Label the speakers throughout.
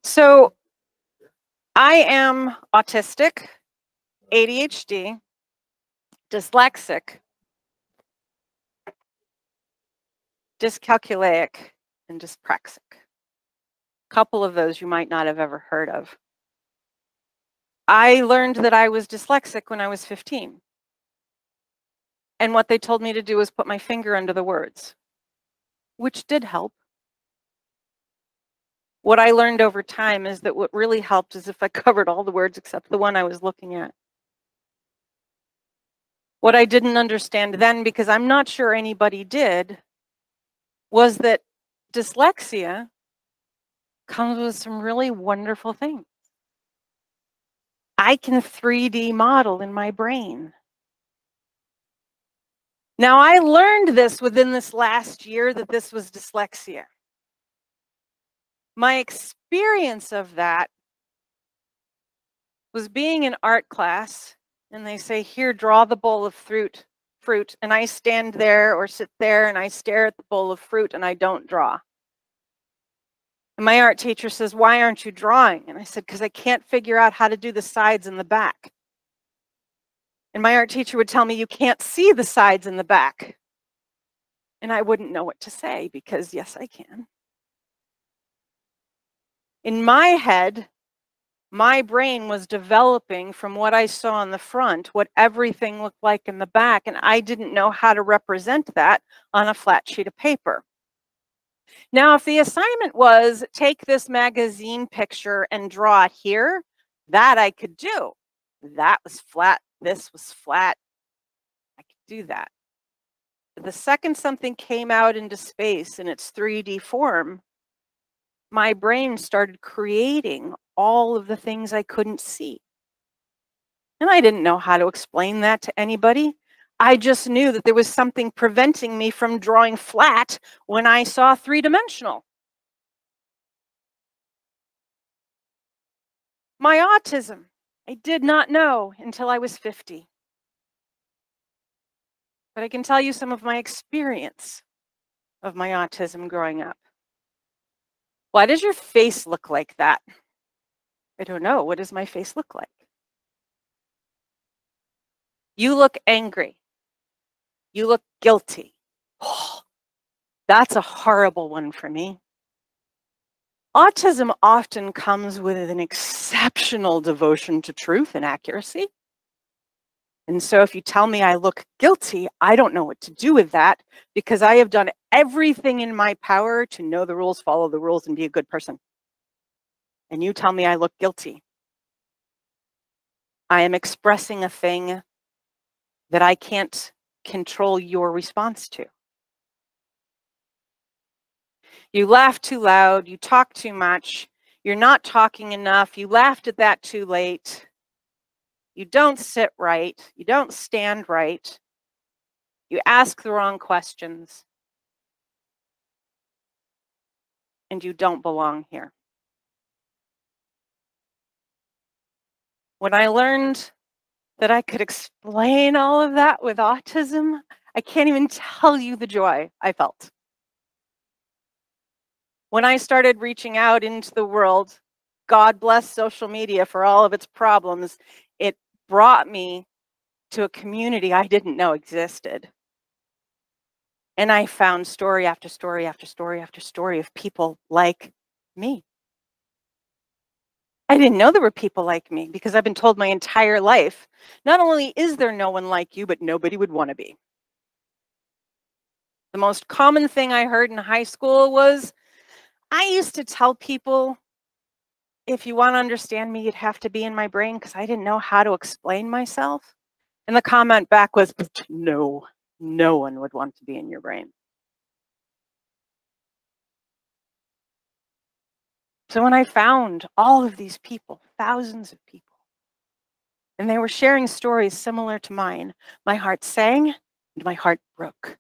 Speaker 1: So I am autistic, ADHD, dyslexic, dyscalculic, and dyspraxic. A couple of those you might not have ever heard of. I learned that I was dyslexic when I was 15. And what they told me to do was put my finger under the words, which did help. What I learned over time is that what really helped is if I covered all the words except the one I was looking at. What I didn't understand then, because I'm not sure anybody did, was that dyslexia comes with some really wonderful things. I can 3D model in my brain. Now, I learned this within this last year that this was dyslexia. My experience of that was being in art class, and they say, here, draw the bowl of fruit, and I stand there or sit there and I stare at the bowl of fruit and I don't draw. And my art teacher says, why aren't you drawing? And I said, because I can't figure out how to do the sides and the back. And my art teacher would tell me, you can't see the sides and the back. And I wouldn't know what to say because, yes, I can. In my head, my brain was developing from what I saw in the front, what everything looked like in the back, and I didn't know how to represent that on a flat sheet of paper. Now, if the assignment was take this magazine picture and draw it here, that I could do. That was flat, this was flat. I could do that. But the second something came out into space in its 3D form, my brain started creating all of the things I couldn't see. And I didn't know how to explain that to anybody. I just knew that there was something preventing me from drawing flat when I saw three-dimensional. My autism, I did not know until I was 50. But I can tell you some of my experience of my autism growing up. Why does your face look like that? I don't know. What does my face look like? You look angry. You look guilty. Oh, that's a horrible one for me. Autism often comes with an exceptional devotion to truth and accuracy. And so if you tell me I look guilty, I don't know what to do with that because I have done everything in my power to know the rules, follow the rules, and be a good person. And you tell me I look guilty. I am expressing a thing that I can't control your response to. You laugh too loud, you talk too much, you're not talking enough, you laughed at that too late, you don't sit right, you don't stand right, you ask the wrong questions, and you don't belong here. When I learned that I could explain all of that with autism, I can't even tell you the joy I felt. When I started reaching out into the world, God bless social media for all of its problems, it brought me to a community I didn't know existed. And I found story after story after story after story of people like me. I didn't know there were people like me because I've been told my entire life, not only is there no one like you, but nobody would want to be. The most common thing I heard in high school was, I used to tell people, if you want to understand me, you'd have to be in my brain because I didn't know how to explain myself. And the comment back was, no, no one would want to be in your brain. So when I found all of these people, thousands of people, and they were sharing stories similar to mine, my heart sang and my heart broke.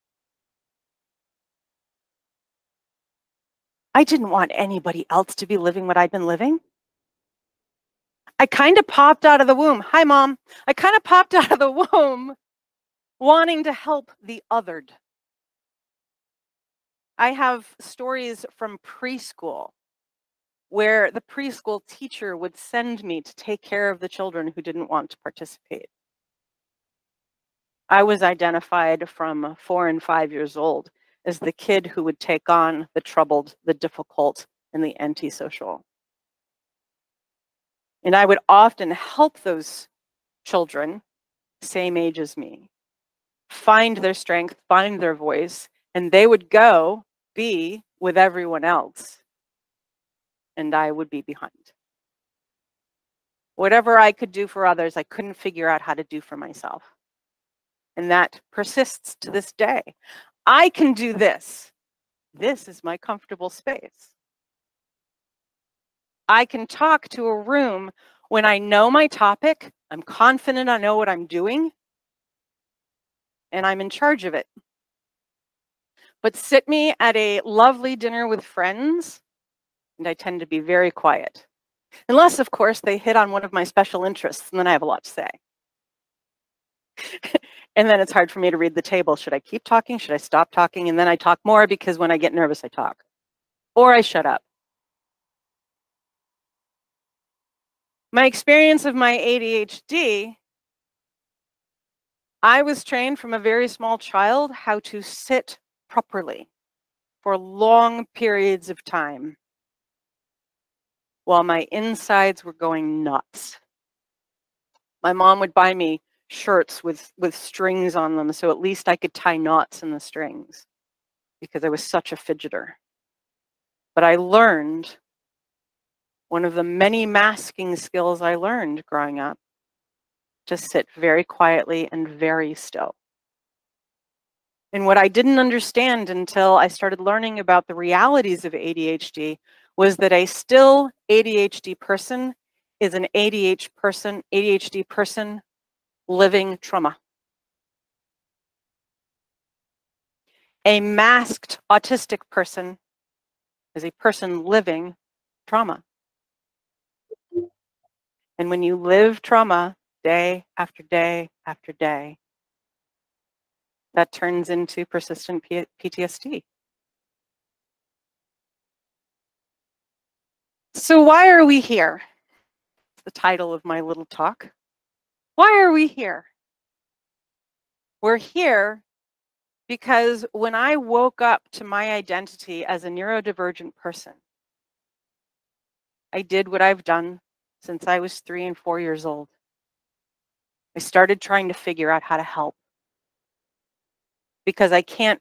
Speaker 1: I didn't want anybody else to be living what I'd been living. I kind of popped out of the womb. Hi, Mom. I kind of popped out of the womb wanting to help the othered. I have stories from preschool where the preschool teacher would send me to take care of the children who didn't want to participate. I was identified from 4 and 5 years old as the kid who would take on the troubled, the difficult, and the antisocial. And I would often help those children, same age as me, find their strength, find their voice, and they would go be with everyone else, and I would be behind. Whatever I could do for others, I couldn't figure out how to do for myself. And that persists to this day. I can do this. This is my comfortable space. I can talk to a room when I know my topic, I'm confident I know what I'm doing, and I'm in charge of it. But sit me at a lovely dinner with friends, and I tend to be very quiet. Unless, of course, they hit on one of my special interests, and then I have a lot to say. And then it's hard for me to read the table. Should I keep talking? Should I stop talking? And then I talk more because when I get nervous, I talk. Or I shut up. My experience of my ADHD, I was trained from a very small child how to sit properly for long periods of time while my insides were going nuts. My mom would buy me shirts with strings on them, so at least I could tie knots in the strings because I was such a fidgeter. But I learned one of the many masking skills I learned growing up, to sit very quietly and very still. And what I didn't understand until I started learning about the realities of ADHD was that a still ADHD person is an ADHD person living trauma. A masked autistic person is a person living trauma. And when you live trauma day after day after day, that turns into persistent PTSD. So why are we here? The title of my little talk. Why are we here? We're here because when I woke up to my identity as a neurodivergent person, I did what I've done since I was 3 and 4 years old. I started trying to figure out how to help because I can't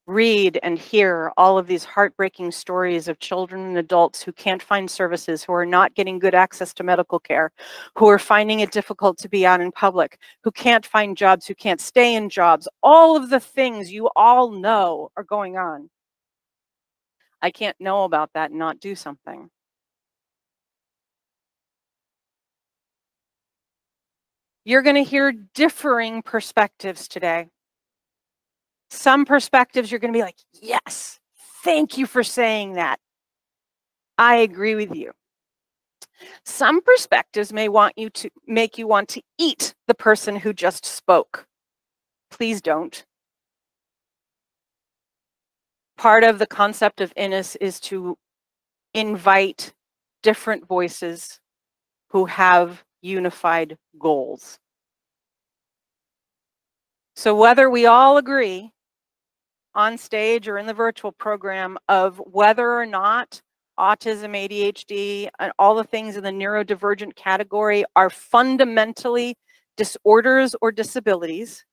Speaker 1: read and hear all of these heartbreaking stories of children and adults who can't find services, who are not getting good access to medical care, who are finding it difficult to be out in public, who can't find jobs, who can't stay in jobs. All of the things you all know are going on. I can't know about that and not do something. You're going to hear differing perspectives today. Some perspectives you're going to be like, yes, thank you for saying that. I agree with you. Some perspectives may make you want to eat the person who just spoke. Please don't. Part of the concept of INAS is to invite different voices who have unified goals. So whether we all agree on stage or in the virtual program of whether or not autism, ADHD, and all the things in the neurodivergent category are fundamentally disorders or disabilities,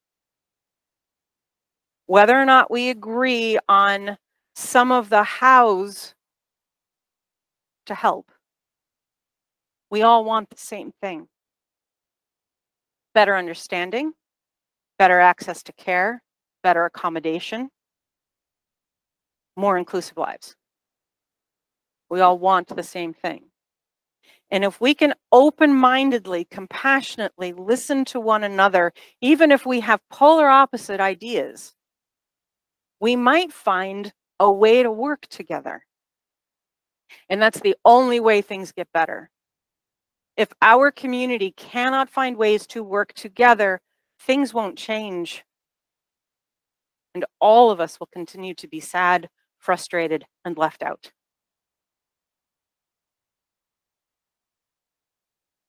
Speaker 1: whether or not we agree on some of the hows to help, we all want the same thing. Better understanding, better access to care, better accommodation, more inclusive lives. We all want the same thing. And if we can open-mindedly, compassionately listen to one another, even if we have polar opposite ideas, we might find a way to work together. And that's the only way things get better. If our community cannot find ways to work together, things won't change. And all of us will continue to be sad, frustrated, and left out.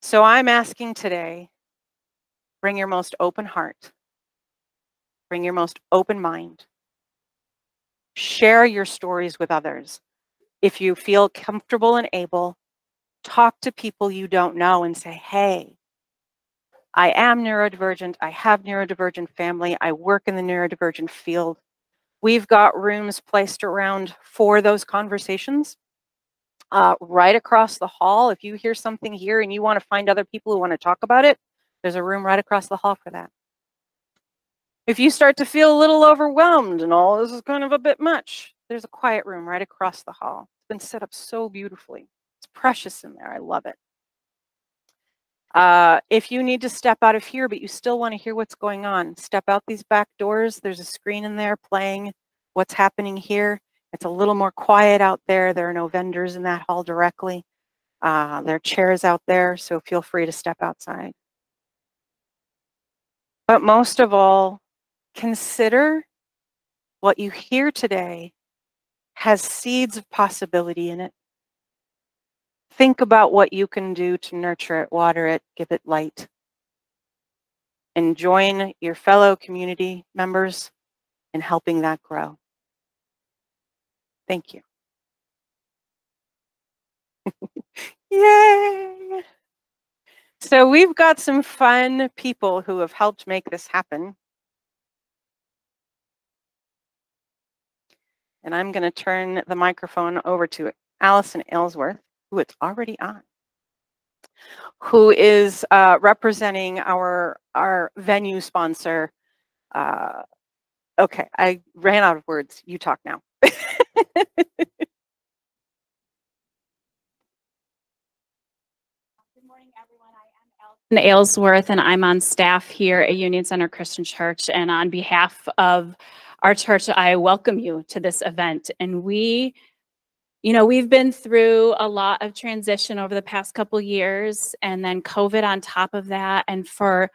Speaker 1: So I'm asking today, bring your most open heart, bring your most open mind, share your stories with others. If you feel comfortable and able, talk to people you don't know and say, hey, I am neurodivergent. I have neurodivergent family. I work in the neurodivergent field. We've got rooms placed around for those conversations. Right across the hall, if you hear something here and you want to find other people who want to talk about it, there's a room right across the hall for that. If you start to feel a little overwhelmed and all this is kind of a bit much, there's a quiet room right across the hall. It's been set up so beautifully. It's precious in there. I love it. If you need to step out of here, but you still want to hear what's going on, step out these back doors. There's a screen in there playing what's happening here. It's a little more quiet out there. There are no vendors in that hall directly. There are chairs out there, so feel free to step outside. But most of all, consider what you hear today has seeds of possibility in it. Think about what you can do to nurture it, water it, give it light. And join your fellow community members in helping that grow. Thank you. Yay! So we've got some fun people who have helped make this happen. And I'm going to turn the microphone over to Allison Aylesworth, who it's already on, who is representing our venue sponsor. Okay, I ran out of words. You talk now.
Speaker 2: Good morning, everyone. I am Allison Aylesworth, and I'm on staff here at Union Center Christian Church. And on behalf of our church, I welcome you to this event. And we've been through a lot of transition over the past couple years, and then COVID on top of that. And for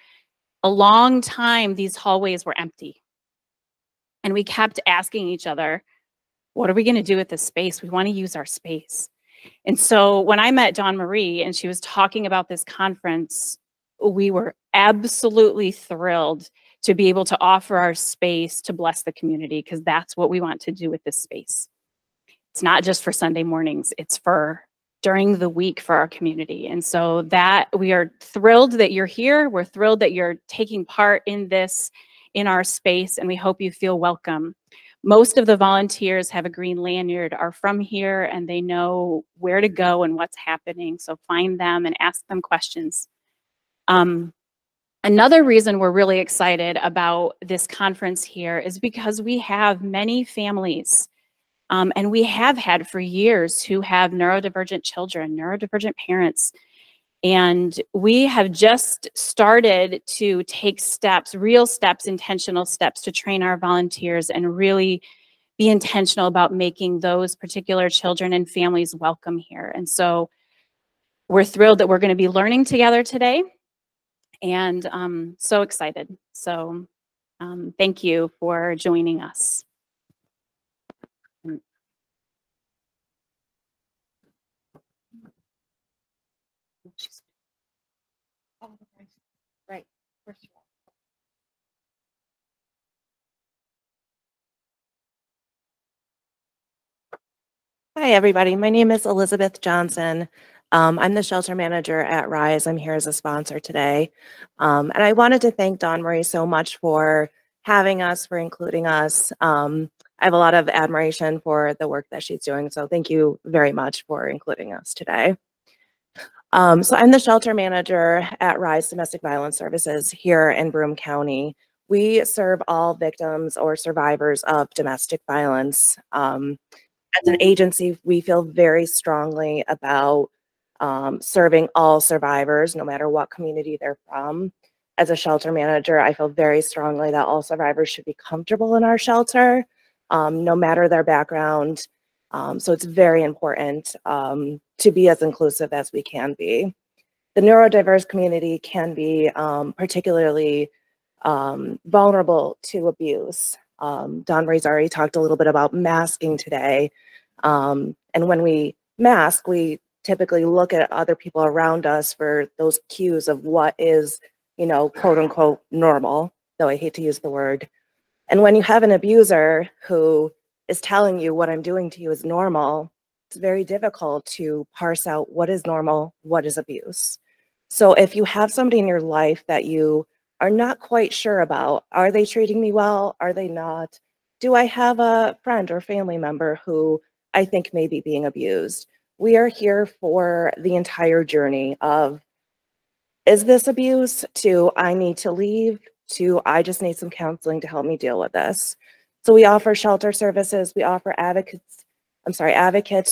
Speaker 2: a long time, these hallways were empty. And we kept asking each other, what are we going to do with this space? We want to use our space. And so when I met Dawn-Marie and she was talking about this conference, we were absolutely thrilled to be able to offer our space to bless the community, because that's what we want to do with this space. It's not just for Sunday mornings, it's for during the week for our community. And so that we are thrilled that you're here. We're thrilled that you're taking part in this, in our space, and we hope you feel welcome. Most of the volunteers have a green lanyard, are from here, and they know where to go and what's happening. So find them and ask them questions. Another reason we're really excited about this conference here is because we have many families, and we have had for years, who have neurodivergent children, neurodivergent parents. And we have just started to take steps, real steps, intentional steps to train our volunteers and really be intentional about making those particular children and families welcome here. And so we're thrilled that we're going to be learning together today, and so excited. So thank you for joining us.
Speaker 1: Right.
Speaker 3: Hi, everybody. My name is Elizabeth Johnson. I'm the shelter manager at Rise. I'm here as a sponsor today. And I wanted to thank Dawn-Marie so much for having us, for including us. I have a lot of admiration for the work that she's doing. So thank you very much for including us today. So I'm the shelter manager at Rise Domestic Violence Services here in Broome County. We serve all victims or survivors of domestic violence. As an agency, we feel very strongly about serving all survivors, no matter what community they're from. As a shelter manager, I feel very strongly that all survivors should be comfortable in our shelter, no matter their background. So it's very important to be as inclusive as we can be. The neurodiverse community can be particularly vulnerable to abuse. Dawn-Marie's already talked a little bit about masking today. And when we mask, we typically look at other people around us for those cues of what is, you know, quote unquote normal, though I hate to use the word. And when you have an abuser who is telling you what I'm doing to you is normal, it's very difficult to parse out what is normal, what is abuse. So if you have somebody in your life that you are not quite sure about, are they treating me well? Are they not? Do I have a friend or family member who I think may be being abused? We are here for the entire journey of, is this abuse, to I need to leave, to I just need some counseling to help me deal with this. So we offer shelter services, we offer advocates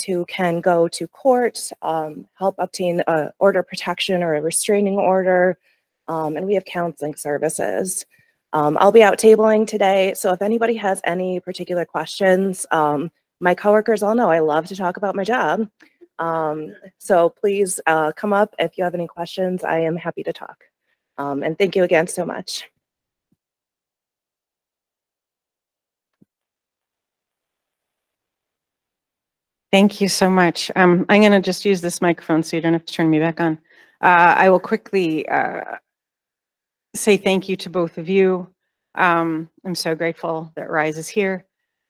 Speaker 3: who can go to court, help obtain an order of protection or a restraining order, and we have counseling services. I'll be out tabling today, so if anybody has any particular questions, my coworkers all know I love to talk about my job. So please come up if you have any questions. I am happy to talk. And thank you again so much.
Speaker 1: Thank you so much. I'm going to just use this microphone so you don't have to turn me back on. I will quickly say thank you to both of you. I'm so grateful that RISE is here.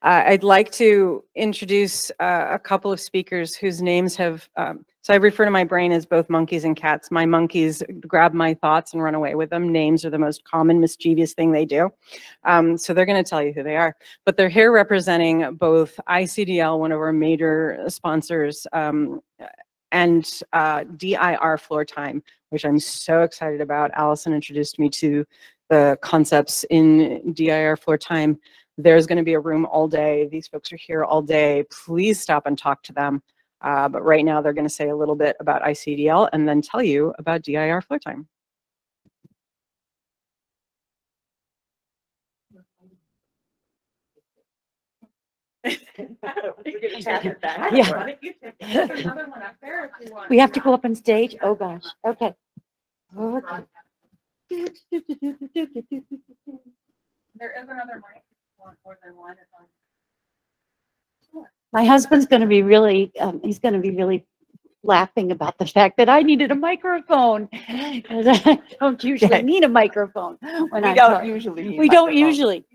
Speaker 1: I'd like to introduce a couple of speakers whose names have, so I refer to my brain as both monkeys and cats. My monkeys grab my thoughts and run away with them. Names are the most common mischievous thing they do. So they're going to tell you who they are. But they're here representing both ICDL, one of our major sponsors, and DIRFloortime, which I'm so excited about. Allison introduced me to the concepts in DIRFloortime. There's going to be a room all day. These folks are here all day. Please stop and talk to them. But right now they're going to say a little bit about ICDL and then tell you about DIRFloortime.
Speaker 4: Yeah. We have to go up on stage. Oh gosh. Okay. Okay.
Speaker 1: There is another mic. More than one.
Speaker 4: My husband's going to be really, he's going to be really laughing about the fact that I needed a microphone. I don't usually need a microphone when I talk. We don't usually.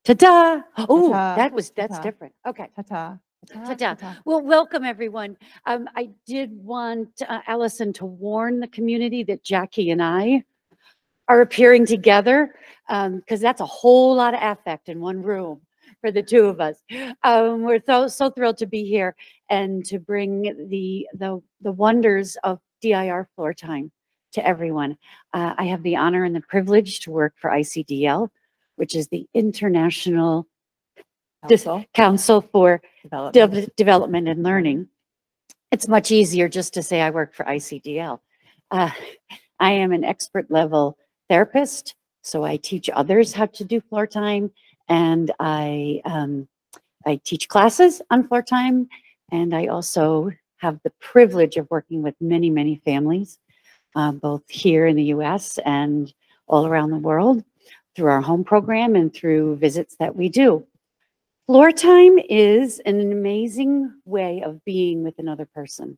Speaker 4: Ta-da! Oh, that's different. Okay. Ta-ta. Ta-ta. Well, welcome everyone. I did want Allison to warn the community that Jackie and I are appearing together because that's a whole lot of affect in one room for the two of us. We're so thrilled to be here and to bring the wonders of DIRFloortime to everyone. I have the honor and the privilege to work for ICDL, which is the International Council for Development and Learning. It's much easier just to say I work for ICDL. I am an expert level therapist, so I teach others how to do floor time, and I teach classes on floor time, and I also have the privilege of working with many, many families, both here in the US and all around the world through our home program and through visits that we do. Floor time is an amazing way of being with another person.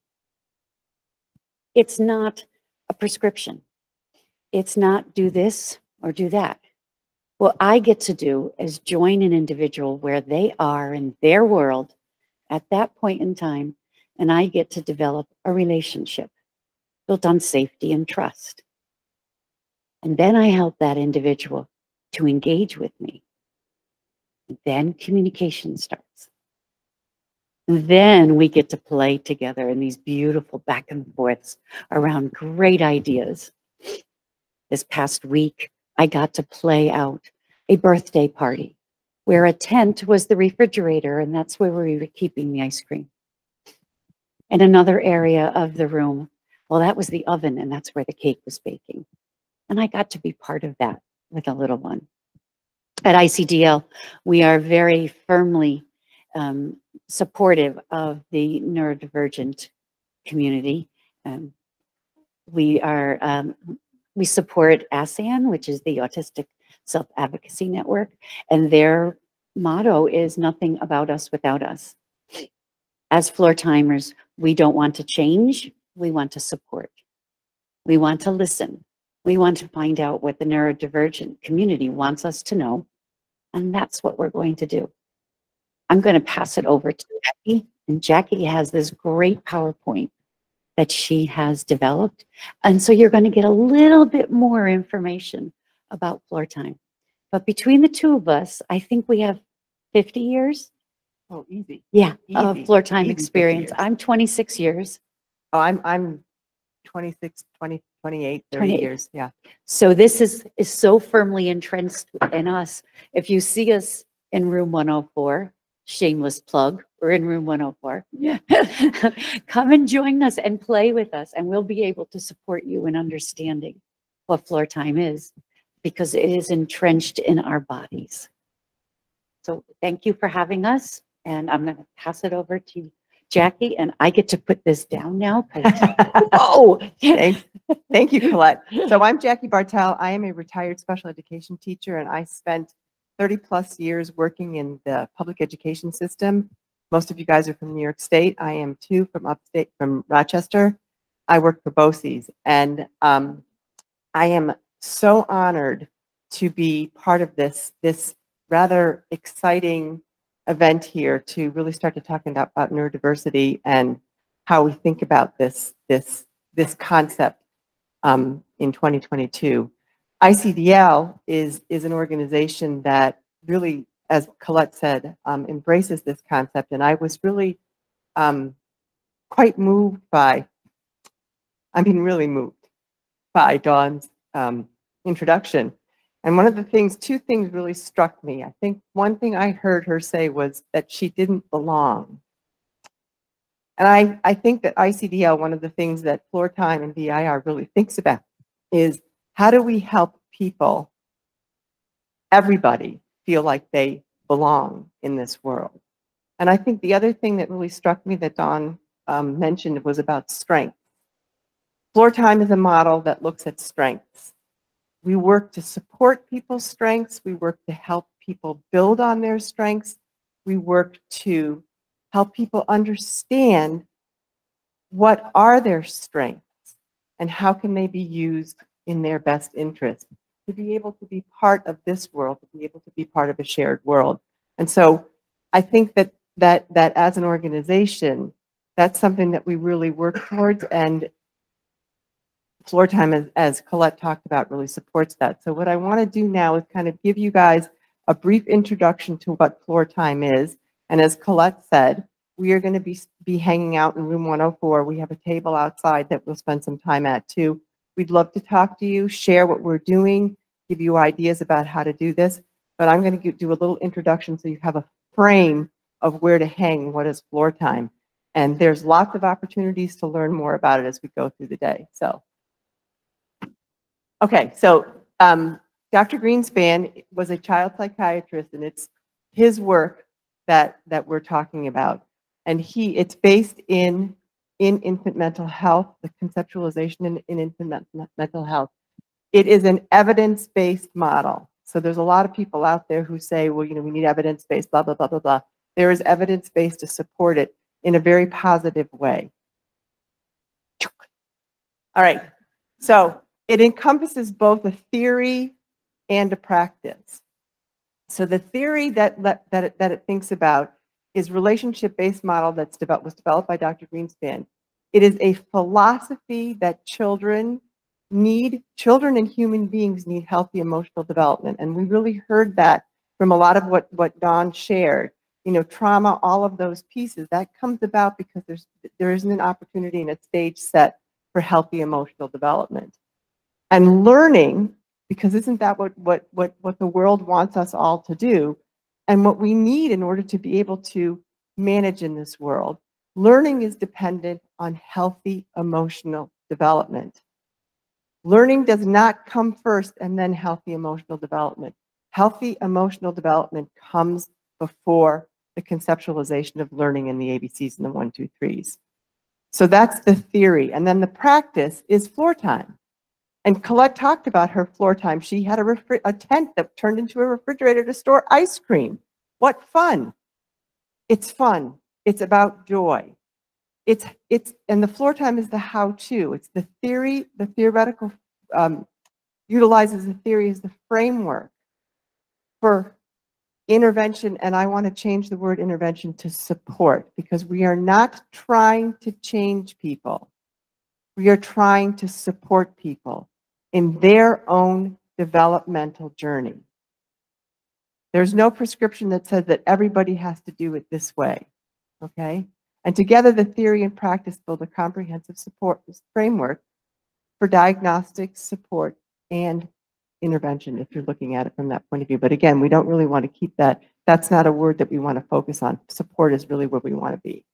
Speaker 4: It's not a prescription. It's not do this or do that. What I get to do is join an individual where they are in their world at that point in time, and I get to develop a relationship built on safety and trust. And then I help that individual to engage with me. Then communication starts. Then we get to play together in these beautiful back and forths around great ideas. This past week, I got to play out a birthday party where a tent was the refrigerator, and that's where we were keeping the ice cream. And another area of the room, well, that was the oven, and that's where the cake was baking. And I got to be part of that with a little one. At ICDL, we are very firmly supportive of the neurodivergent community. We support ASAN, which is the Autistic Self-Advocacy Network, and their motto is nothing about us without us. As floor timers, we don't want to change. We want to support. We want to listen. We want to find out what the neurodivergent community wants us to know. And that's what we're going to do. I'm going to pass it over to Jackie. And Jackie has this great PowerPoint that she has developed. And so you're going to get a little bit more information about floor time. But between the two of us, I think we have 50 years.
Speaker 5: Oh, easy.
Speaker 4: Yeah,
Speaker 5: Easy.
Speaker 4: of floor time
Speaker 5: Easy 50
Speaker 4: experience.
Speaker 5: years.
Speaker 4: I'm 26 years.
Speaker 5: Oh, I'm 26, 20, 28, 30
Speaker 4: 28.
Speaker 5: years. Yeah.
Speaker 4: So this is so firmly entrenched in us. If you see us in room 104, shameless plug, we're in room 104. Yeah. Come and join us and play with us, and we'll be able to support you in understanding what floor time is, because it is entrenched in our bodies. So thank you for having us, and I'm going to pass it over to Jackie, and I get to put this down now. Oh,
Speaker 5: Thanks. Thank you, Colette. So I'm Jackie Bartel. I am a retired special education teacher, and I spent 30 plus years working in the public education system. Most of you guys are from New York State. I am too, from upstate, from Rochester. I work for BOCES, and I am so honored to be part of this rather exciting event here to really start to talk about neurodiversity and how we think about this concept in 2022. ICDL is an organization that really, as Colette said, embraces this concept, and I was really quite moved by, really moved by Dawn's introduction. And one of the things, two things really struck me. I think one thing I heard her say was that she didn't belong. And I think that ICDL, one of the things that Floor Time and DIR really thinks about is how do we help people, everybody, feel like they belong in this world. And I think the other thing that really struck me that Dawn mentioned was about strength. Floor Time is a model that looks at strengths. We work to support people's strengths. We work to help people build on their strengths. We work to help people understand what are their strengths and how can they be used in their best interest to be able to be part of this world, to be able to be part of a shared world. And so I think that as an organization, that's something that we really work towards, and Floor Time, as Colette talked about, really supports that. So what I want to do now is kind of give you guys a brief introduction to what Floor Time is. And as Colette said, we are going to be hanging out in room 104. We have a table outside that we'll spend some time at too. We'd love to talk to you, share what we're doing, give you ideas about how to do this. But I'm going to do a little introduction so you have a frame of where to hang, what is Floor Time. And there's lots of opportunities to learn more about it as we go through the day. So. Okay, so Dr. Greenspan was a child psychiatrist, and it's his work that we're talking about. And it's based in infant mental health, the conceptualization in infant mental health. It is an evidence-based model. So there's a lot of people out there who say, well, we need evidence-based, blah, blah, blah, blah, blah. There is evidence-based to support it in a very positive way. All right, so it encompasses both a theory and a practice. So the theory that it thinks about is relationship-based model was developed by Dr. Greenspan. It is a philosophy that children and human beings need healthy emotional development. And we really heard that from a lot of what Dawn shared. Trauma, all of those pieces, that comes about because there isn't an opportunity and a stage set for healthy emotional development. And learning, because isn't that what the world wants us all to do, and what we need in order to be able to manage in this world, learning is dependent on healthy emotional development. Learning does not come first and then healthy emotional development. Healthy emotional development comes before the conceptualization of learning in the ABCs and the 1, 2, 3s. So that's the theory. And then the practice is Floor Time. And Colette talked about her Floor Time. She had a tent that turned into a refrigerator to store ice cream. What fun. It's fun. It's about joy. And the floor time is the how-to. It's the theory, the theoretical, utilizes the theory as the framework for intervention, and I want to change the word intervention to support, because we are not trying to change people. We are trying to support people in their own developmental journey. There's no prescription that says that everybody has to do it this way, okay? And together, the theory and practice build a comprehensive support framework for diagnostic support and intervention, if you're looking at it from that point of view. But again, we don't really want to keep that. That's not a word that we want to focus on. Support is really where we want to be.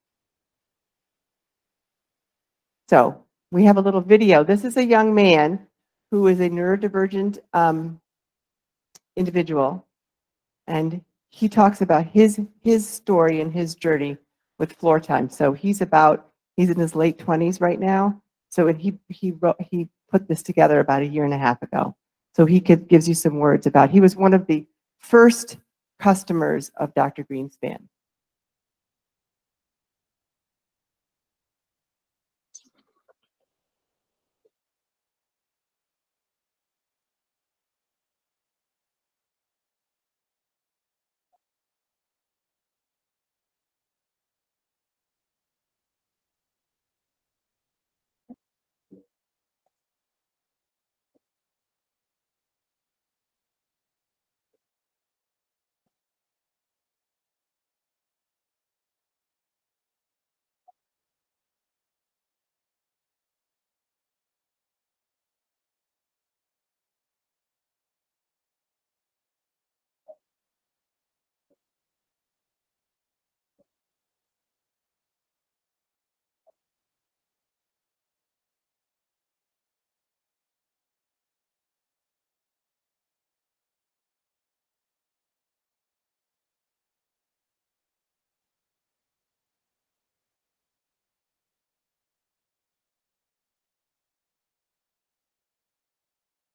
Speaker 5: So we have a little video. This is a young man who is a neurodivergent individual, and he talks about his story and his journey with floor time. So he's in his late 20s right now. So he put this together about 1.5 years ago. So gives you some words about, he was one of the first customers of Dr. Greenspan.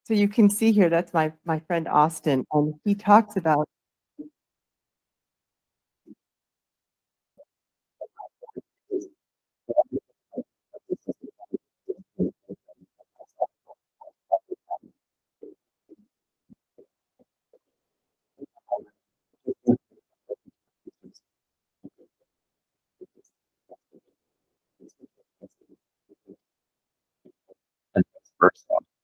Speaker 5: So you can see here, that's my friend Austin, and he talks about
Speaker 6: and vice versa.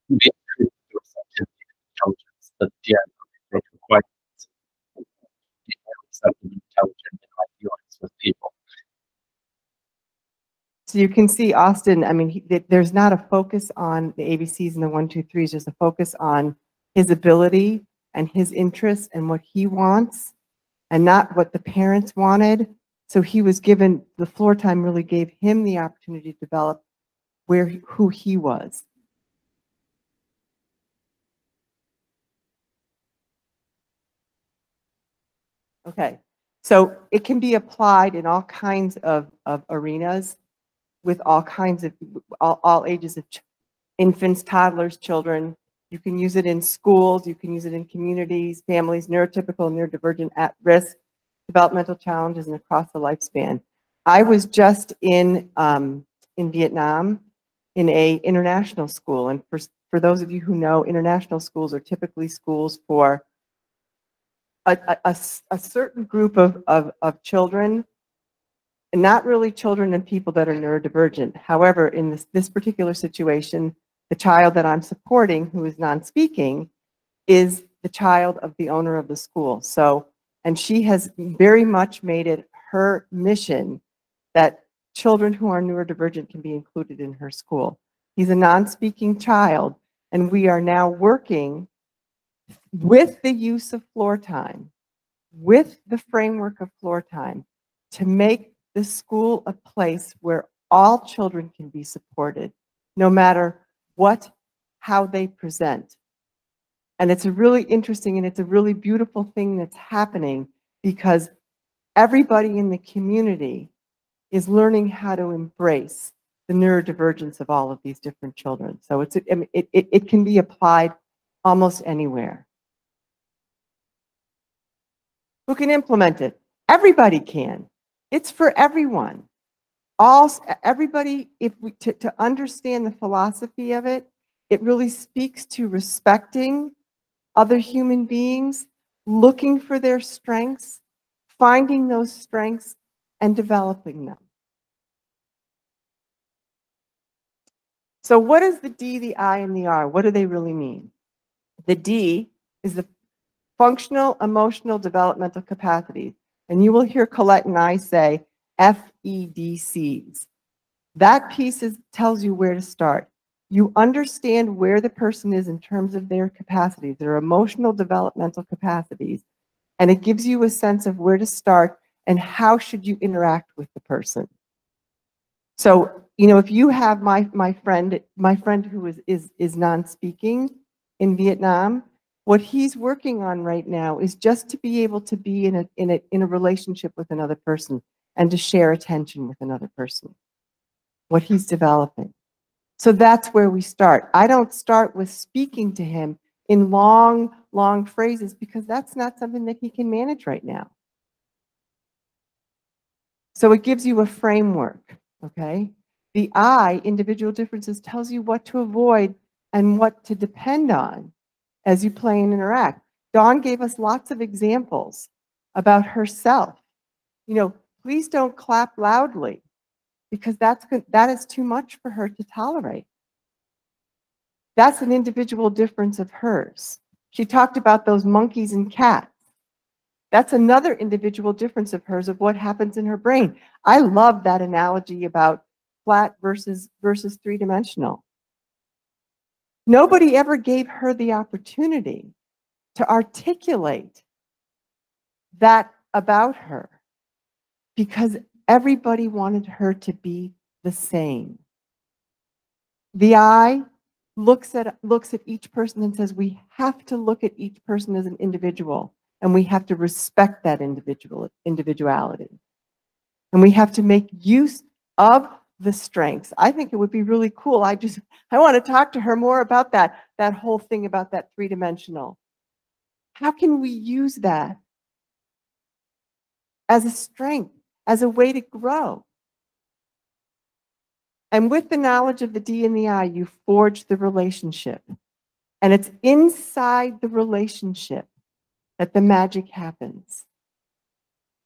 Speaker 6: We introduce scientific intelligence, but yet quite accepting intelligent in my feelings with people.
Speaker 5: So you can see Austin, I mean, there's not a focus on the ABCs and the 1, 2, 3s, there's a focus on his ability and his interests and what he wants and not what the parents wanted. So he was given, the floor time really gave him the opportunity to develop who he was. Okay, so it can be applied in all kinds of arenas with all kinds of, all ages of infants, toddlers, children. You can use it in schools, you can use it in communities, families, neurotypical, neurodivergent, at risk, developmental challenges, and across the lifespan. I was just in Vietnam in a international school, and for those of you who know, international schools are typically schools for a certain group of children, and not really children and people that are neurodivergent. However, in this particular situation, the child that I'm supporting, who is non-speaking, is the child of the owner of the school. So, and she has very much made it her mission that children who are neurodivergent can be included in her school. He's a non-speaking child, and we are now working with the use of floor time, with the framework of floor time, to make the school a place where all children can be supported, no matter how they present. And it's a really interesting and it's a really beautiful thing that's happening, because everybody in the community is learning how to embrace the neurodivergence of all of these different children. So it can be applied almost anywhere. Who can implement it? Everybody can. It's for everyone. Everybody, to understand the philosophy of it, it really speaks to respecting other human beings, looking for their strengths, finding those strengths, and developing them. So what is the D, the I, and the R? What do they really mean? The D is the functional, emotional, developmental capacities. And you will hear Colette and I say FEDCs. That piece tells you where to start. You understand where the person is in terms of their capacities, their emotional developmental capacities, and it gives you a sense of where to start and how should you interact with the person. So, you know, if you have my friend who is non-speaking in Vietnam, what he's working on right now is just to be able to be in a relationship with another person and to share attention with another person. What he's developing. So that's where we start. I don't start with speaking to him in long, long phrases because that's not something that he can manage right now. So it gives you a framework, okay? The I, individual differences, tells you what to avoid and what to depend on as you play and interact. Dawn gave us lots of examples about herself. You know, please don't clap loudly because that is too much for her to tolerate. That's an individual difference of hers. She talked about those monkeys and cats. That's another individual difference of hers of what happens in her brain. I love that analogy about flat versus three-dimensional. Nobody ever gave her the opportunity to articulate that about her because everybody wanted her to be the same. The I looks at each person and says, we have to look at each person as an individual, and we have to respect that individuality. And we have to make use of the strengths. I think it would be really cool. I want to talk to her more about that whole thing about that three-dimensional. How can we use that as a strength, as a way to grow? And with the knowledge of the D and the I, you forge the relationship. And it's inside the relationship that the magic happens,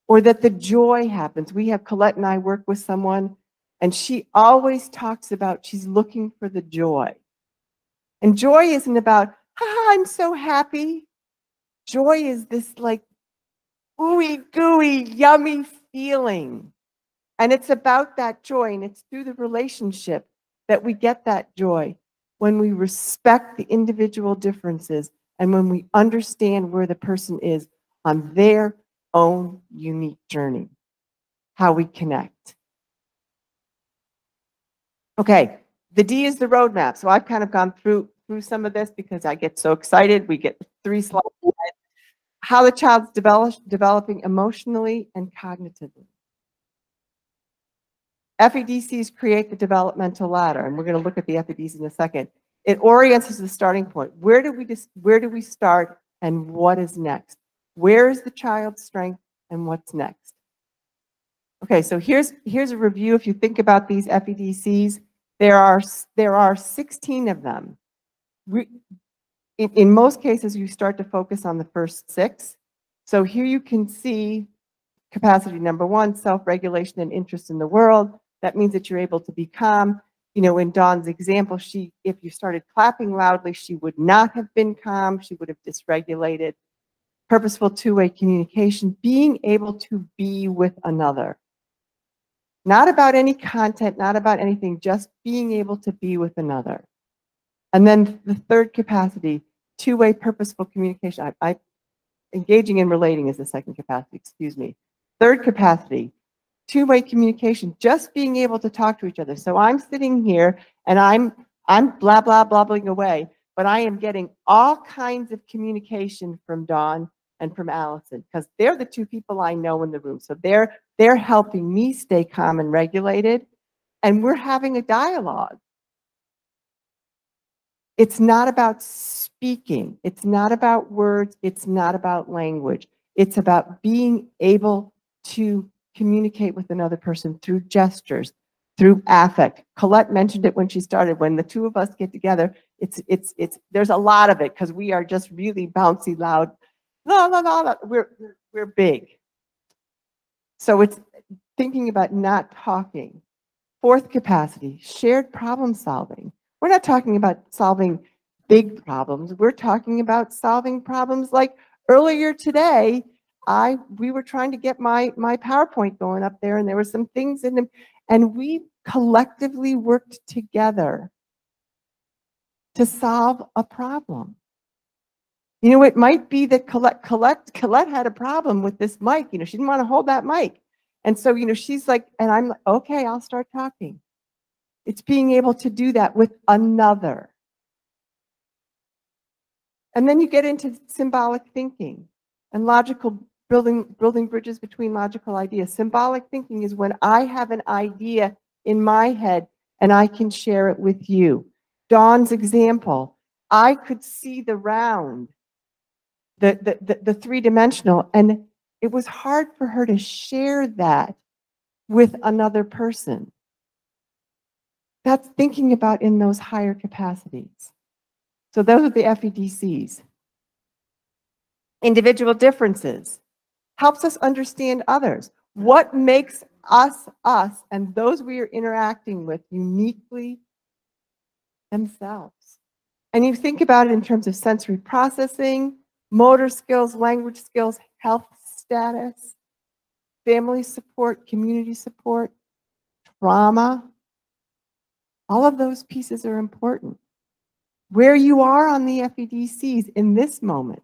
Speaker 5: or that the joy happens. We have Colette and I work with someone, and she always talks about she's looking for the joy. And joy isn't about, haha, I'm so happy. Joy is this like ooey gooey, yummy feeling. And it's about that joy, and it's through the relationship that we get that joy when we respect the individual differences and when we understand where the person is on their own unique journey, how we connect. Okay, the D is the roadmap. So I've kind of gone through some of this because I get so excited. We get 3 slides. How the child's developing emotionally and cognitively. FEDCs create the developmental ladder, and we're going to look at the FEDs in a second. It orients us to the starting point. Where do we start, and what is next? Where is the child's strength, and what's next? Okay, so here's a review. If you think about these FEDCs, there are 16 of them. In most cases, you start to focus on the first 6. So here you can see capacity number 1, self-regulation and interest in the world. That means that you're able to be calm. You know, in Dawn's example, if you started clapping loudly, she would not have been calm. She would have dysregulated. Purposeful two-way communication, being able to be with another. Not about any content, not about anything, just being able to be with another. And then the third capacity, two-way purposeful communication. Engaging and relating is the second capacity, excuse me. Third capacity, two-way communication, just being able to talk to each other. So I'm sitting here and I'm blah, blah, blabbing away, but I am getting all kinds of communication from Dawn and from Allison because they're the 2 people I know in the room. So they're helping me stay calm and regulated, and we're having a dialogue. It's not about speaking. It's not about words. It's not about language. It's about being able to communicate with another person through gestures, through affect. Colette mentioned it when she started. When the two of us get together, there's a lot of it because we are just really bouncy, loud. La, la, la, la. We're big. So it's thinking about not talking. Fourth capacity, shared problem solving. We're not talking about solving big problems. We're talking about solving problems like earlier today. We were trying to get my PowerPoint going up there, and there were some things in them, and we collectively worked together to solve a problem. You know, it might be that Colette had a problem with this mic. You know, she didn't want to hold that mic. And so, you know, she's like, and I'm like, okay, I'll start talking. It's being able to do that with another. And then you get into symbolic thinking and logical building bridges between logical ideas. Symbolic thinking is when I have an idea in my head and I can share it with you. Dawn's example, I could see the round, the three-dimensional, and it was hard for her to share that with another person. That's thinking about in those higher capacities. So those are the FEDCs. Individual differences helps us understand others. What makes us, and those we are interacting with uniquely themselves? And you think about it in terms of sensory processing, motor skills, language skills, health status, family support, community support, trauma. All of those pieces are important. Where you are on the FEDCs in this moment,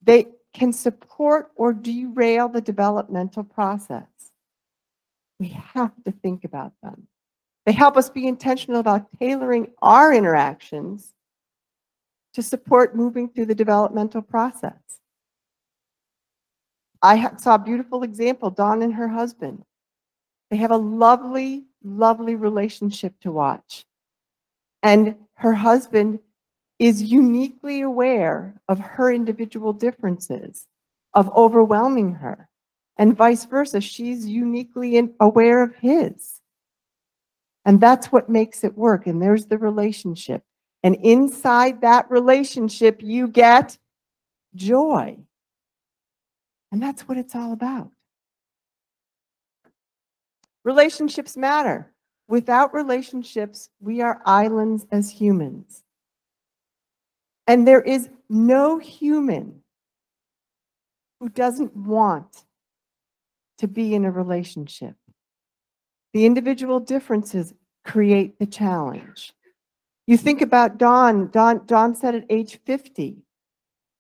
Speaker 5: they can support or derail the developmental process. We have to think about them. They help us be intentional about tailoring our interactions to support moving through the developmental process. I saw a beautiful example, Dawn and her husband. They have a lovely, lovely relationship to watch. And her husband is uniquely aware of her individual differences, of overwhelming her. And vice versa, she's uniquely aware of his. And that's what makes it work. And there's the relationship. And inside that relationship, you get joy. And that's what it's all about. Relationships matter. Without relationships, we are islands as humans. And there is no human who doesn't want to be in a relationship. The individual differences create the challenge. You think about Dawn. Dawn said at age 50,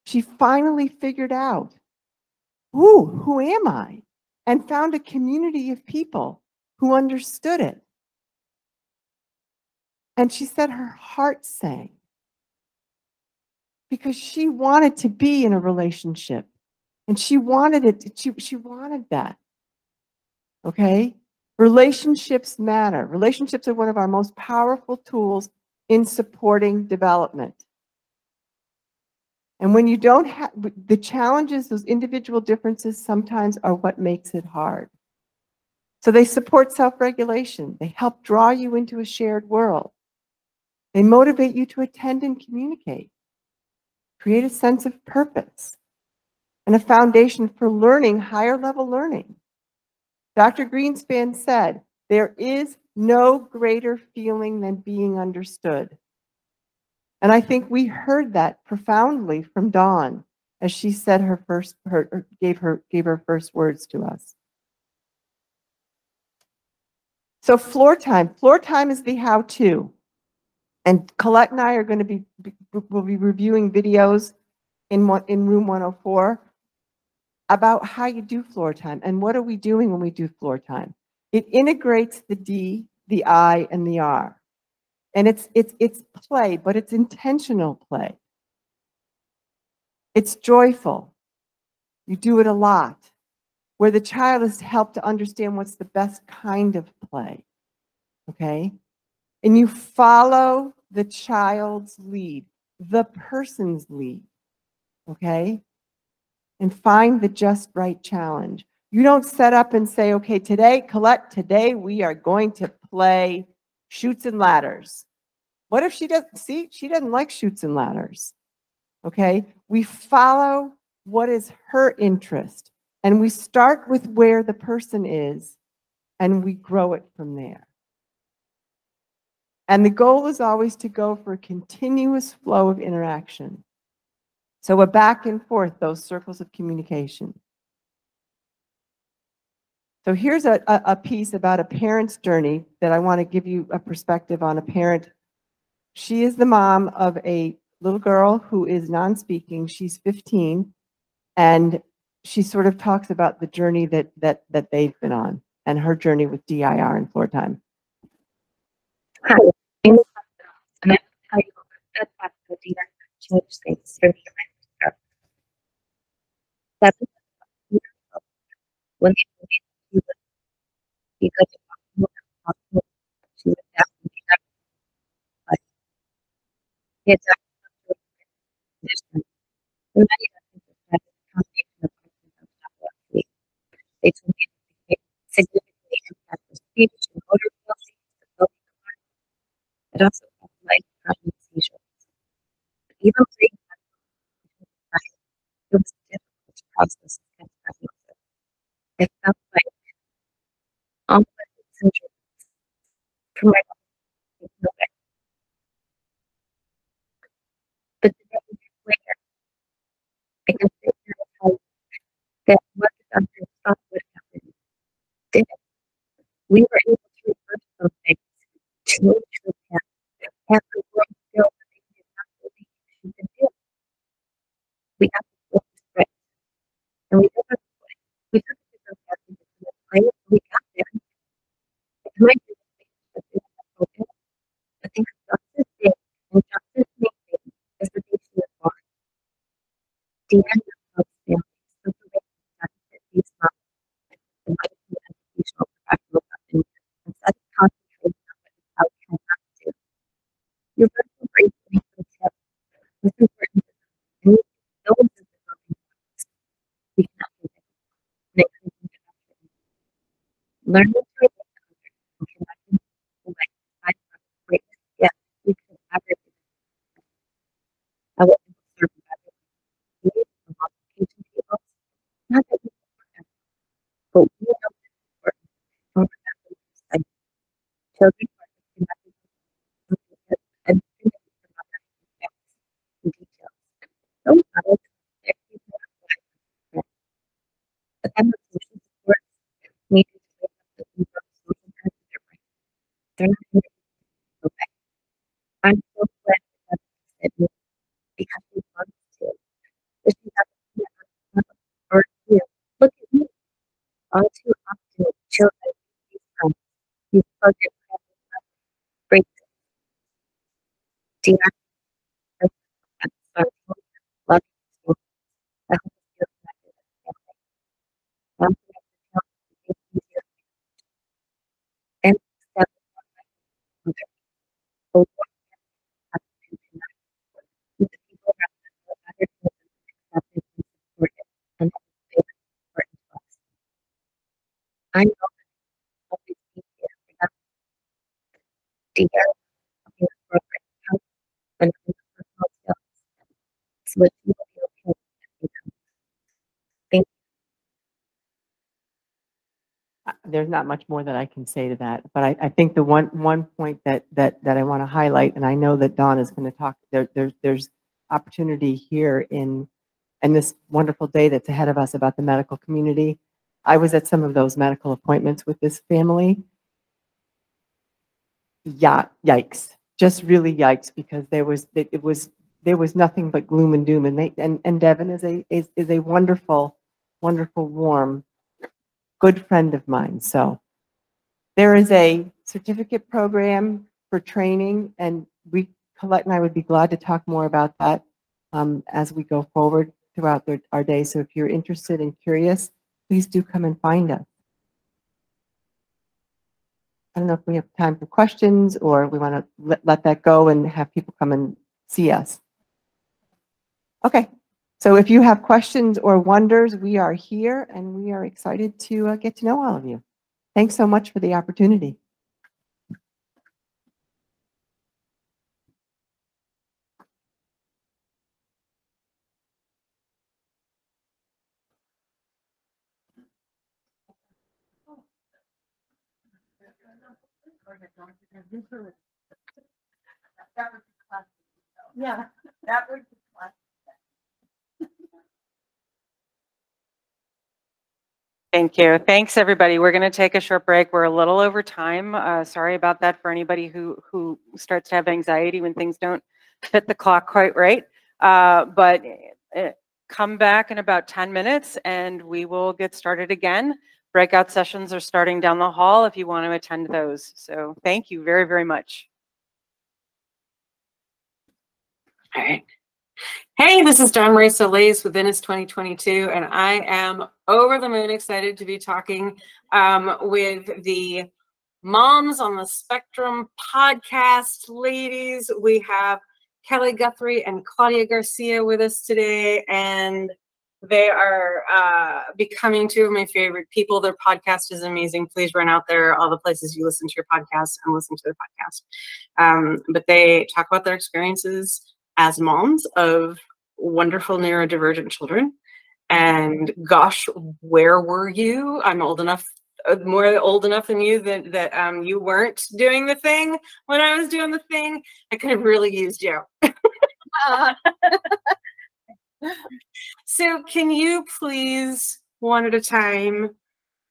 Speaker 5: she finally figured out, ooh, who am I? And found a community of people who understood it. And she said her heart sank because she wanted to be in a relationship. And she wanted it. She wanted that. Okay? Relationships matter. Relationships are one of our most powerful tools in supporting development. And when you don't have the challenges, those individual differences sometimes are what makes it hard. So they support self-regulation. They help draw you into a shared world. They motivate you to attend and communicate, create a sense of purpose, and a foundation for learning, higher level learning. Dr. Greenspan said, there is no greater feeling than being understood. And I think we heard that profoundly from Dawn as she said gave her first words to us. So floor time. Floor time is the how-to. And Colette and I are going to we'll be reviewing videos in room 104 about how you do floor time and what are we doing when we do floor time. It integrates the D, the I, and the R. And it's play, but it's intentional play. It's joyful. You do it a lot, where the child is helped to understand what's the best kind of play, okay? And you follow the child's lead, the person's lead, okay? and find the just right challenge. You don't set up and say, okay, today, Colette, today we are going to play chutes and ladders. What if she doesn't, see, she doesn't like chutes and ladders, okay? We follow what is her interest, and we start with where the person is, and we grow it from there. And the goal is always to go for a continuous flow of interaction. So we're back and forth, those circles of communication. So here's a piece about a parent's journey that I want to give you a perspective on a parent. She is the mom of a little girl who is non-speaking. She's 15, and she sort of talks about the journey that they've been on and her journey with DIR and floor time.
Speaker 7: Hi, and I tell you that the DIR changed things for me and my sister. When they because she was definitely like it's a condition. And many of them had a combination of epilepsy. They told me it significantly impact the speech and motor skills. It also had like seizures. Even breathing, it was difficult to process and prognosis. It felt like complex syndrome from my body. But then later, I can figure out that what the doctor thought would happen didn't. We were able to reverse those things to the past. Have the world feel that they did not believe she could do. We have to flip the script. And we took a different path into the place. We got there. It might be the thing that they have spoken. I think justice day and justice making is the day she was born. The end of family. So the way that these moms and medical educational professionals have been instead of concentrating on what is how we can have to. Your personal brain relationship is important. And you know the developing process. We cannot do it. Learning to relate to others and connecting to life is the greatest gift we could ever do. I will serve better on multiplication tables. Not that we can, but we know that it's important. Don't forget what you say. Children are connected and connected to other facts and details. Don't follow their people outside. But then the social support needed to wake up the people of social kinds of their brain. They're not going to go back. I'm so glad that said me because we want to. If you have or you look at me. All too often, children become you plug your break dear and start love you. I hope you feel connected with family. I'm connected to it's easier and step with the people around us for other children accepted and supported and have important to us. I know that I'll always be here for them. Dear, in the program, help and personal skills. So that you will be okay with them. Thank you.
Speaker 5: There's not much more that I can say to that, but I think the one point that I want to highlight, and I know that Dawn is going to talk. There's opportunity here in this wonderful day that's ahead of us about the medical community. I was at some of those medical appointments with this family. Yeah, yikes! Just really yikes, because there was nothing but gloom and doom, and Devin is a wonderful, warm, good friend of mine. So there is a certificate program for training, and Colette and I would be glad to talk more about that as we go forward throughout our day. So if you're interested and curious, please do come and find us. I don't know if we have time for questions, or we want to let that go and have people come and see us. Okay. So if you have questions or wonders, we are here and we are excited to get to know all of you. Thanks so much for the opportunity.
Speaker 1: Yeah, that would be classic. Thank you. Thanks, everybody. We're going to take a short break. We're a little over time. Sorry about that for anybody who starts to have anxiety when things don't fit the clock quite right. But come back in about 10 minutes and we will get started again. Breakout sessions are starting down the hall if you want to attend those. So thank you very, very much.
Speaker 8: All right. Hey, this is Dawn-Marie Solais with INAS 2022, and I am over the moon excited to be talking with the Moms on the Spectrum podcast ladies. We have Kelly Guthrie and Claudia Garcia with us today, and they are becoming two of my favorite people. Their podcast is amazing. Please run out there, all the places you listen to your podcast, and listen to their podcast. But they talk about their experiences as moms of wonderful neurodivergent children. And gosh, where were you? I'm old enough, more old enough than you that you weren't doing the thing when I was doing the thing. I could have really used you. So can you please, one at a time,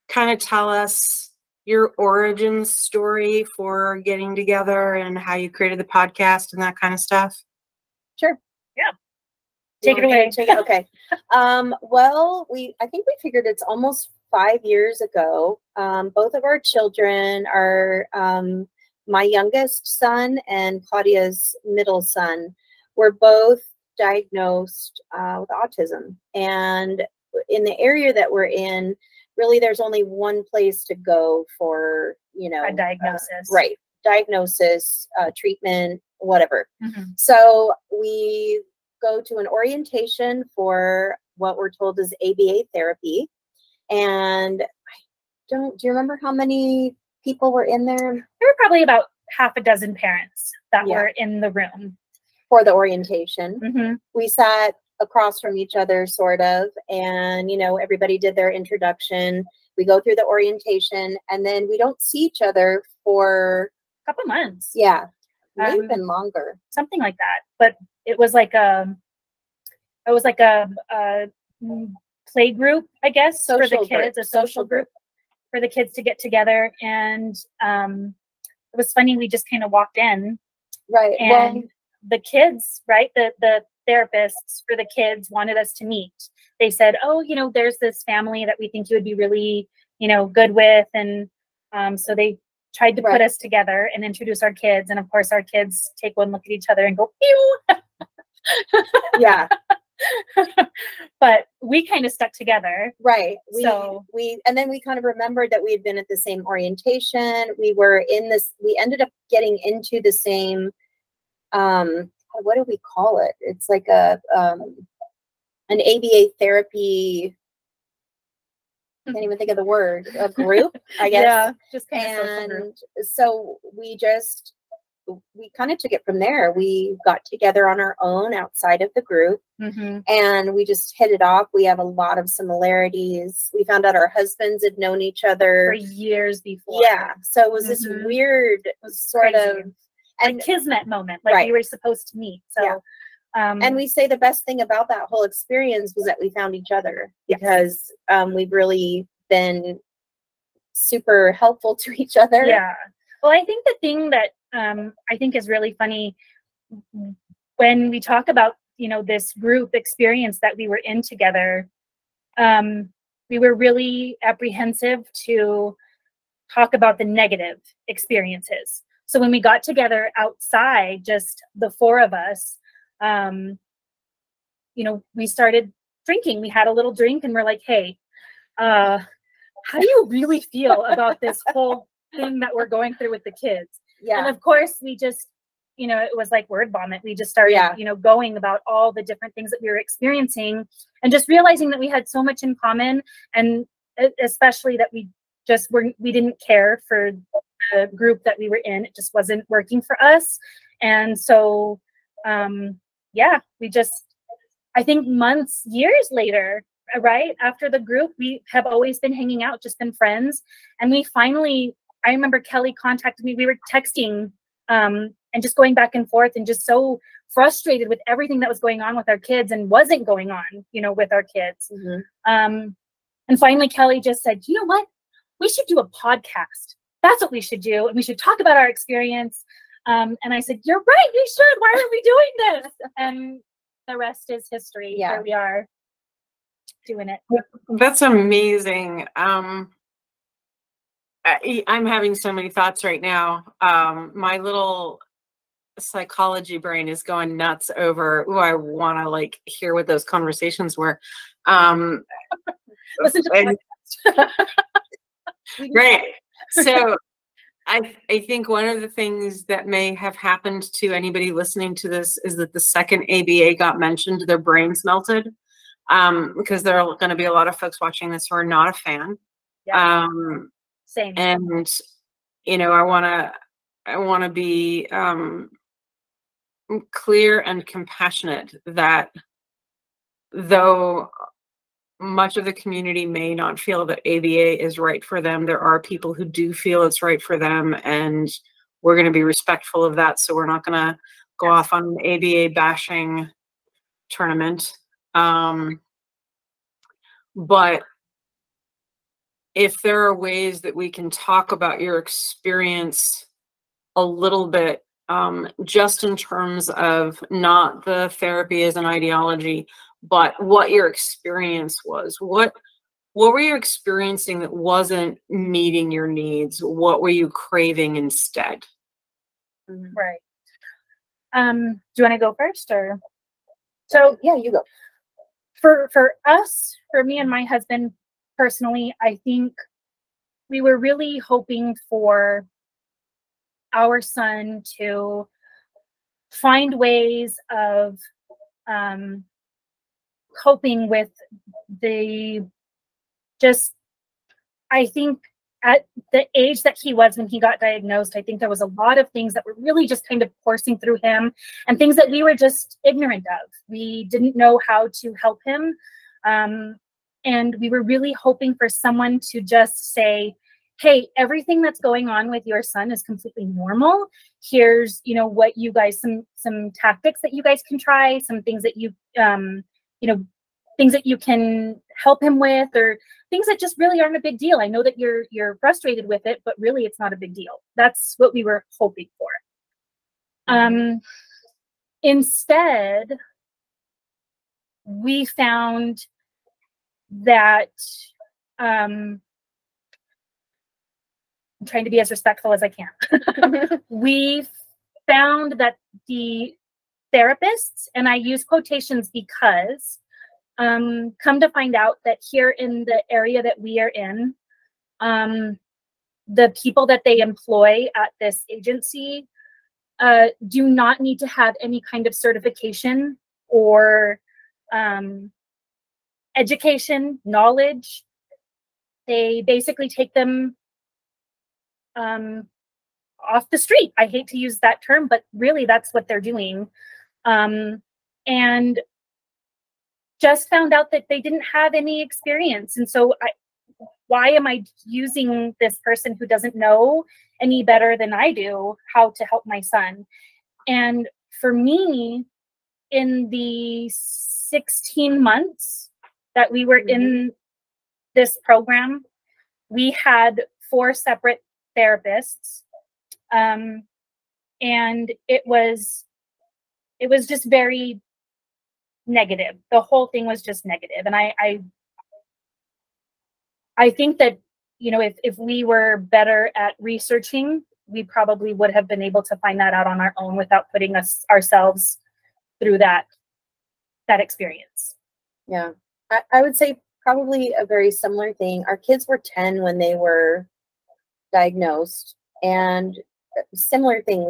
Speaker 8: kind of tell us your origin story for getting together and how you created the podcast and that kind of stuff?
Speaker 9: Sure.
Speaker 2: Yeah.
Speaker 9: Take it away. Okay. Well, I think we figured it's almost 5 years ago. Both of our children are, my youngest son and Claudia's middle son were both diagnosed with autism. And in the area that we're in, really there's only one place to go for,
Speaker 2: A diagnosis.
Speaker 9: Right. Diagnosis, treatment, whatever.
Speaker 2: Mm-hmm.
Speaker 9: So we go to an orientation for what we're told is ABA therapy. And do you remember how many people were in there?
Speaker 2: There were probably about half a dozen parents that were in the room
Speaker 9: for the orientation.
Speaker 2: Mm-hmm.
Speaker 9: We sat across from each other, sort of, and everybody did their introduction. We go through the orientation, and then we don't see each other for
Speaker 2: a couple months.
Speaker 9: Yeah. Maybe even longer,
Speaker 2: something like that. But it was like a play group, I guess, for the kids, a social group for the kids to get together. And it was funny. We just kind of walked in,
Speaker 9: right?
Speaker 2: And the kids, right, the therapists for the kids wanted us to meet. They said, "Oh, there's this family that we think you would be really, good with," and so they tried to put us together and introduce our kids. And of course, our kids take one look at each other and go, "Pew!"
Speaker 9: Yeah.
Speaker 2: But we kind of stuck together.
Speaker 9: Right. And then we kind of remembered that we had been at the same orientation. We ended up getting into the same, what do we call it? It's like an ABA therapy. I can't even think of the word, a group, I guess.
Speaker 2: Yeah, just kind of social group.
Speaker 9: So we kind of took it from there. We got together on our own outside of the group, and we just hit it off. We have a lot of similarities. We found out our husbands had known each other
Speaker 2: for years before.
Speaker 9: Yeah. So it was this weird sort of
Speaker 2: and kismet moment, like we were supposed to meet. So
Speaker 9: and we say the best thing about that whole experience was that we found each other, because we've really been super helpful to each other.
Speaker 2: Yeah. Well, I think the thing that I think is really funny when we talk about, this group experience that we were in together, we were really apprehensive to talk about the negative experiences. So when we got together outside, just the four of us, we started drinking. We had a little drink and we're like, "Hey, how do you really feel about this whole thing that we're going through with the kids?"
Speaker 9: Yeah.
Speaker 2: And of course, we just
Speaker 10: you know, it was like word vomit. We just started, you know, going about all the different things that we were experiencing and just realizing that we had so much in common, and especially that we didn't care for the group that we were in. It just wasn't working for us. And so, yeah, we just, I think years later, right after the group, we have always been hanging out, just been friends. And we finally, I remember Kelly contacted me. We were texting and just going back and forth and just so frustrated with everything that was going on with our kids and wasn't going on, you know, with our kids. And finally, Kelly just said, you know what? We should do a podcast. That's what we should do. And we should talk about our experience. And I said, you're right, we should. Why are we doing this? And the rest is history. Here we are doing it.
Speaker 8: That's amazing. I'm having so many thoughts right now. My little psychology brain is going nuts over, I want to like hear what those conversations were.
Speaker 10: Listen to the podcast.
Speaker 8: Right. So I think one of the things that may have happened to anybody listening to this is that the second ABA got mentioned, their brains melted, because there are going to be a lot of folks watching this who are not a fan.
Speaker 10: Same.
Speaker 8: And, you know, I want to be clear and compassionate that though much of the community may not feel that ABA is right for them, there are people who do feel it's right for them, and we're going to be respectful of that. So we're not going to go off on an ABA bashing tournament. But if there are ways that we can talk about your experience a little bit, just in terms of not the therapy as an ideology, but what your experience was. What were you experiencing that wasn't meeting your needs? What were you craving instead?
Speaker 10: Right. Do you want to go first, or? So
Speaker 9: yeah, you go.
Speaker 10: For us, for me and my husband personally, I think we were really hoping for our son to find ways of coping with I think at the age that he was when he got diagnosed, I think there was a lot of things that were really just kind of coursing through him and things that we were just ignorant of. We didn't know how to help him. And we were really hoping for someone to just say, hey, everything that's going on with your son is completely normal. Here's, you know, what you guys, some tactics that you guys can try, some things that you know, things that you can help him with, or things that just really aren't a big deal. I know that you're frustrated with it, but really it's not a big deal. That's what we were hoping for. Instead, we found that I'm trying to be as respectful as I can. We found that the therapists, and I use quotations because come to find out that here in the area that we are in, the people that they employ at this agency do not need to have any kind of certification or education, knowledge. They basically take them off the street. I hate to use that term, but really that's what they're doing. And just found out that they didn't have any experience. And so why am I using this person who doesn't know any better than I do how to help my son? And for me, in the 16 months that we were in this program, we had 4 separate therapists. And it was just very negative. The whole thing was just negative. And I think that, you know, if we were better at researching, we probably would have been able to find that out on our own without putting ourselves through that experience.
Speaker 9: Yeah, I would say probably a very similar thing. Our kids were 10 when they were diagnosed, and similar thing.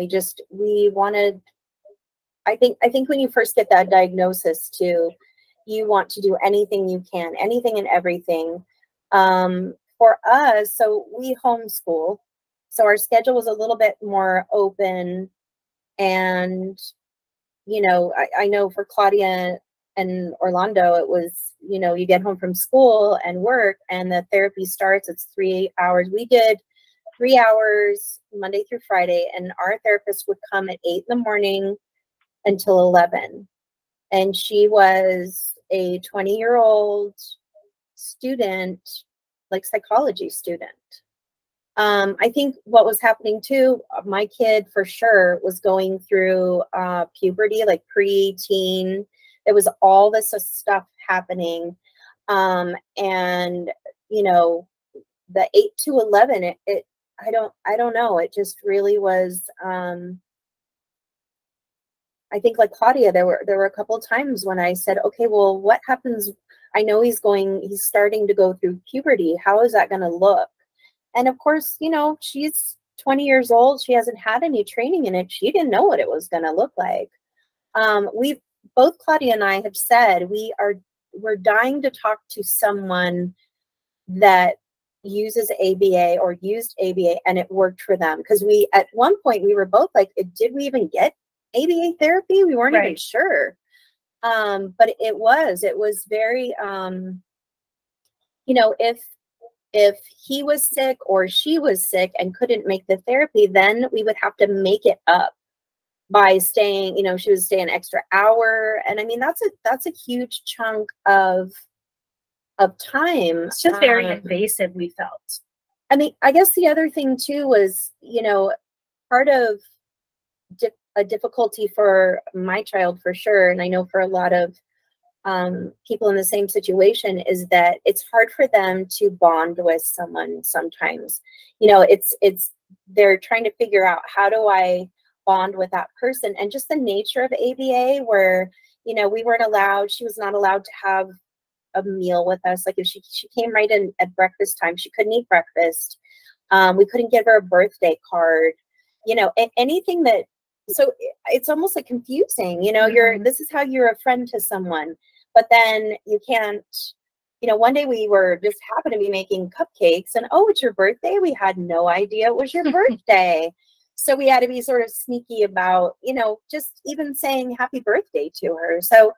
Speaker 9: We wanted, I think when you first get that diagnosis too, you want to do anything you can, anything and everything. For us, so we homeschool, so our schedule was a little bit more open. And, you know, I know for Claudia and Orlando, it was, you know, you get home from school and work and the therapy starts, it's 3 hours. We did 3 hours Monday through Friday, and our therapist would come at 8 in the morning until 11. And she was a 20-year-old student, like psychology student. I think what was happening too, my kid for sure was going through puberty, like pre-teen. There was all this stuff happening. And, you know, the 8 to 11, I don't know. It just really was, I think like Claudia, there were a couple of times when I said, okay, well, what happens? I know he's starting to go through puberty. How is that going to look? And of course, you know, she's 20 years old. She hasn't had any training in it. She didn't know what it was going to look like. Both Claudia and I have said we're dying to talk to someone that uses ABA or used ABA and it worked for them. Because at one point we were both like, did we even get ABA therapy? We weren't even sure. But it was very, you know, if he was sick or she was sick and couldn't make the therapy, then we would have to make it up by staying, you know, she would stay an extra hour. And I mean, that's a huge chunk of time.
Speaker 10: It's just very invasive, we felt.
Speaker 9: I mean, I guess the other thing too was, you know, part of a difficulty for my child for sure, and I know for a lot of people in the same situation, is that it's hard for them to bond with someone sometimes. You know, they're trying to figure out, how do I bond with that person? And just the nature of ABA, where, you know, she was not allowed to have a meal with us. Like if she came right in at breakfast time, she couldn't eat breakfast. We couldn't give her a birthday card, you know, anything that, so it's almost like confusing, you know, this is how you're a friend to someone, but then you can't, you know. One day we were just happened to be making cupcakes and, oh, it's your birthday. We had no idea it was your birthday. So we had to be sort of sneaky about, you know, just even saying happy birthday to her. So,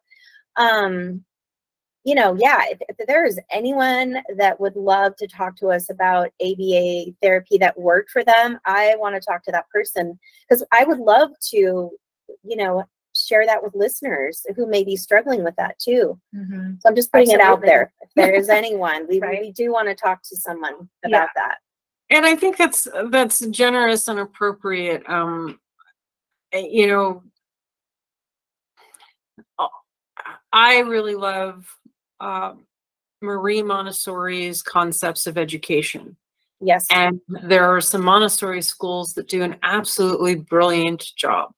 Speaker 9: you know, yeah, if there is anyone that would love to talk to us about ABA therapy that worked for them, I want to talk to that person, because I would love to, you know, share that with listeners who may be struggling with that too. So I'm just putting it out there. If there is anyone, we really do want to talk to someone about that.
Speaker 8: And I think that's generous and appropriate. You know, I really love Marie Montessori's concepts of education.
Speaker 9: Yes.
Speaker 8: And there are some Montessori schools that do an absolutely brilliant job.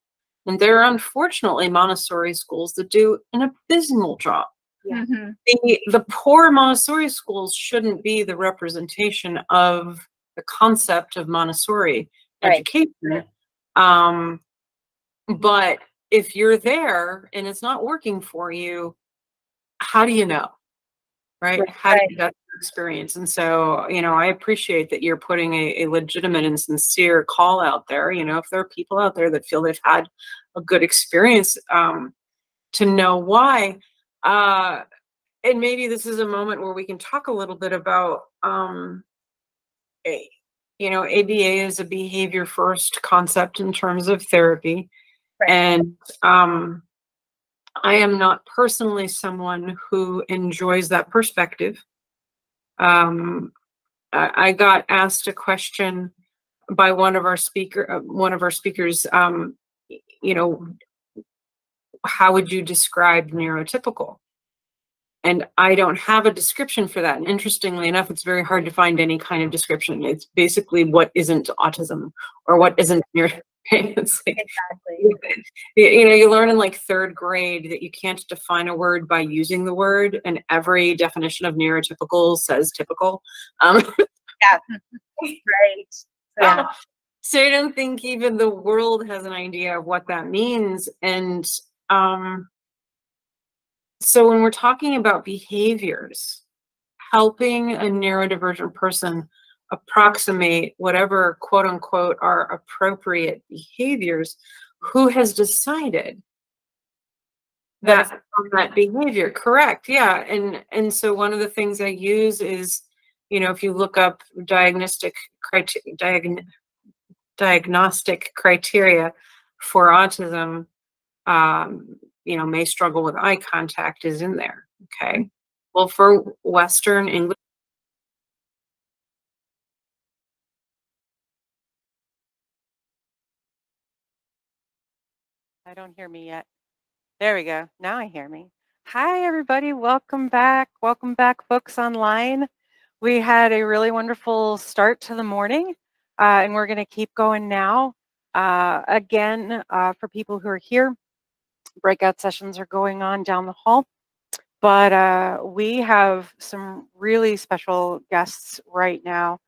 Speaker 8: And there are unfortunately Montessori schools that do an abysmal job.
Speaker 9: Yeah.
Speaker 8: The poor Montessori schools shouldn't be the representation of the concept of Montessori education. But if you're there and it's not working for you, how do you know? Right? How do you get that experience? And so, you know, I appreciate that you're putting a legitimate and sincere call out there. You know, if there are people out there that feel they've had a good experience, to know why. And maybe this is a moment where we can talk a little bit about, you know, ABA is a behavior first concept in terms of therapy. And I am not personally someone who enjoys that perspective. I got asked a question by one of our speakers, you know, how would you describe neurotypical? And I don't have a description for that. And interestingly enough, it's very hard to find any kind of description. It's basically what isn't autism or what isn't neuro. It's like, you know, you learn in like 3rd grade that you can't define a word by using the word, and every definition of neurotypical says typical.
Speaker 10: Yeah, right. Yeah.
Speaker 8: So I don't think even the world has an idea of what that means. And so when we're talking about behaviors, helping a neurodivergent person approximate whatever quote unquote are appropriate behaviors, who has decided that behavior? Correct. Yeah. And so one of the things I use is, you know, if you look up diagnostic criteria for autism, you know, may struggle with eye contact is in there. Okay. Well, for Western English,
Speaker 1: I don't hear me yet. There we go. Now I hear me. Hi, everybody. Welcome back. Welcome back, folks online. We had a really wonderful start to the morning, and we're going to keep going now. Again, for people who are here, breakout sessions are going on down the hall. But we have some really special guests right now,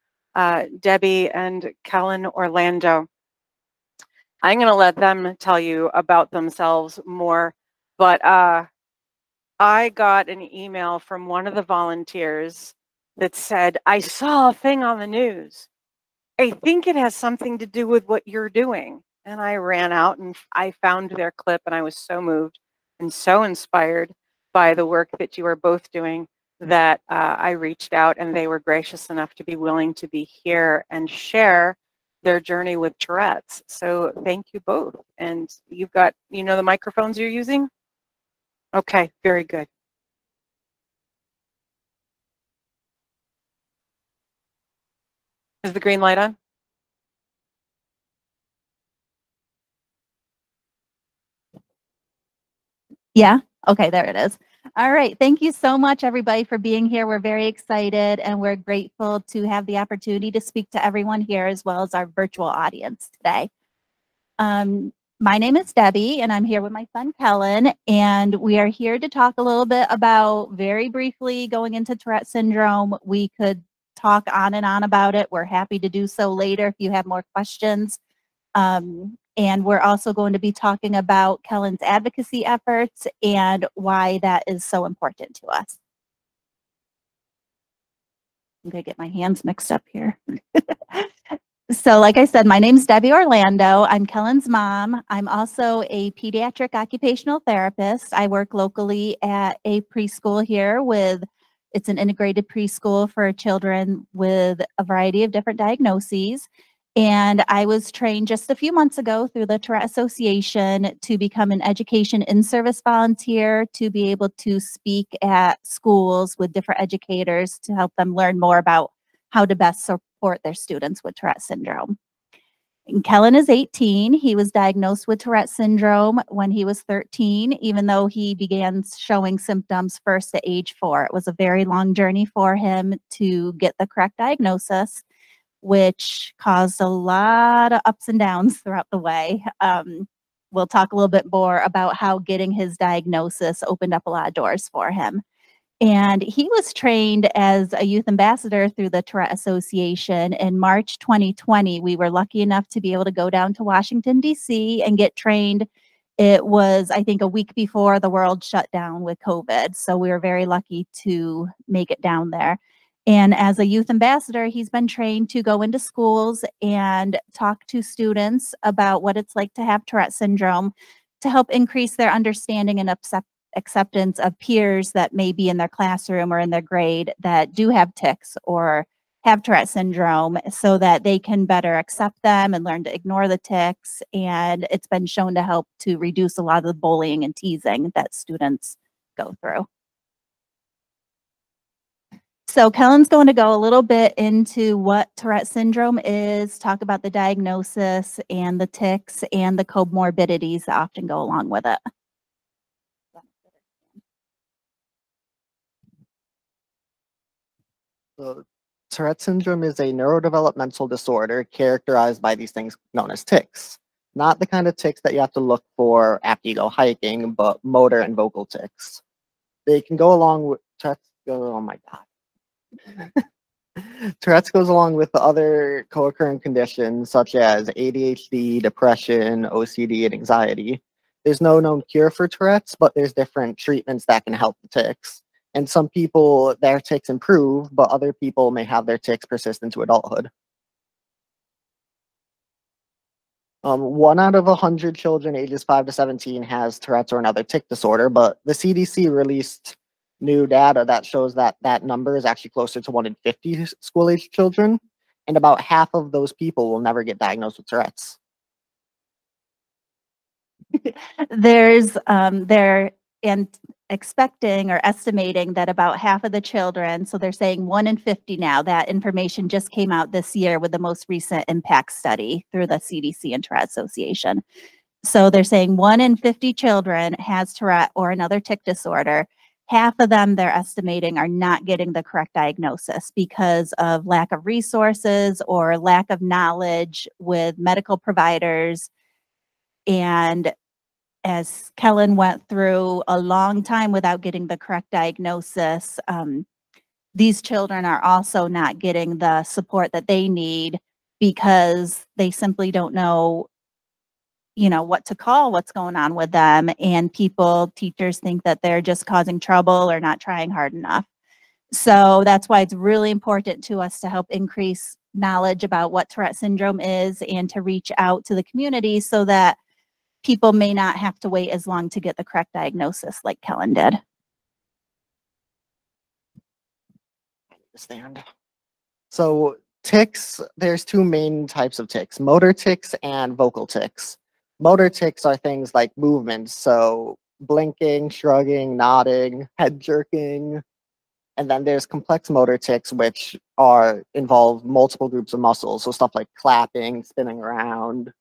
Speaker 1: Debbie and Kellen Orlando. I'm going to let them tell you about themselves more, but I got an email from one of the volunteers that said, I saw a thing on the news. I think it has something to do with what you're doing. And I ran out and I found their clip, and I was so moved and so inspired by the work that you are both doing that I reached out, and they were gracious enough to be willing to be here and share their journey with Tourette's. So thank you both. And you've got, you know, the microphones you're using? Okay, very good. Is the green light on?
Speaker 11: Yeah. Okay, there it is. All right. Thank you so much, everybody, for being here. We're very excited and we're grateful to have the opportunity to speak to everyone here as well as our virtual audience today. My name is Debbie, and I'm here with my son, Kellen, and we are here to talk a little bit about, very briefly, going into Tourette syndrome. We could talk on and on about it. We're happy to do so later if you have more questions. And we're also going to be talking about Kellen's advocacy efforts and why that is so important to us. I'm going to get my hands mixed up here. So like I said, my name's Debbie Orlando. I'm Kellen's mom. I'm also a pediatric occupational therapist. I work locally at a preschool here it's an integrated preschool for children with a variety of different diagnoses. And I was trained just a few months ago through the Tourette Association to become an education in-service volunteer to be able to speak at schools with different educators to help them learn more about how to best support their students with Tourette syndrome. And Kellen is 18. He was diagnosed with Tourette syndrome when he was 13, even though he began showing symptoms first at age 4. It was a very long journey for him to get the correct diagnosis, which caused a lot of ups and downs throughout the way. We'll talk a little bit more about how getting his diagnosis opened up a lot of doors for him. And he was trained as a youth ambassador through the Tourette Association in March 2020. We were lucky enough to be able to go down to Washington, D.C. and get trained. It was, I think, a week before the world shut down with COVID. So we were very lucky to make it down there. And as a youth ambassador, he's been trained to go into schools and talk to students about what it's like to have Tourette syndrome to help increase their understanding and acceptance of peers that may be in their classroom or in their grade that do have tics or have Tourette syndrome, so that they can better accept them and learn to ignore the tics. And it's been shown to help to reduce a lot of the bullying and teasing that students go through. So Kellen's going to go a little bit into what Tourette syndrome is, talk about the diagnosis and the tics and the comorbidities that often go along with it.
Speaker 12: So Tourette syndrome is a neurodevelopmental disorder characterized by these things known as tics. Not the kind of tics that you have to look for after you go hiking, but motor and vocal tics. They can go along with Tourette's. Oh my God. Tourette's goes along with the other co-occurring conditions such as ADHD, depression, OCD, and anxiety. There's no known cure for Tourette's, but there's different treatments that can help the tics. And some people, their tics improve, but other people may have their tics persist into adulthood. 1 out of 100 children ages 5 to 17 has Tourette's or another tic disorder, but the CDC released new data that shows that that number is actually closer to 1 in 50 school-age children, and about half of those people will never get diagnosed with Tourette's.
Speaker 11: They're expecting or estimating that about half of the children, so they're saying 1 in 50 now. That information just came out this year with the most recent impact study through the CDC and Tourette Association. So they're saying 1 in 50 children has Tourette or another tic disorder. Half of them, they're estimating, are not getting the correct diagnosis because of lack of resources or lack of knowledge with medical providers. And as Kellen went through a long time without getting the correct diagnosis, these children are also not getting the support that they need because they simply don't know, what to call, what's going on with them. And teachers think that they're just causing trouble or not trying hard enough. So that's why it's really important to us to help increase knowledge about what Tourette syndrome is and to reach out to the community so that people may not have to wait as long to get the correct diagnosis like Kellen did.
Speaker 12: Understand. So tics, there's 2 main types of tics, motor tics and vocal tics. Motor tics are things like movements, so blinking, shrugging, nodding, head jerking. And then there's complex motor tics, which involve multiple groups of muscles, so stuff like clapping, spinning around.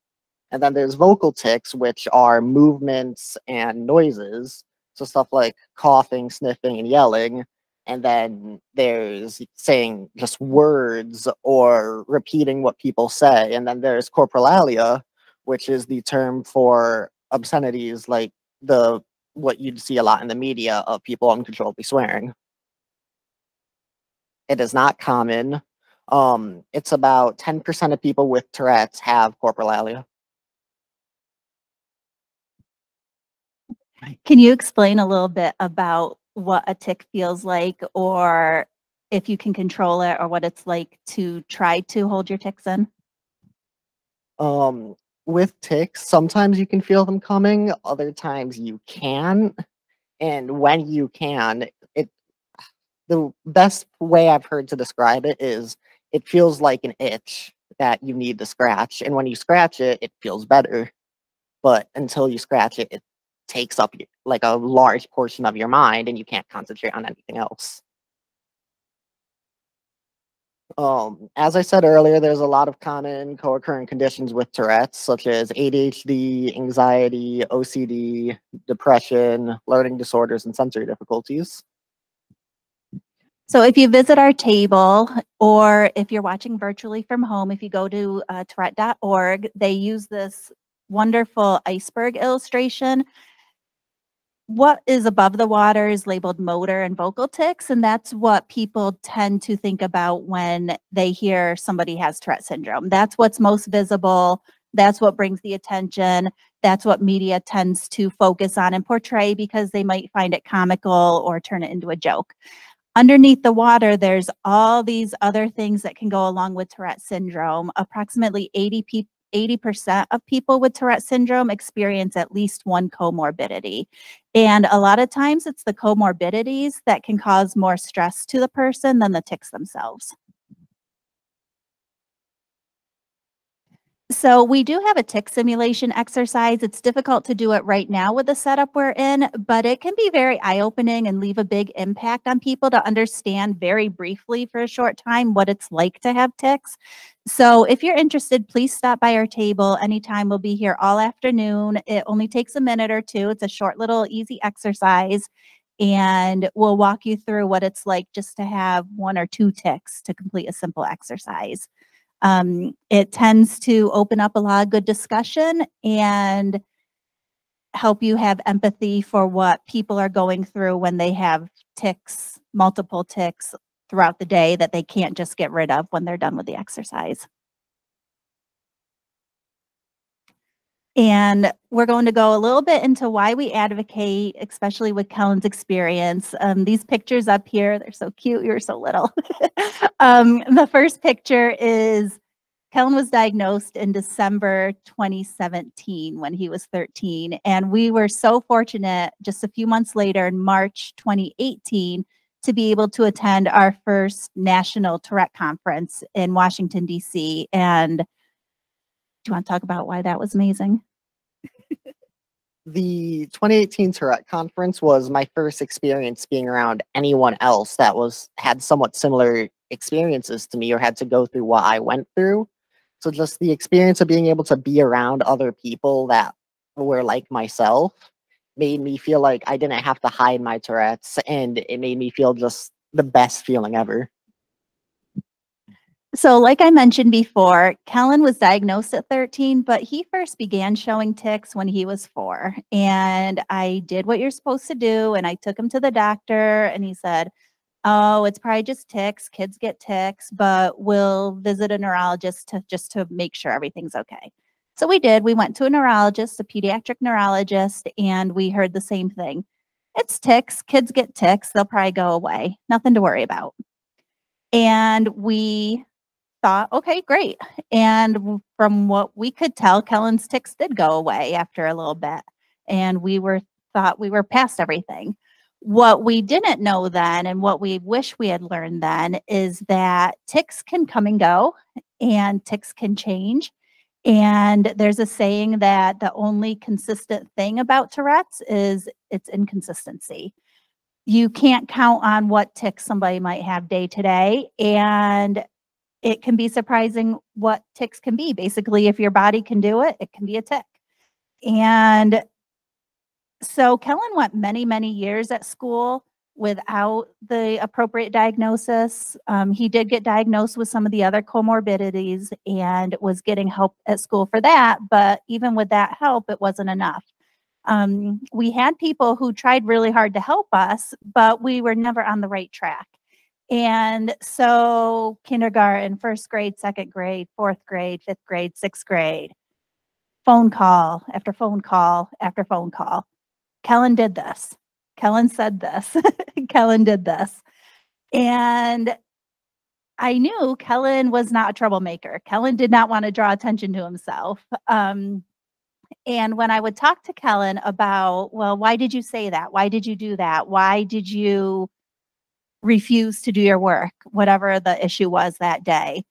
Speaker 12: And then there's vocal tics, which are movements and noises, so stuff like coughing, sniffing, and yelling. And then there's saying just words or repeating what people say. And then there's corporalia, which is the term for obscenities, like what you'd see a lot in the media of people uncontrollably swearing. It is not common. It's about 10% of people with Tourette's have corporalia.
Speaker 11: Can you explain a little bit about what a tic feels like, or if you can control it, or what it's like to try to hold your tics in?
Speaker 12: With tics, sometimes you can feel them coming, other times you can't. And when you can, the best way I've heard to describe it is it feels like an itch that you need to scratch. And when you scratch it, it feels better. But until you scratch it, it takes up like a large portion of your mind and you can't concentrate on anything else. As I said earlier, there's a lot of common co-occurring conditions with Tourette's, such as ADHD, anxiety, OCD, depression, learning disorders, and sensory difficulties.
Speaker 11: So if you visit our table, or if you're watching virtually from home, if you go to Tourette.org, they use this wonderful iceberg illustration. What is above the water is labeled motor and vocal tics, and that's what people tend to think about when they hear somebody has Tourette syndrome. That's what's most visible. That's what brings the attention. That's what media tends to focus on and portray because they might find it comical or turn it into a joke. Underneath the water, there's all these other things that can go along with Tourette syndrome. Approximately 80% of people with Tourette syndrome experience at least one comorbidity. And a lot of times it's the comorbidities that can cause more stress to the person than the tics themselves. So we do have a tic simulation exercise. It's difficult to do it right now with the setup we're in, but it can be very eye-opening and leave a big impact on people to understand very briefly for a short time what it's like to have tics. So if you're interested, please stop by our table anytime. We'll be here all afternoon. It only takes a minute or two. It's a short little easy exercise, and we'll walk you through what it's like just to have 1 or 2 tics to complete a simple exercise. It tends to open up a lot of good discussion and help you have empathy for what people are going through when they have tics, multiple tics, throughout the day that they can't just get rid of when they're done with the exercise. And we're going to go a little bit into why we advocate, especially with Kellen's experience. These pictures up here, they're so cute. You're so little. The first picture is Kellen was diagnosed in December 2017 when he was 13. And we were so fortunate just a few months later in March 2018 to be able to attend our first national Tourette conference in Washington, D.C. And do you want to talk about why that was amazing?
Speaker 12: The 2018 Tourette conference was my first experience being around anyone else that had somewhat similar experiences to me or had to go through what I went through. So just the experience of being able to be around other people that were like myself made me feel like I didn't have to hide my Tourette's, and it made me feel just the best feeling ever.
Speaker 11: So like I mentioned before, Kellen was diagnosed at 13, but he first began showing tics when he was 4. And I did what you're supposed to do, and I took him to the doctor, and he said, oh, it's probably just tics. Kids get tics, but we'll visit a neurologist just to make sure everything's okay. So we did. We went to a neurologist, a pediatric neurologist, and we heard the same thing. It's tics. Kids get tics. They'll probably go away. Nothing to worry about. And we thought, okay, great. And from what we could tell, Kellen's tics did go away after a little bit. And we thought we were past everything. What we didn't know then, and what we wish we had learned then, is that tics can come and go, and tics can change. And there's a saying that the only consistent thing about Tourette's is its inconsistency. You can't count on what tics somebody might have day to day, and it can be surprising what tics can be. Basically, if your body can do it, it can be a tic. And so Kellen went many, many years at school without the appropriate diagnosis. He did get diagnosed with some of the other comorbidities and was getting help at school for that. But even with that help, it wasn't enough. We had people who tried really hard to help us, but we were never on the right track. And so kindergarten, 1st grade, 2nd grade, 4th grade, 5th grade, 6th grade, phone call after phone call after phone call. Kellen did this. Kellen said this. Kellen did this. And I knew Kellen was not a troublemaker. Kellen did not want to draw attention to himself. And when I would talk to Kellen about, well, why did you say that? Why did you do that? Why did you refuse to do your work? Whatever the issue was that day.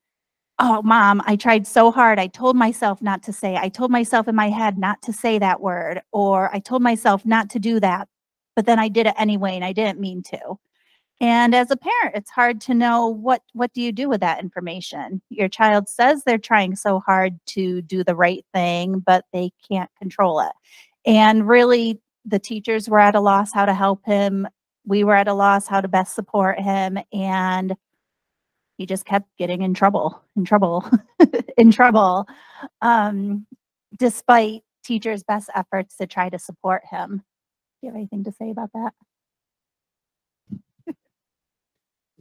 Speaker 11: Oh, Mom, I tried so hard. I told myself not to say. I told myself in my head not to say that word, or I told myself not to do that, but then I did it anyway, and I didn't mean to. And as a parent, it's hard to know what do you do with that information. Your child says they're trying so hard to do the right thing, but they can't control it. And really, the teachers were at a loss how to help him. We were at a loss how to best support him, and he just kept getting in trouble, despite teachers' best efforts to try to support him. Do you have anything to say about that?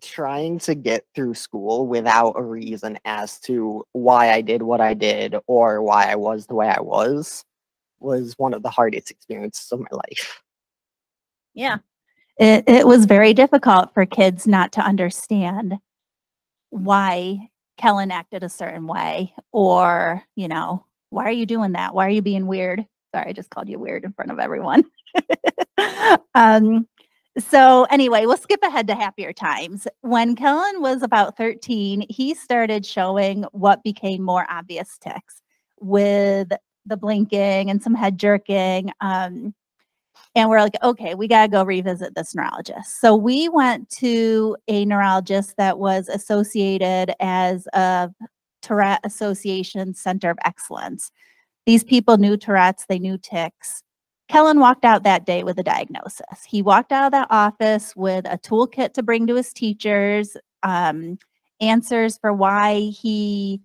Speaker 12: Trying to get through school without a reason as to why I did what I did or why I was the way I was one of the hardest experiences of my life.
Speaker 11: Yeah. It was very difficult for kids not to understand why Kellen acted a certain way, or, why are you doing that? Why are you being weird? Sorry, I just called you weird in front of everyone. So anyway, we'll skip ahead to happier times. When Kellen was about 13, he started showing what became more obvious tics with the blinking and some head jerking. And we're like, okay, we got to go revisit this neurologist. So we went to a neurologist that was associated as a Tourette Association Center of Excellence. These people knew Tourette's, they knew tics. Kellen walked out that day with a diagnosis. He walked out of that office with a toolkit to bring to his teachers, answers for why he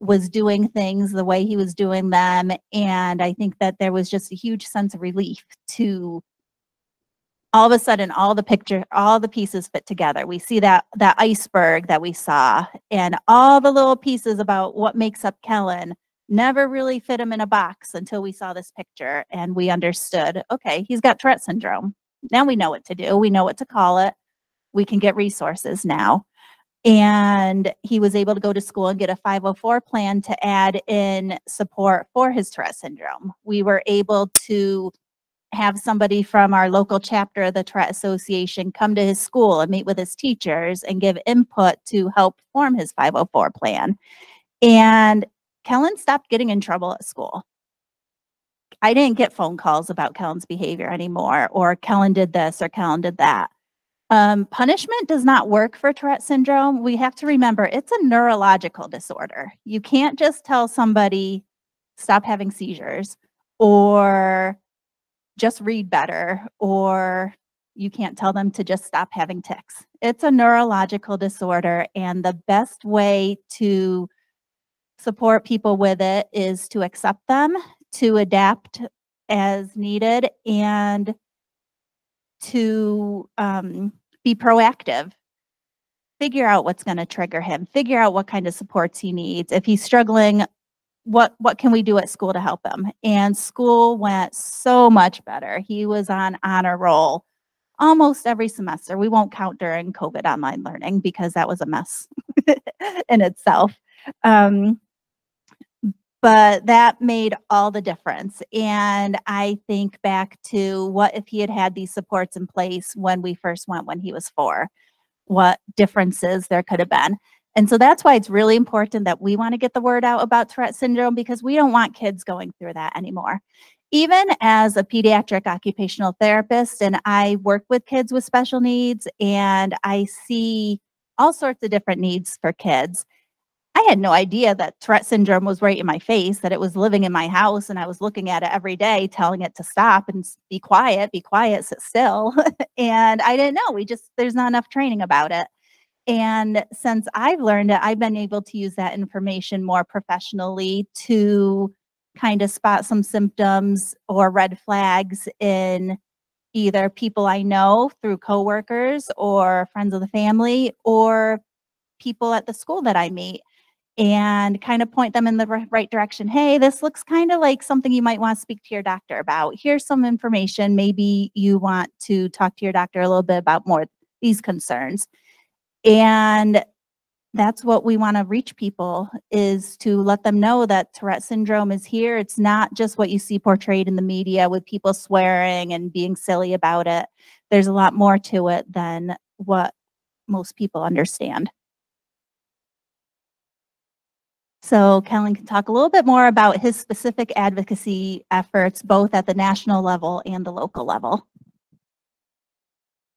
Speaker 11: was doing things the way he was doing them. And I think that there was just a huge sense of relief to all of a sudden, all the pieces fit together. We see that iceberg that we saw, and all the little pieces about what makes up Kellen never really fit him in a box until we saw this picture and we understood, okay, he's got Tourette syndrome. Now we know what to do. We know what to call it. We can get resources now. And he was able to go to school and get a 504 plan to add in support for his Tourette syndrome. We were able to have somebody from our local chapter of the Tourette Association come to his school and meet with his teachers and give input to help form his 504 plan. And Kellen stopped getting in trouble at school. I didn't get phone calls about Kellen's behavior anymore, or Kellen did this or Kellen did that. Punishment does not work for Tourette syndrome. We have to remember it's a neurological disorder. You can't just tell somebody, stop having seizures, or just read better, or you can't tell them to just stop having tics. It's a neurological disorder, and the best way to support people with it is to accept them, to adapt as needed, and to be proactive. Figure out what's going to trigger him. Figure out what kind of supports he needs. If he's struggling, what can we do at school to help him? And school went so much better. He was on honor roll almost every semester. We won't count during COVID online learning because that was a mess in itself. But that made all the difference. And I think back to what if he had had these supports in place when we first went when he was 4, what differences there could have been. And so that's why it's really important that we want to get the word out about Tourette syndrome, because we don't want kids going through that anymore. Even as a pediatric occupational therapist, and I work with kids with special needs, and I see all sorts of different needs for kids. I had no idea that Tourette syndrome was right in my face, that it was living in my house, and I was looking at it every day, telling it to stop and be quiet, sit still. And I didn't know. There's not enough training about it. And since I've learned it, I've been able to use that information more professionally to kind of spot some symptoms or red flags in either people I know through coworkers or friends of the family, or people at the school that I meet, and kind of point them in the right direction. Hey, this looks kind of like something you might want to speak to your doctor about. Here's some information. Maybe you want to talk to your doctor a little bit about more these concerns. And that's what we want to reach people, is to let them know that Tourette syndrome is here. It's not just what you see portrayed in the media with people swearing and being silly about it. There's a lot more to it than what most people understand. So Kellen can talk a little bit more about his specific advocacy efforts, both at the national level and the local level.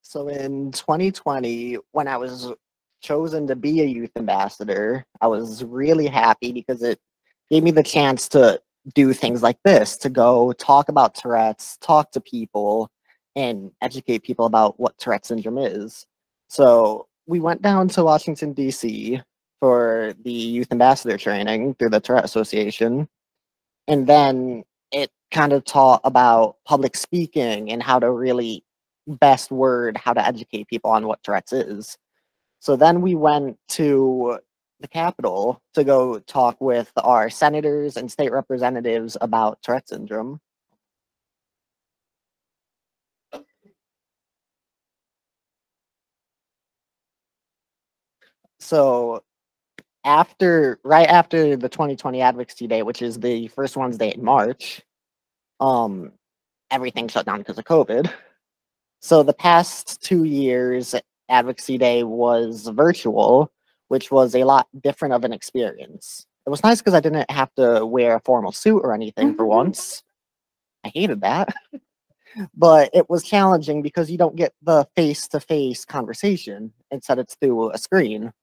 Speaker 12: So in 2020, when I was chosen to be a youth ambassador, I was really happy because it gave me the chance to do things like this, to go talk about Tourette's, talk to people, and educate people about what Tourette syndrome is. So we went down to Washington, D.C. for the youth ambassador training through the Tourette Association. And then it kind of taught about public speaking and how to really best word how to educate people on what Tourette's is. So then we went to the Capitol to go talk with our senators and state representatives about Tourette syndrome. So right after the 2020 Advocacy Day, which is the first Wednesday in March, everything shut down because of COVID. So the past 2 years, Advocacy Day was virtual, which was a lot different of an experience. It was nice because I didn't have to wear a formal suit or anything for once. I hated that. But it was challenging because you don't get the face-to-face conversation. Instead, it's through a screen.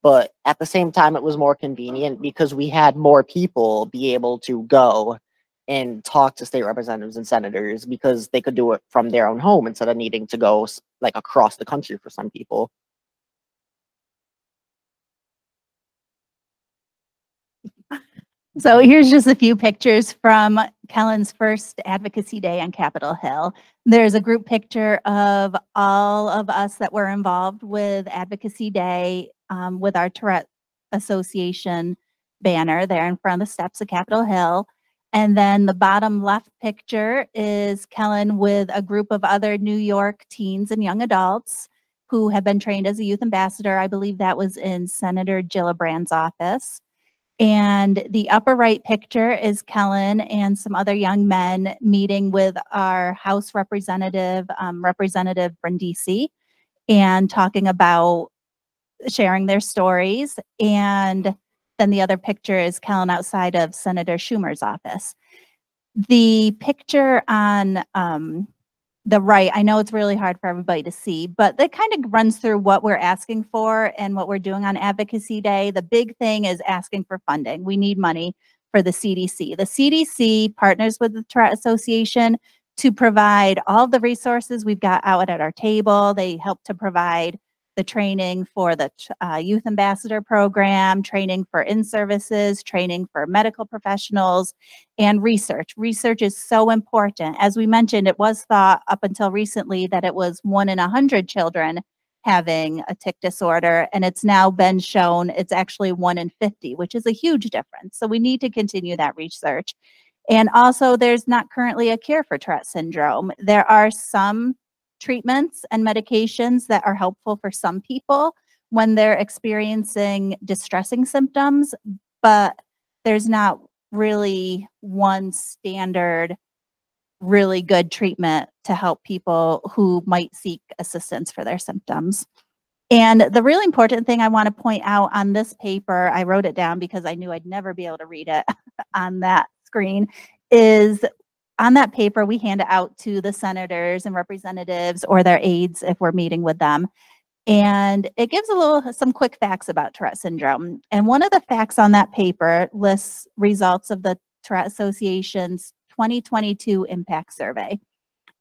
Speaker 12: But at the same time, it was more convenient because we had more people be able to go and talk to state representatives and senators because they could do it from their own home instead of needing to go like across the country for some people.
Speaker 11: So here's just a few pictures from Kellen's first advocacy day on Capitol Hill. There's a group picture of all of us that were involved with Advocacy Day with our Tourette Association banner there in front of the steps of Capitol Hill. And then the bottom left picture is Kellen with a group of other New York teens and young adults who have been trained as a youth ambassador. I believe that was in Senator Gillibrand's office. And the upper right picture is Kellen and some other young men meeting with our House Representative, Representative Brindisi, and talking about sharing their stories. And then the other picture is Kellen outside of Senator Schumer's office. The picture on the right, I know it's really hard for everybody to see, but that kind of runs through what we're asking for and what we're doing on Advocacy Day. The big thing is asking for funding. We need money for the CDC. The CDC partners with the Tourette Association to provide all the resources we've got out at our table. They help to provide the training for the Youth Ambassador Program, training for in-services, training for medical professionals, and research. Research is so important. As we mentioned, it was thought up until recently that it was 1 in 100 children having a tic disorder, and it's now been shown it's actually 1 in 50, which is a huge difference. So we need to continue that research. And also, there's not currently a cure for Tourette syndrome. There are some treatments and medications that are helpful for some people when they're experiencing distressing symptoms, but there's not really one standard really good treatment to help people who might seek assistance for their symptoms. And the really important thing I want to point out on this paper, I wrote it down because I knew I'd never be able to read it on that screen, is on that paper, we hand it out to the senators and representatives or their aides if we're meeting with them. And it gives some quick facts about Tourette syndrome. And one of the facts on that paper lists results of the Tourette Association's 2022 impact survey.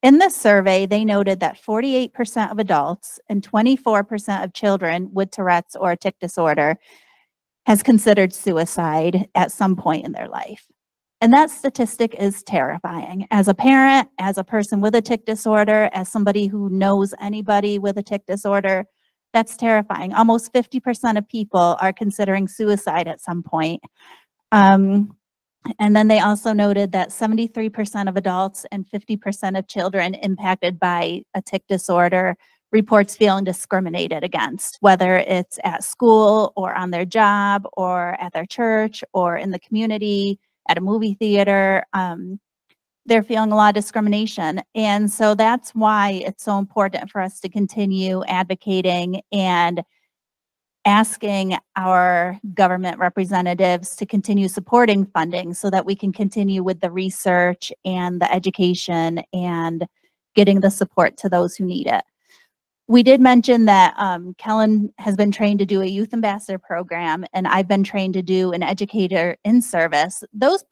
Speaker 11: In this survey, they noted that 48% of adults and 24% of children with Tourette's or a tic disorder has considered suicide at some point in their life. And that statistic is terrifying. As a parent, as a person with a tic disorder, as somebody who knows anybody with a tic disorder, that's terrifying. Almost 50% of people are considering suicide at some point. And then they also noted that 73% of adults and 50% of children impacted by a tic disorder reports feeling discriminated against, whether it's at school or on their job or at their church or in the community, at a movie theater. They're feeling a lot of discrimination. And so that's why it's so important for us to continue advocating and asking our government representatives to continue supporting funding so that we can continue with the research and the education and getting the support to those who need it. We did mention that Kellen has been trained to do a youth ambassador program, and I've been trained to do an educator in service. Those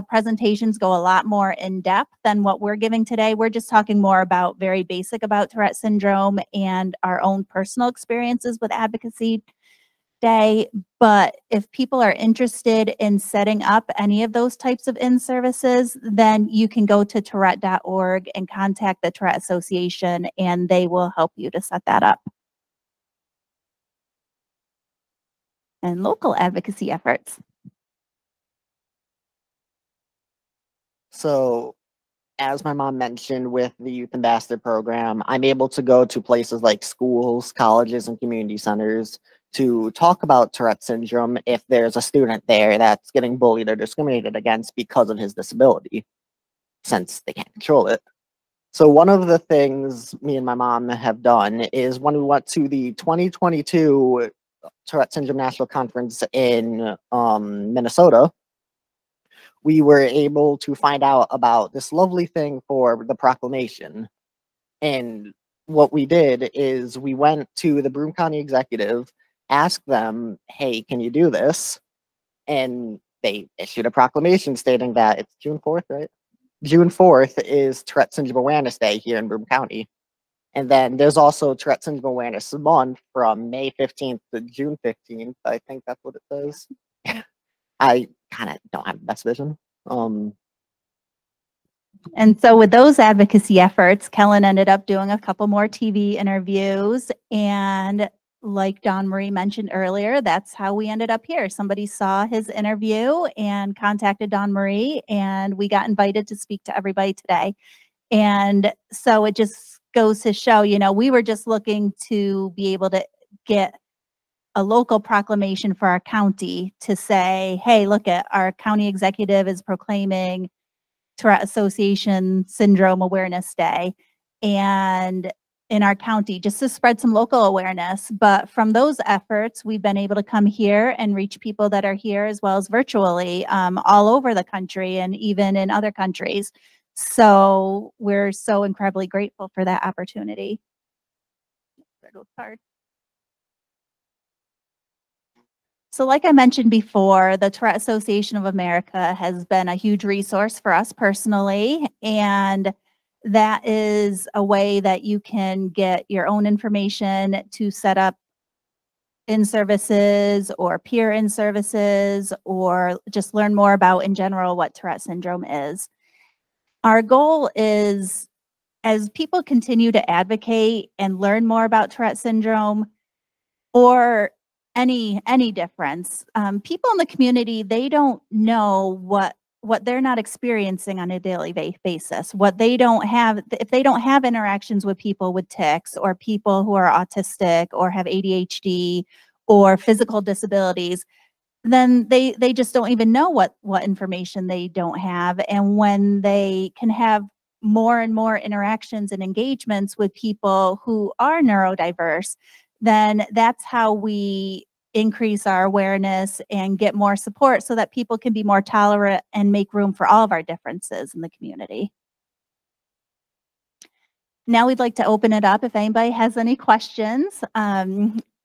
Speaker 11: presentations go a lot more in depth than what we're giving today. We're just talking more about very basic about Tourette syndrome and our own personal experiences with Advocacy Day. But if people are interested in setting up any of those types of in-services, then you can go to Tourette.org and contact the Tourette Association, and they will help you to set that up. And local advocacy efforts.
Speaker 12: So, as my mom mentioned with the Youth Ambassador Program, I'm able to go to places like schools, colleges, and community centers to talk about Tourette syndrome if there's a student there that's getting bullied or discriminated against because of his disability, since they can't control it. So one of the things me and my mom have done is when we went to the 2022 Tourette Syndrome National Conference in Minnesota, we were able to find out about this lovely thing for the proclamation. And what we did is we went to the Broome County Executive, asked them, hey, can you do this? And they issued a proclamation stating that it's June 4th, right? June 4th is Tourette Syndrome Awareness Day here in Broome County. And then there's also Tourette Syndrome Awareness Month from May 15th to June 15th. I think that's what it says. I kind of don't have the best vision.
Speaker 11: And so with those advocacy efforts, Kellen ended up doing a couple more TV interviews. And like Dawn-Marie mentioned earlier, that's how we ended up here. Somebody saw his interview and contacted Dawn-Marie, and we got invited to speak to everybody today. And so it just goes to show, you know, we were just looking to be able to get a local proclamation for our county to say, hey, look at our county executive is proclaiming Tourette Association Syndrome Awareness Day and in our county, just to spread some local awareness. But from those efforts, we've been able to come here and reach people that are here as well as virtually all over the country and even in other countries. So we're so incredibly grateful for that opportunity. So like I mentioned before, the Tourette Association of America has been a huge resource for us personally, and that is a way that you can get your own information to set up in-services or peer in-services or just learn more about in general what Tourette syndrome is. Our goal is, as people continue to advocate and learn more about Tourette syndrome or any difference, people in the community, they don't know what they're not experiencing on a daily basis, what they don't have, if they don't have interactions with people with tics or people who are autistic or have ADHD or physical disabilities, then they just don't even know what information they don't have. And when they can have more and more interactions and engagements with people who are neurodiverse, then that's how we increase our awareness and get more support so that people can be more tolerant and make room for all of our differences in the community. Now we'd like to open it up if anybody has any questions.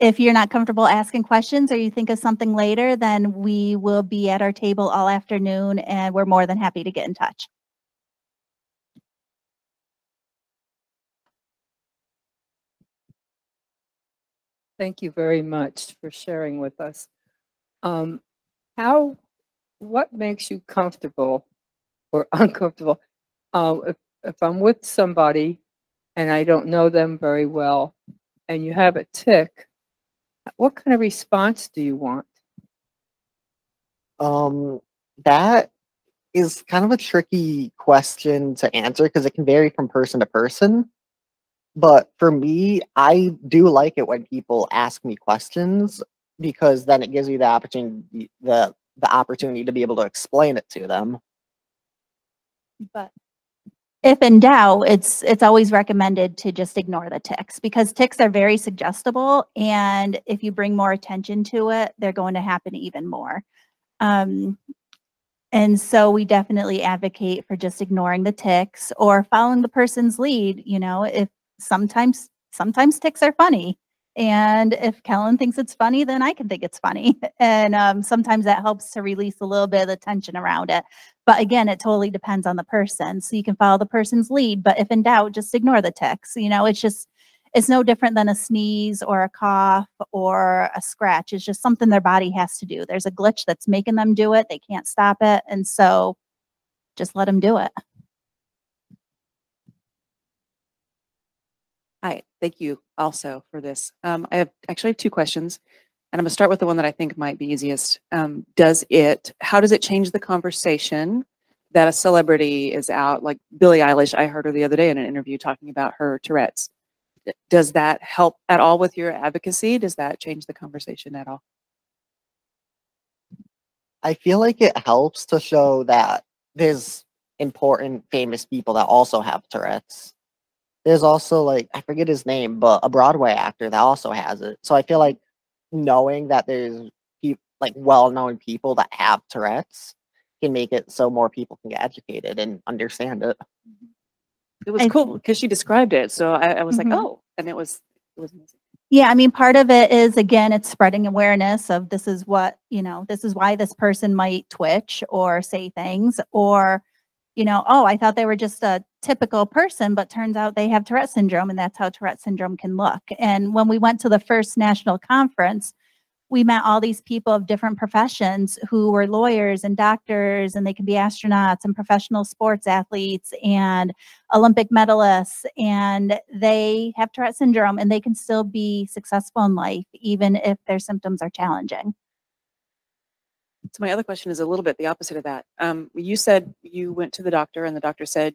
Speaker 11: If you're not comfortable asking questions or you think of something later, then we will be at our table all afternoon and we're more than happy to get in touch.
Speaker 13: Thank you very much for sharing with us. What makes you comfortable or uncomfortable? If I'm with somebody and I don't know them very well and you have a tic, what kind of response do you want?
Speaker 12: That is kind of a tricky question to answer because it can vary from person to person. But for me, I do like it when people ask me questions because then it gives me the opportunity, the opportunity to be able to explain it to them.
Speaker 11: But if in doubt, it's always recommended to just ignore the tics because tics are very suggestible, and if you bring more attention to it, they're going to happen even more. And so we definitely advocate for just ignoring the tics or following the person's lead. You know, if sometimes tics are funny, and if Kellen thinks it's funny, then I can think it's funny. And sometimes that helps to release a little bit of the tension around it. But again, it totally depends on the person. So you can follow the person's lead, but if in doubt, just ignore the tics. You know, it's no different than a sneeze or a cough or a scratch. It's just something their body has to do. There's a glitch that's making them do it. They can't stop it. And so just let them do it.
Speaker 14: Hi, thank you also for this. I have actually two questions, and I'm gonna start with the one that I think might be easiest. How does it change the conversation that a celebrity is out, like Billie Eilish? I heard her the other day in an interview talking about her Tourette's. Does that help at all with your advocacy? Does that change the conversation at all?
Speaker 12: I feel like it helps to show that there's important, famous people that also have Tourette's. There's also, like, I forget his name, but a Broadway actor that also has it. So I feel like knowing that there's like well-known people that have Tourette's can make it so more people can get educated and understand it.
Speaker 14: It was cool because she described it. So I was like, oh, and it was amazing.
Speaker 11: Yeah, I mean, part of it is, again, it's spreading awareness of this is what, you know, this is why this person might twitch or say things, or, you know, oh, I thought they were just a typical person, but turns out they have Tourette syndrome, and that's how Tourette syndrome can look. And when we went to the first national conference, we met all these people of different professions who were lawyers and doctors, and they can be astronauts and professional sports athletes and Olympic medalists, and they have Tourette syndrome and they can still be successful in life even if their symptoms are challenging.
Speaker 14: So my other question is a little bit the opposite of that. You said you went to the doctor and the doctor said,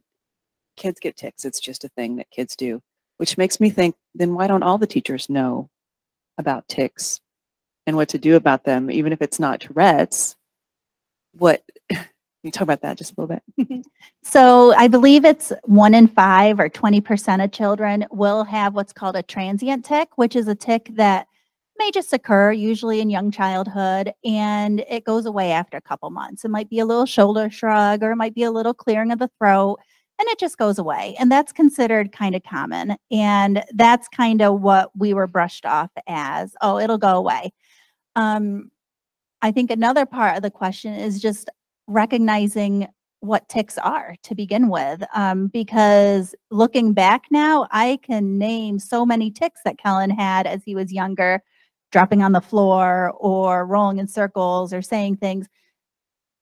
Speaker 14: kids get tics. It's just a thing that kids do, which makes me think, then why don't all the teachers know about tics and what to do about them, even if it's not Tourette's? What, can you talk about that just a little bit?
Speaker 11: So I believe it's 1 in 5 or 20% of children will have what's called a transient tic, which is a tic that may just occur usually in young childhood, and it goes away after a couple months. It might be a little shoulder shrug, or it might be a little clearing of the throat, and it just goes away. And that's considered kind of common. And that's kind of what we were brushed off as, oh, it'll go away. I think another part of the question is just recognizing what tics are to begin with, because looking back now, I can name so many tics that Kellen had as he was younger, dropping on the floor or rolling in circles or saying things.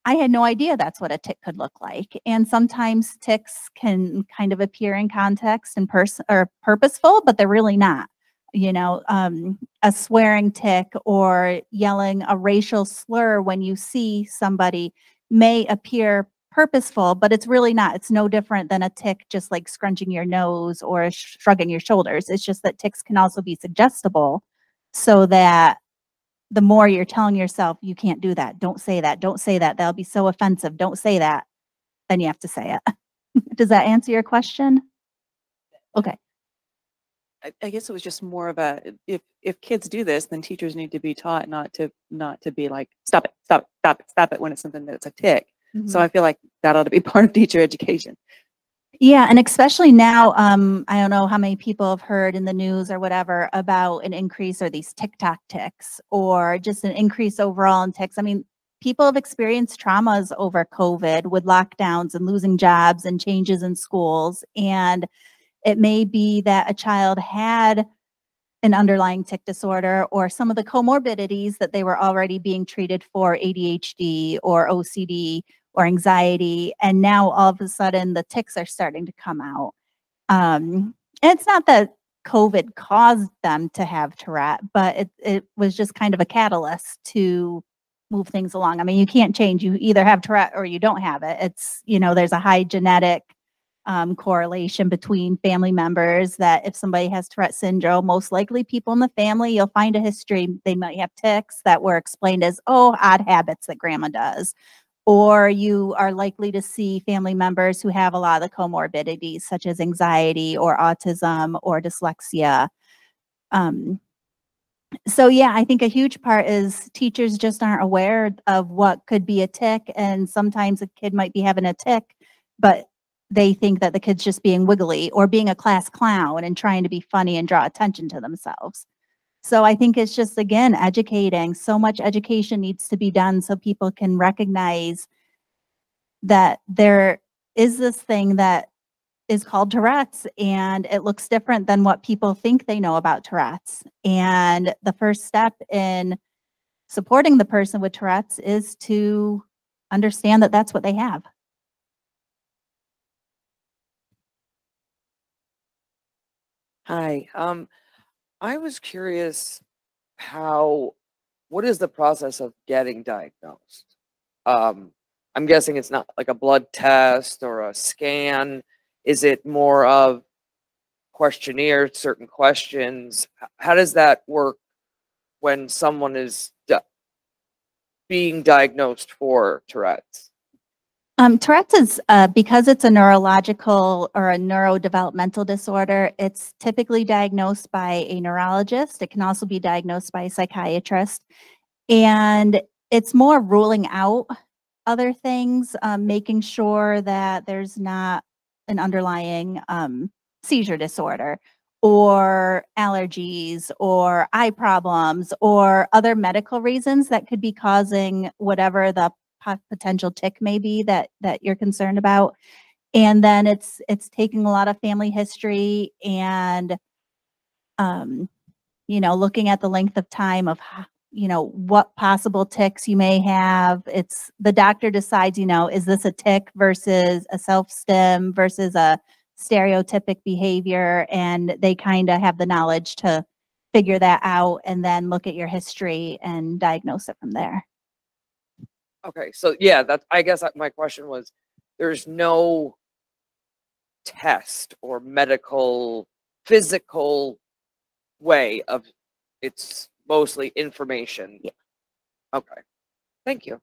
Speaker 11: I had no idea that's what a tic could look like. And sometimes tics can kind of appear in context and purposeful, but they're really not. You know, a swearing tic or yelling a racial slur when you see somebody may appear purposeful, but it's really not. It's no different than a tic just like scrunching your nose or shrugging your shoulders. It's just that tics can also be suggestible, so that the more you're telling yourself, you can't do that, don't say that, don't say that, that'll be so offensive, don't say that, then you have to say it. Does that answer your question? Okay.
Speaker 14: I guess it was just more of a, if kids do this, then teachers need to be taught not to be like, stop it when it's something that's a tic.
Speaker 11: Mm-hmm.
Speaker 14: So I feel like that ought to be part of teacher education.
Speaker 11: Yeah, and especially now, I don't know how many people have heard in the news or whatever about an increase or these TikTok tics, or just an increase overall in tics. I mean, people have experienced traumas over COVID with lockdowns and losing jobs and changes in schools. And it may be that a child had an underlying tic disorder or some of the comorbidities that they were already being treated for, ADHD or OCD or anxiety, and now all of a sudden the tics are starting to come out. And it's not that COVID caused them to have Tourette, but it was just kind of a catalyst to move things along. I mean, you can't change. You either have Tourette or you don't have it. It's, you know, there's a high genetic correlation between family members, that if somebody has Tourette syndrome, most likely people in the family, you'll find a history. They might have tics that were explained as, oh, odd habits that grandma does. Or you are likely to see family members who have a lot of the comorbidities, such as anxiety or autism or dyslexia. So yeah, I think a huge part is teachers just aren't aware of what could be a tic. And sometimes a kid might be having a tic, but they think that the kid's just being wiggly or being a class clown and trying to be funny and draw attention to themselves. So I think it's just, again, educating. So much education needs to be done so people can recognize that there is this thing that is called Tourette's, and it looks different than what people think they know about Tourette's. And the first step in supporting the person with Tourette's is to understand that that's what they have.
Speaker 15: Hi. I was curious what is the process of getting diagnosed? I'm guessing it's not like a blood test or a scan. Is it more of questionnaire, certain questions? How does that work when someone is being diagnosed for Tourette's?
Speaker 11: Tourette's is, because it's a neurological or a neurodevelopmental disorder, it's typically diagnosed by a neurologist. It can also be diagnosed by a psychiatrist. And it's more ruling out other things, making sure that there's not an underlying seizure disorder or allergies or eye problems or other medical reasons that could be causing whatever the potential tic may be that you're concerned about. And then it's taking a lot of family history and you know, looking at the length of time of you know, what possible tics you may have. It's the doctor decides, you know, is this a tic versus a self-stim versus a stereotypic behavior, and they kind of have the knowledge to figure that out and then look at your history and diagnose it from there.
Speaker 15: Okay, so yeah, I guess my question was, there's no test or medical, physical way of, it's mostly information.
Speaker 11: Yeah.
Speaker 15: Okay, thank you.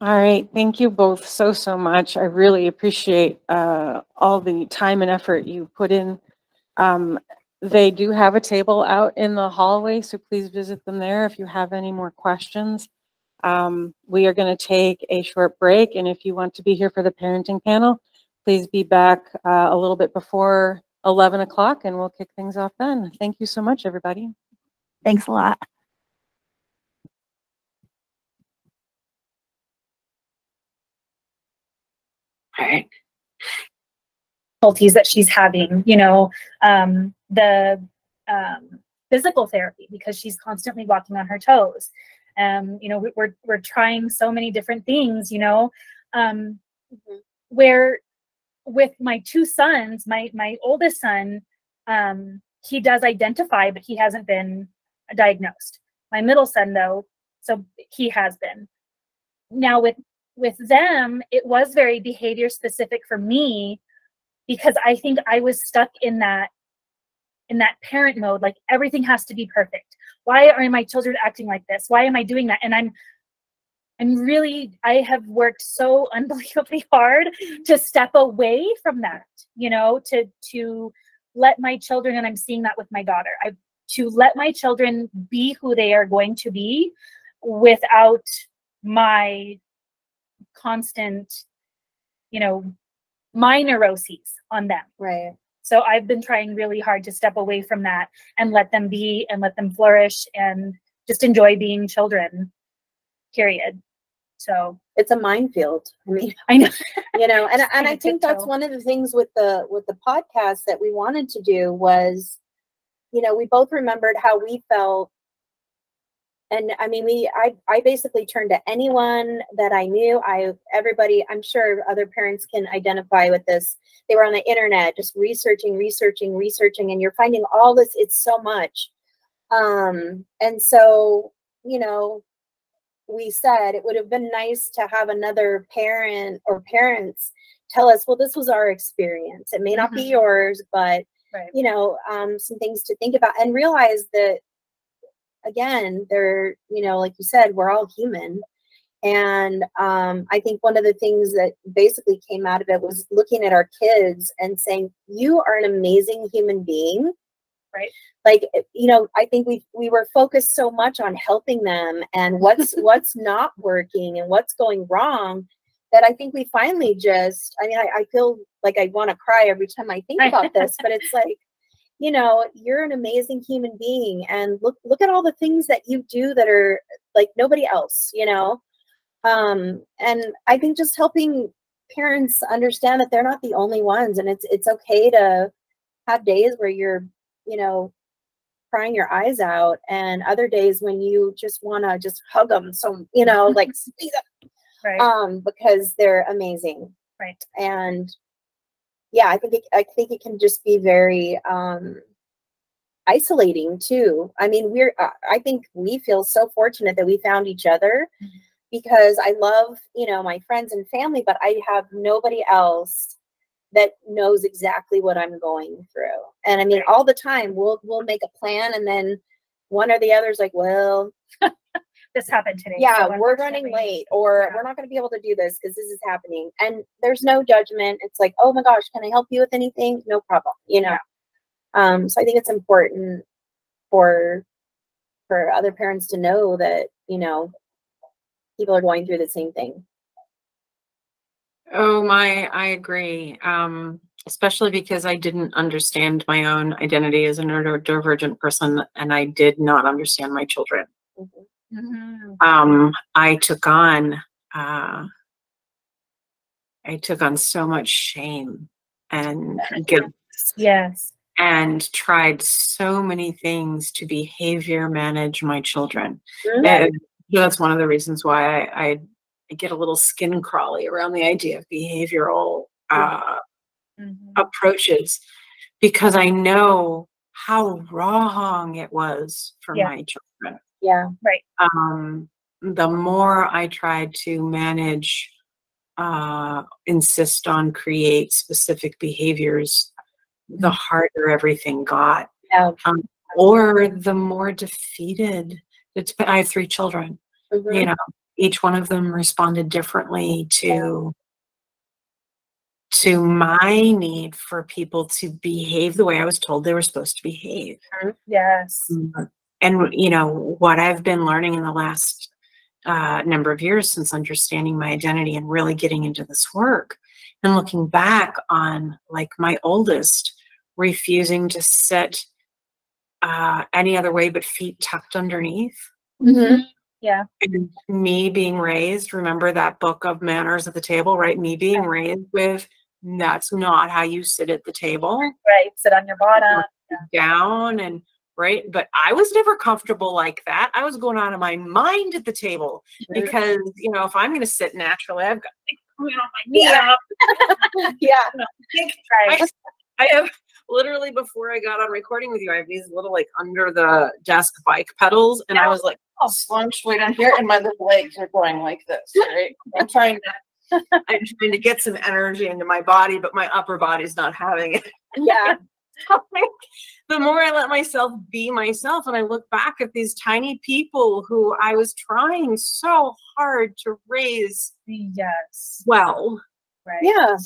Speaker 1: All right, thank you both so much. I really appreciate all the time and effort you put in. They do have a table out in the hallway, so please visit them there if you have any more questions. We are going to take a short break, and if you want to be here for the parenting panel, please be back a little bit before 11 o'clock, and we'll kick things off then. Thank you so much, everybody.
Speaker 11: Thanks a lot.
Speaker 10: All right. Difficulties that she's having, you know, the physical therapy, because she's constantly walking on her toes. You know, we're trying so many different things, you know, where with my two sons, my oldest son, he does identify, but he hasn't been diagnosed. My middle son, though, so he has been. Now with them, it was very behavior specific for me, because I think I was stuck in that parent mode, like everything has to be perfect. Why are my children acting like this? Why am I doing that? And I have worked so unbelievably hard to step away from that, you know, to let my children, and I'm seeing that with my daughter, to let my children be who they are going to be without my constant, you know, my neuroses on them.
Speaker 9: Right.
Speaker 10: So I've been trying really hard to step away from that and let them be and let them flourish and just enjoy being children, period. So
Speaker 9: it's a minefield. I mean,
Speaker 10: I know,
Speaker 9: you know, and I think that's one of the things with the podcast that we wanted to do was, you know, we both remembered how we felt. And I mean, I basically turned to anyone that I knew. Everybody, I'm sure other parents can identify with this. They were on the internet, just researching, and you're finding all this. It's so much. And so, you know, we said it would have been nice to have another parent or parents tell us, well, this was our experience. It may not be yours, but, you know, some things to think about and realize that, again, they're, you know, like you said, we're all human. And I think one of the things that basically came out of it was looking at our kids and saying, you are an amazing human being.
Speaker 10: Right.
Speaker 9: Like, you know, I think we were focused so much on helping them and what's not working and what's going wrong that I think we finally just, I mean, I feel like I want to cry every time I think about this, but it's like, you know, you're an amazing human being, and look at all the things that you do that are like nobody else, you know. And I think just helping parents understand that they're not the only ones, and it's okay to have days where you're, you know, crying your eyes out, and other days when you just want to just hug them, so, you know, like squeeze them,
Speaker 10: right,
Speaker 9: because they're amazing,
Speaker 10: right.
Speaker 9: And yeah, I think it can just be very isolating too. I mean, I think we feel so fortunate that we found each other, because I love, you know, my friends and family, but I have nobody else that knows exactly what I'm going through. And I mean, all the time we'll make a plan, and then one or the other's like, well,
Speaker 10: this happened today.
Speaker 9: Yeah,
Speaker 10: so
Speaker 9: we're running late, or we're not going to be able to do this because this is happening. And there's no judgment. It's like, oh my gosh, can I help you with anything? No problem. You know. Yeah. So I think it's important for other parents to know that, you know, people are going through the same thing.
Speaker 8: Oh my, I agree. Especially because I didn't understand my own identity as a neurodivergent person, and I did not understand my children. I took on so much shame and guilt.
Speaker 10: Yes.
Speaker 8: and tried so many things to behavior manage my children.
Speaker 9: Mhm.
Speaker 8: And that's one of the reasons why I get a little skin crawly around the idea of behavioral approaches, because I know how wrong it was for my children.
Speaker 9: Yeah.
Speaker 10: Right.
Speaker 8: The more I tried to manage, insist on, create specific behaviors, the harder everything got.
Speaker 9: Yeah.
Speaker 8: Or the more defeated. I have 3 children.
Speaker 9: Mhm.
Speaker 8: You know, each one of them responded differently to my need for people to behave the way I was told they were supposed to behave.
Speaker 10: Yes.
Speaker 8: And, you know, what I've been learning in the last number of years since understanding my identity and really getting into this work and looking back on, like, my oldest refusing to sit any other way but feet tucked underneath.
Speaker 10: Mm-hmm. Yeah.
Speaker 8: And me being raised, remember that book of manners at the table, right? Me being raised with, that's not how you sit at the table.
Speaker 10: Right. Sit on your bottom.
Speaker 8: Down and right. But I was never comfortable like that. I was going out of my mind at the table because, you know, if I'm going to sit naturally, I've got to put on my knee up.
Speaker 9: Yeah.
Speaker 8: I have literally, before I got on recording with you, I have these little, like, under the desk bike pedals, and I was like slunched way down here, and my little legs are going like this, right? I'm trying to get some energy into my body, but my upper body's not having it.
Speaker 9: Yeah.
Speaker 8: The more I let myself be myself, and I look back at these tiny people who I was trying so hard to raise well.
Speaker 10: Right.
Speaker 9: Yeah.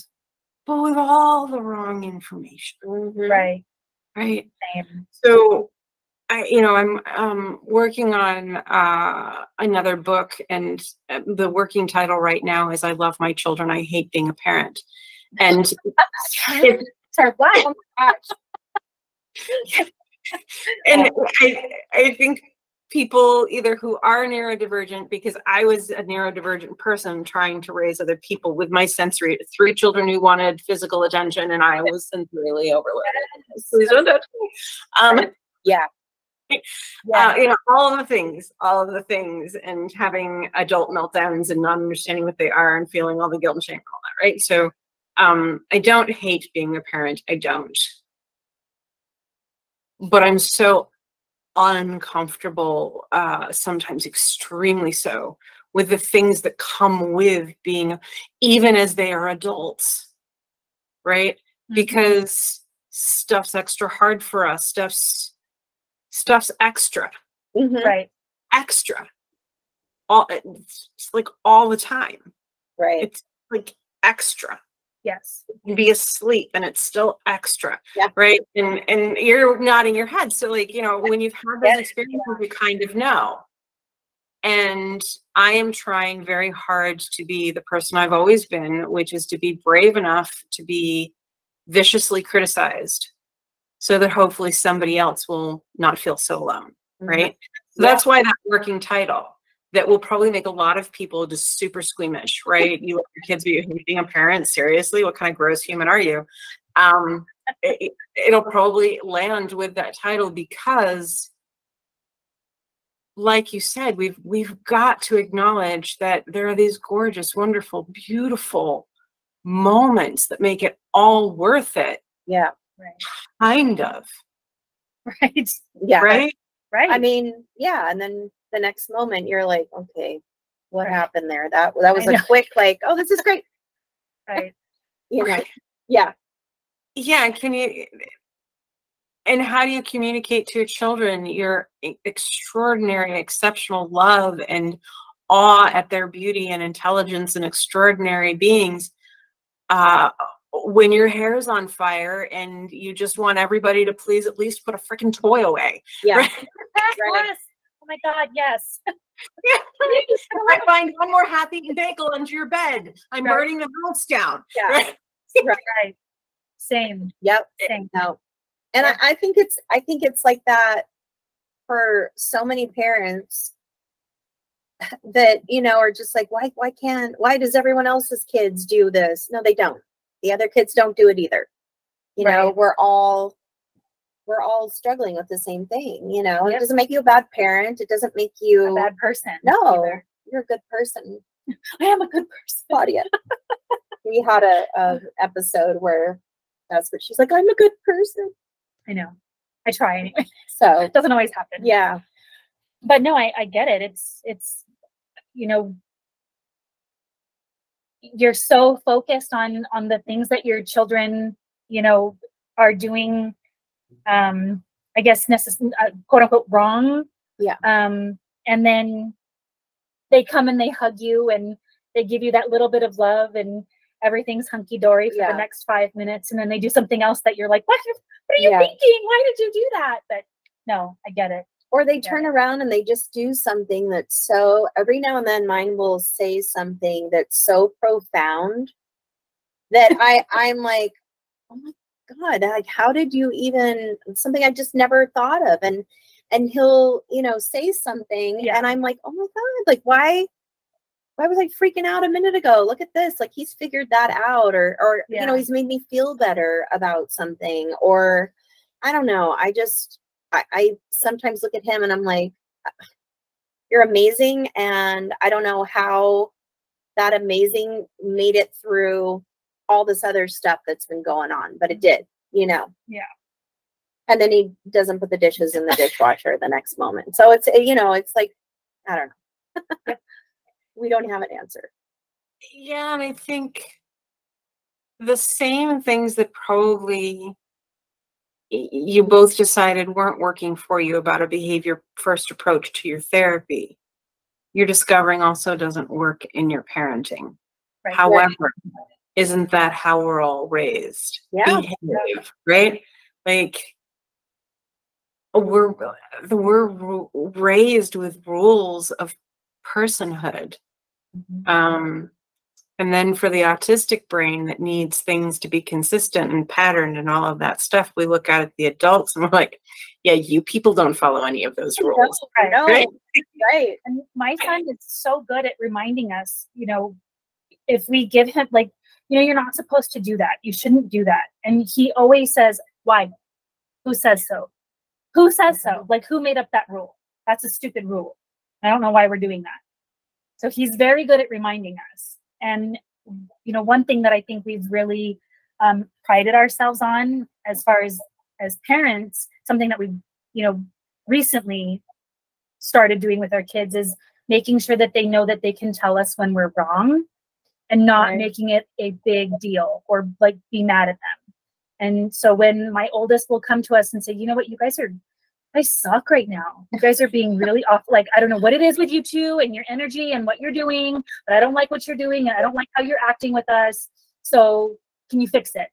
Speaker 8: But with all the wrong information.
Speaker 10: Right.
Speaker 8: Right.
Speaker 10: Same.
Speaker 8: So I'm working on another book, and the working title right now is "I Love My Children, I Hate Being a Parent." And
Speaker 10: wow.
Speaker 8: And I think people either who are neurodivergent, because I was a neurodivergent person trying to raise other people with my sensory, 3 children who wanted physical attention, and I was sensorily overloaded. Please don't touch me.
Speaker 9: Yeah.
Speaker 8: You know, all of the things, and having adult meltdowns and not understanding what they are and feeling all the guilt and shame and all that, right? So I don't hate being a parent. I don't. But I'm so uncomfortable, sometimes extremely so, with the things that come with being, even as they are adults, right? Because stuff's extra hard for us. Stuff's extra.
Speaker 10: Right.
Speaker 8: Extra. It's like all the time.
Speaker 9: Right.
Speaker 8: It's like extra.
Speaker 10: Yes.
Speaker 8: You can be asleep and it's still extra.
Speaker 9: Yeah.
Speaker 8: Right. And you're nodding your head. So, like, you know, when you've had those experiences, you kind of know. And I am trying very hard to be the person I've always been, which is to be brave enough to be viciously criticized so that hopefully somebody else will not feel so alone. Right. So that's why that working title, that will probably make a lot of people just super squeamish, right? You let your kids be being a parent, seriously? What kind of gross human are you? It'll probably land with that title because, like you said, we've got to acknowledge that there are these gorgeous, wonderful, beautiful moments that make it all worth it.
Speaker 9: Yeah.
Speaker 10: Right.
Speaker 8: Kind of.
Speaker 10: Right.
Speaker 9: Yeah.
Speaker 8: Right?
Speaker 10: Right.
Speaker 9: I mean, yeah. And then the next moment you're like, okay, what happened there? That was a quick, like, oh, this is great.
Speaker 10: Right.
Speaker 9: You know. Yeah.
Speaker 8: Yeah. And how do you communicate to your children your extraordinary, exceptional love and awe at their beauty and intelligence and extraordinary beings when your hair is on fire and you just want everybody to please at least put a freaking toy away?
Speaker 9: Yeah.
Speaker 8: Right?
Speaker 10: Yes. Oh my God. Yes.
Speaker 8: I find one more happy bagel under your bed. I'm burning the house down.
Speaker 9: Yeah.
Speaker 8: Right?
Speaker 10: Right. Same.
Speaker 9: Yep.
Speaker 10: Same.
Speaker 9: No. And I think it's like that for so many parents that, you know, are just like, why does everyone else's kids do this? No, they don't. The other kids don't do it either. You know, we're all we're all struggling with the same thing, you know. It doesn't make you a bad parent. It doesn't make you
Speaker 10: a bad person.
Speaker 9: No,
Speaker 10: either.
Speaker 9: you're a good person.
Speaker 10: I am a good person.
Speaker 9: Claudia. We had a episode where that's what she's like, I'm a good person.
Speaker 10: I know. I try anyway.
Speaker 9: So
Speaker 10: it doesn't always happen.
Speaker 9: Yeah.
Speaker 10: But no, I get it. It's, you know, you're so focused on the things that your children, you know, are doing, I guess, quote unquote wrong.
Speaker 9: Yeah.
Speaker 10: And then they come and they hug you and they give you that little bit of love and everything's hunky dory for the next 5 minutes. And then they do something else that you're like, what are you thinking? Why did you do that? But no, I get it.
Speaker 9: Or they turn around and they just do something that's so, every now and then mine will say something that's so profound that I'm like, oh my God, like, how did you even, something I just never thought of. And he'll, you know, say something and I'm like, oh my God, like, why was I freaking out a minute ago? Look at this. Like, he's figured that out, or you know, he's made me feel better about something, or I don't know. I sometimes look at him and I'm like, you're amazing. And I don't know how that amazing made it through all this other stuff that's been going on, but it did, you know?
Speaker 10: Yeah.
Speaker 9: And then he doesn't put the dishes in the dishwasher the next moment. So it's, you know, it's like, I don't know. We don't have an answer.
Speaker 8: Yeah. And I think the same things that probably you both decided weren't working for you about a behavior first approach to your therapy, you're discovering also doesn't work in your parenting. Right. However, isn't that how we're all raised?
Speaker 9: Yeah.
Speaker 8: Behave, right? Like, we're raised with rules of personhood. Mm-hmm. And then for the autistic brain that needs things to be consistent and patterned and all of that stuff, we look at the adults and we're like, yeah, you people don't follow any of those rules.
Speaker 10: Right. Right. And my son is so good at reminding us, you know, if we give him, like, you know, you're not supposed to do that. You shouldn't do that. And he always says, why? Who says so? Who says so? Like, who made up that rule? That's a stupid rule. I don't know why we're doing that. So he's very good at reminding us. And, you know, one thing that I think we've really prided ourselves on as far as parents, something that we, you know, recently started doing with our kids is making sure that they know that they can tell us when we're wrong and not making it a big deal or like be mad at them. And so when my oldest will come to us and say, you know what, you guys suck right now. You guys are being really off. Like, I don't know what it is with you two and your energy and what you're doing, but I don't like what you're doing and I don't like how you're acting with us. So can you fix it?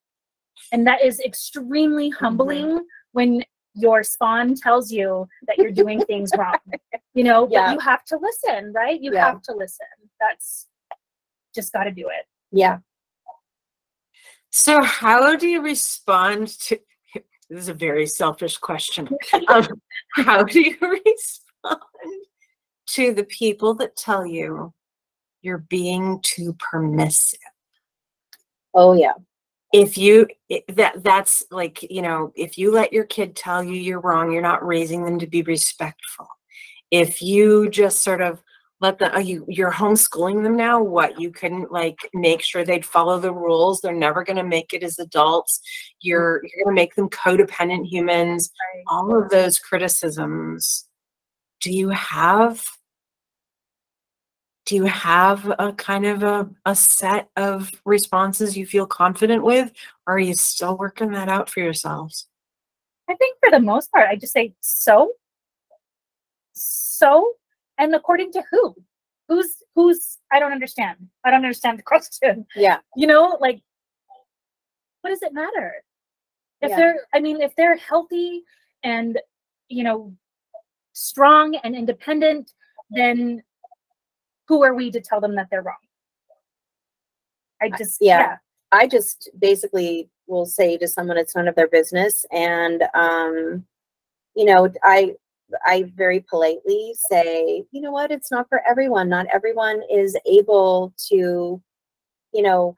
Speaker 10: And that is extremely humbling when your spawn tells you that you're doing things wrong, you know, but you have to listen, right? You have to listen. That's just got to do it.
Speaker 9: Yeah.
Speaker 8: So how do you respond to, this is a very selfish question. How do you respond to the people that tell you you're being too permissive?
Speaker 9: Oh, yeah.
Speaker 8: If you, that's like, you know, if you let your kid tell you you're wrong, you're not raising them to be respectful. If you just sort of let them, you're homeschooling them now, what? You couldn't like make sure they'd follow the rules. They're never going to make it as adults. You're going to make them codependent humans. Right. All of those criticisms. Do you have a kind of a set of responses you feel confident with? Or are you still working that out for yourselves?
Speaker 10: I think for the most part, I just say, so, and according to who? Who's, I don't understand. I don't understand the question.
Speaker 9: Yeah.
Speaker 10: You know, like, what does it matter? If if they're healthy and, you know, strong and independent, then who are we to tell them that they're wrong?
Speaker 9: I just basically will say to someone it's none of their business. And, you know, I very politely say, you know what, it's not for everyone. Not everyone is able to, you know,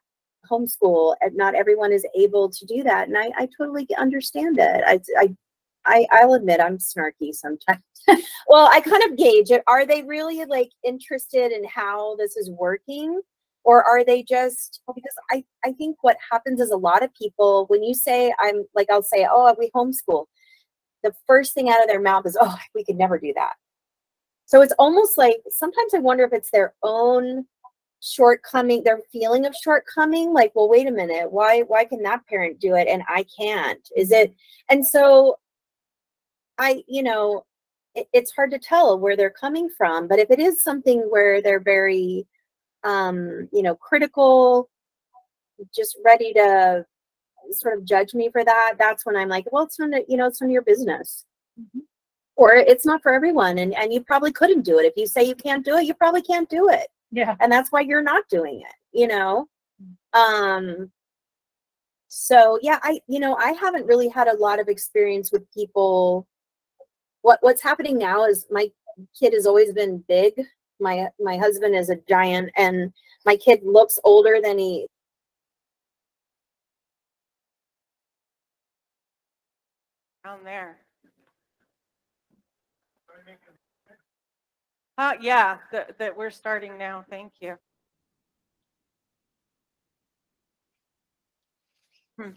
Speaker 9: homeschool. Not everyone is able to do that. And I totally understand it. I'll admit I'm snarky sometimes. Well, I kind of gauge it. Are they really like interested in how this is working? Or are they just, because I think what happens is a lot of people, when you say, I'll say, oh, we homeschool, the first thing out of their mouth is, oh, we could never do that. So it's almost like, sometimes I wonder if it's their own shortcoming, their feeling of shortcoming, like, well, wait a minute, why can that parent do it and I can't? Is it? And so it's hard to tell where they're coming from, but if it is something where they're very, critical, just ready to sort of judge me for that, that's when I'm like, well, it's none of your business. Mm-hmm. Or it's not for everyone, and you probably couldn't do it. If you say you can't do it, you probably can't do it.
Speaker 10: Yeah.
Speaker 9: And that's why you're not doing it, So yeah, I haven't really had a lot of experience with people. What's happening now is my kid has always been big. My husband is a giant, and my kid looks older than he.
Speaker 1: Down there. Yeah, that we're starting now. Thank you.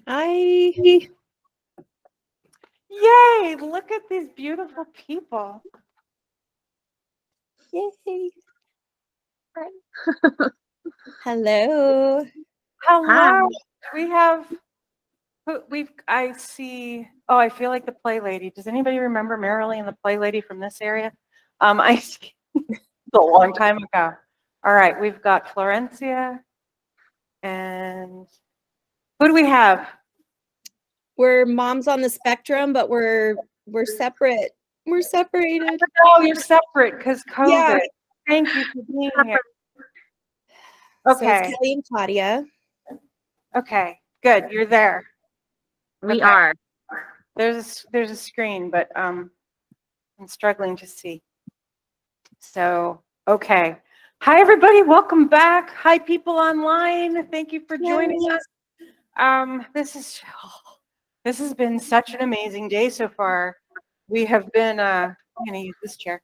Speaker 3: Hi.
Speaker 1: Yay, look at these beautiful people.
Speaker 3: Yay. Hello.
Speaker 1: Hello. I see, oh, I feel like the Play Lady. Does anybody remember Marilee and the Play Lady from this area? I see a long time ago. All right, we've got Florencia, and who do we have?
Speaker 3: We're moms on the spectrum, but we're separate. We're separated.
Speaker 1: Oh, you're separate because COVID. Yeah. Thank you for being here. Okay.
Speaker 3: So it's Kelly and Claudia.
Speaker 1: Okay, good. You're there.
Speaker 7: We are.
Speaker 1: There's a screen, but I'm struggling to see. So, okay. Hi, everybody. Welcome back. Hi, people online. Thank you for joining us. This has been such an amazing day so far. We have been, I'm going to use this chair.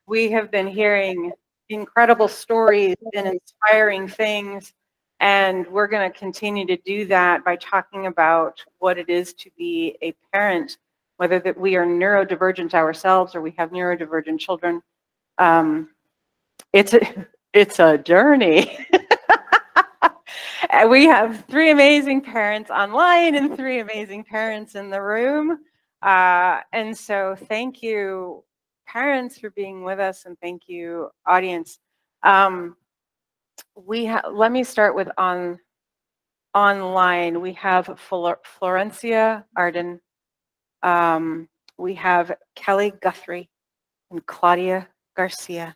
Speaker 1: We have been hearing incredible stories and inspiring things. And we're going to continue to do that by talking about what it is to be a parent, whether that we are neurodivergent ourselves or we have neurodivergent children. It's a journey. We have 3 amazing parents online and 3 amazing parents in the room. And so thank you, parents, for being with us, and thank you, audience. Let me start with online. We have Florencia Arden. We have Kelly Guthrie and Claudia Garcia.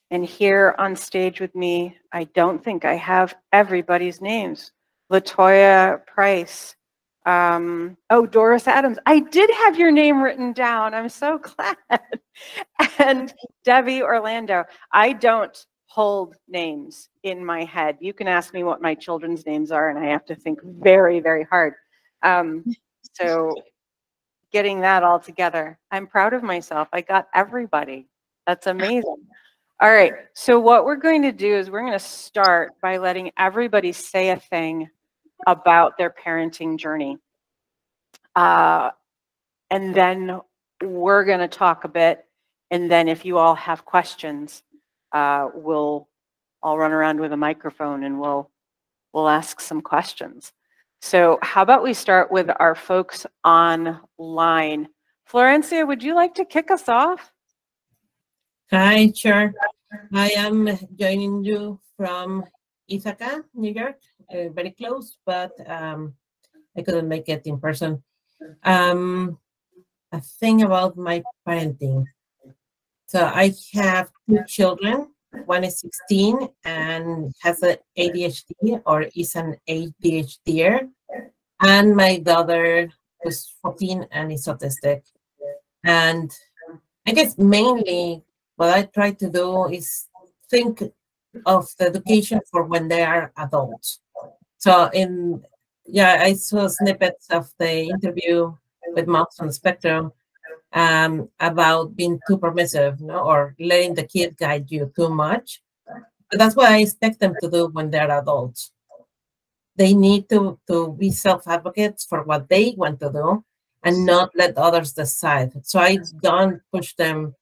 Speaker 1: And here on stage with me, I don't think I have everybody's names. Latoya Price. Oh, Doris Adams. I did have your name written down. I'm so glad. And Debbie Orlando. I don't hold names in my head. You can ask me what my children's names are, and I have to think very, very hard. So getting that all together, I'm proud of myself. I got everybody. That's amazing. All right, so what we're going to do is we're going to start by letting everybody say a thing about their parenting journey. And then we're going to talk a bit, and then if you all have questions, I'll run around with a microphone and we'll ask some questions. So how about we start with our folks online? Florencia, would you like to kick us off?
Speaker 16: Hi, Chair. I am joining you from Ithaca, New York, very close, but I couldn't make it in person. A thing about my parenting. So I have 2 children. One is 16 and has an ADHD, or is an ADHDer, and my daughter is 14 and is autistic. And I guess mainly what I try to do is think of the education for when they are adults. So I saw snippets of the interview with moms on the spectrum about being too permissive, no, or letting the kid guide you too much. But that's what I expect them to do when they're adults. They need to be self-advocates for what they want to do and not let others decide. So I don't push them,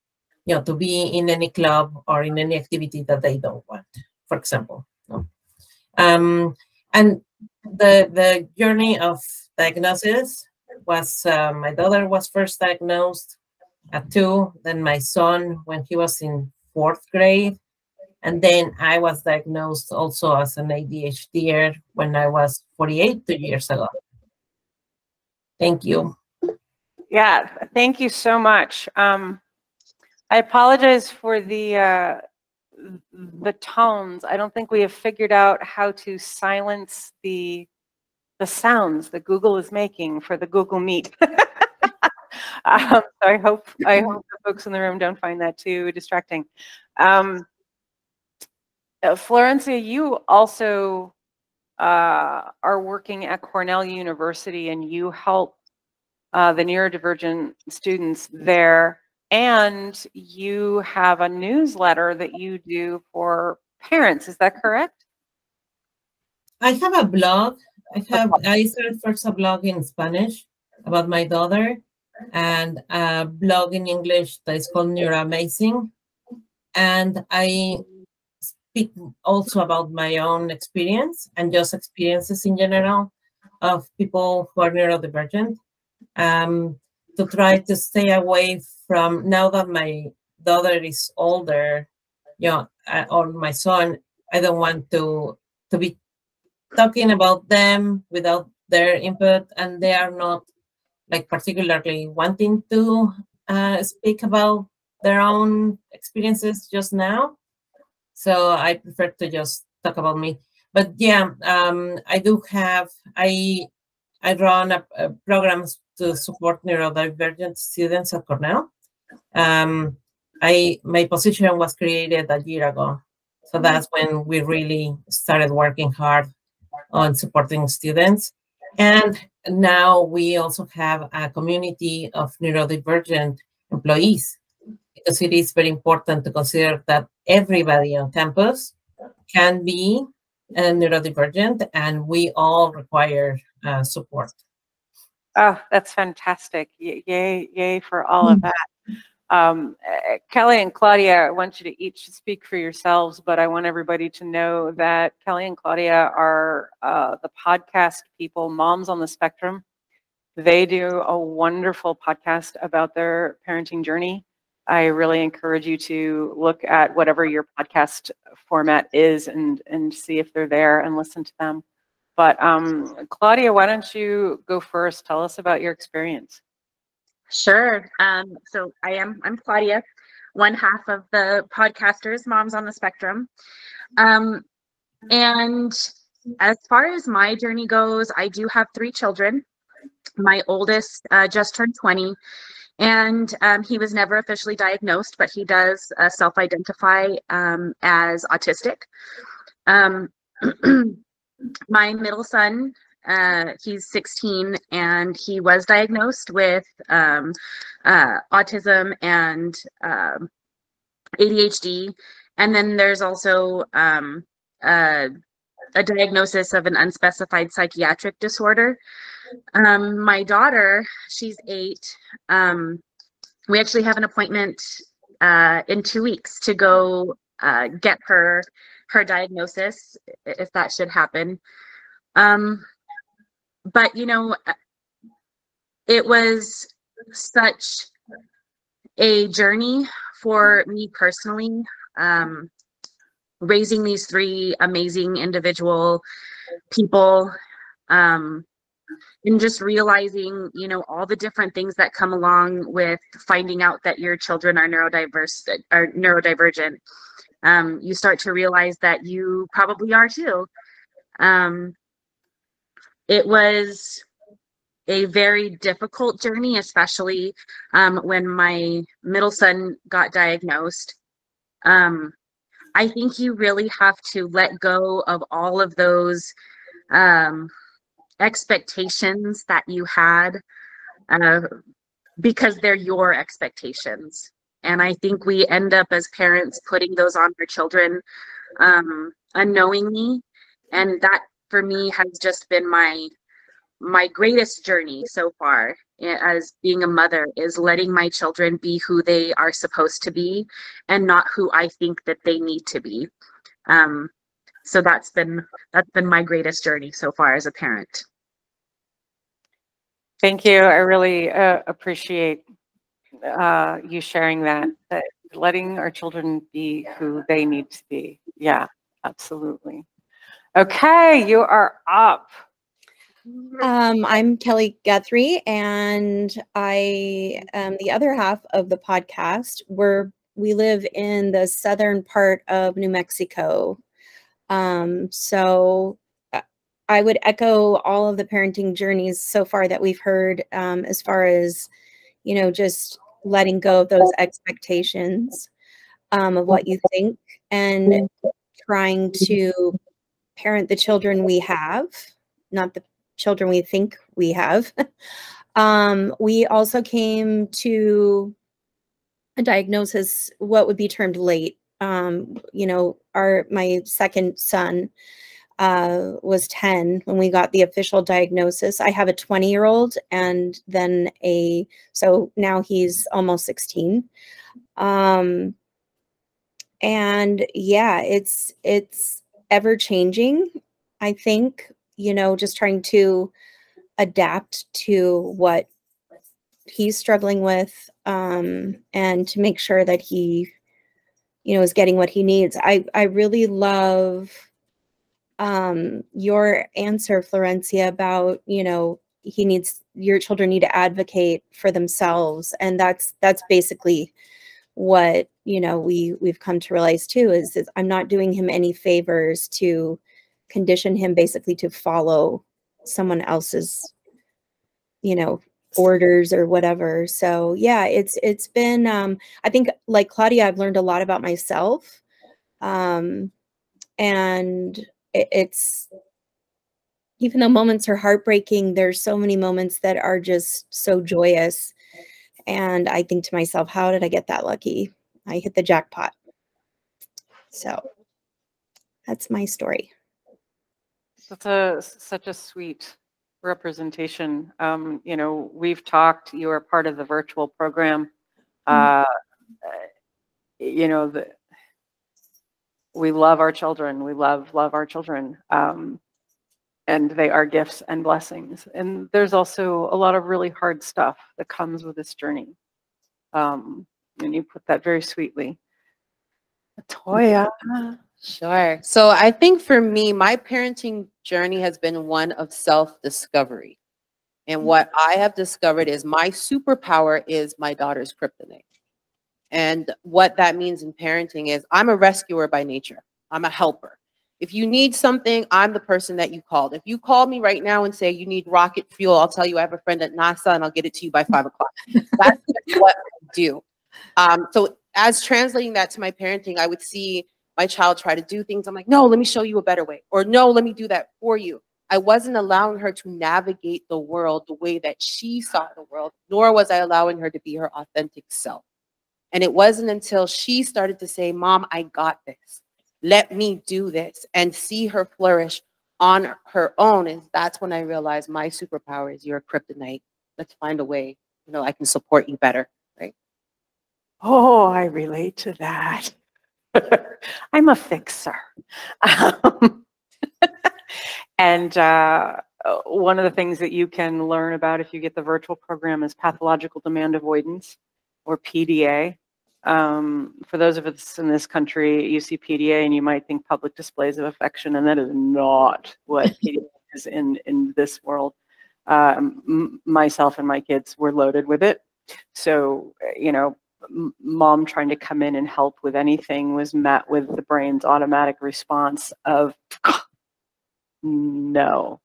Speaker 16: to be in any club or in any activity that they don't want, for example. No? And the journey of diagnosis was, my daughter was first diagnosed at 2, then my son when he was in 4th grade, and then I was diagnosed also as an ADHDer when I was 48 2 years ago. Thank you.
Speaker 1: Yeah, thank you so much. I apologize for the tones. I don't think we have figured out how to silence the sounds that Google is making for the Google Meet. So I hope the folks in the room don't find that too distracting. Florencia, you also are working at Cornell University, and you help the neurodivergent students there. And you have a newsletter that you do for parents. Is that correct?
Speaker 16: I have a blog. I started first a blog in Spanish about my daughter, and a blog in English that is called Neuroamazing. And I speak also about my own experience and just experiences in general of people who are neurodivergent. To try to stay away from, now that my daughter is older, or my son, I don't want to be talking about them without their input, and they are not like particularly wanting to speak about their own experiences just now. So I prefer to just talk about me. But yeah, I run a programs to support neurodivergent students at Cornell. My position was created a year ago. So that's when we really started working hard on supporting students. And now we also have a community of neurodivergent employees, because it is very important to consider that everybody on campus can be neurodivergent, and we all require support.
Speaker 1: Oh, that's fantastic. Yay for all of that. Kelly and Claudia, I want you to each speak for yourselves, but I want everybody to know that Kelly and Claudia are the podcast people, Moms on the Spectrum. They do a wonderful podcast about their parenting journey. I really encourage you to look at whatever your podcast format is and see if they're there and listen to them. But Claudia, why don't you go first? Tell us about your experience.
Speaker 17: Sure. So I'm Claudia, one half of the podcasters, Moms on the Spectrum. And as far as my journey goes, I do have 3 children. My oldest just turned 20, and he was never officially diagnosed, but he does self-identify as autistic. My middle son, he's 16, and he was diagnosed with autism and ADHD. And then there's also a diagnosis of an unspecified psychiatric disorder. My daughter, she's 8. We actually have an appointment in 2 weeks to go get her diagnosis, if that should happen. But it was such a journey for me personally, raising these 3 amazing individual people, and just realizing, all the different things that come along with finding out that your children are neurodivergent. You start to realize that you probably are too. It was a very difficult journey, especially when my middle son got diagnosed. I think you really have to let go of all of those expectations that you had because they're your expectations. And I think we end up as parents putting those on our children unknowingly. And that for me has just been my greatest journey so far as being a mother, is letting my children be who they are supposed to be and not who I think that they need to be. So that's been my greatest journey so far as a parent.
Speaker 1: Thank you. I really appreciate you sharing that letting our children be who they need to be. Yeah, absolutely. Okay, you are up.
Speaker 18: I'm Kelly Guthrie, and I am the other half of the podcast. We live in the southern part of New Mexico. So I would echo all of the parenting journeys so far that we've heard, as far as, you know, just letting go of those expectations of what you think and trying to parent the children we have, not the children we think we have. We also came to a diagnosis, what would be termed late. You know, my second son was 10 when we got the official diagnosis. I have a 20-year-old and then so now he's almost 16. And yeah, it's ever changing. I think, you know, just trying to adapt to what he's struggling with, and to make sure that he, you know, is getting what he needs. I really love your answer, Florencia, about, you know, your children need to advocate for themselves. And that's basically what, you know, we've come to realize too, is that I'm not doing him any favors to condition him basically to follow someone else's, you know, orders or whatever. So yeah, it's been, I think like Claudia, I've learned a lot about myself. And it's, even though moments are heartbreaking, there's so many moments that are just so joyous. And I think to myself, how did I get that lucky? I hit the jackpot. So that's my story.
Speaker 1: That's such a sweet representation. You know, we've talked, you are part of the virtual program. You know, we love our children. We love our children. And they are gifts and blessings. And there's also a lot of really hard stuff that comes with this journey. And you put that very sweetly. Toya.
Speaker 19: Sure. So I think for me, my parenting journey has been one of self-discovery. And what I have discovered is my superpower is my daughter's kryptonite. And what that means in parenting is I'm a rescuer by nature. I'm a helper. If you need something, I'm the person that you called. If you call me right now and say you need rocket fuel, I'll tell you I have a friend at NASA and I'll get it to you by 5 o'clock. That's what I do. So as translating that to my parenting, I would see my child try to do things. I'm like, no, let me show you a better way. Or no, let me do that for you. I wasn't allowing her to navigate the world the way that she saw the world, nor was I allowing her to be her authentic self. And it wasn't until she started to say, Mom, I got this. Let me do this, and see her flourish on her own. And that's when I realized my superpower is your kryptonite. Let's find a way, you know, I can support you better, right?
Speaker 1: Oh, I relate to that. I'm a fixer. And one of the things that you can learn about if you get the virtual program is pathological demand avoidance, or PDA. For those of us in this country, you see PDA and you might think public displays of affection, and that is not what PDA is in this world. Myself and my kids were loaded with it. So, you know, mom trying to come in and help with anything was met with the brain's automatic response of no.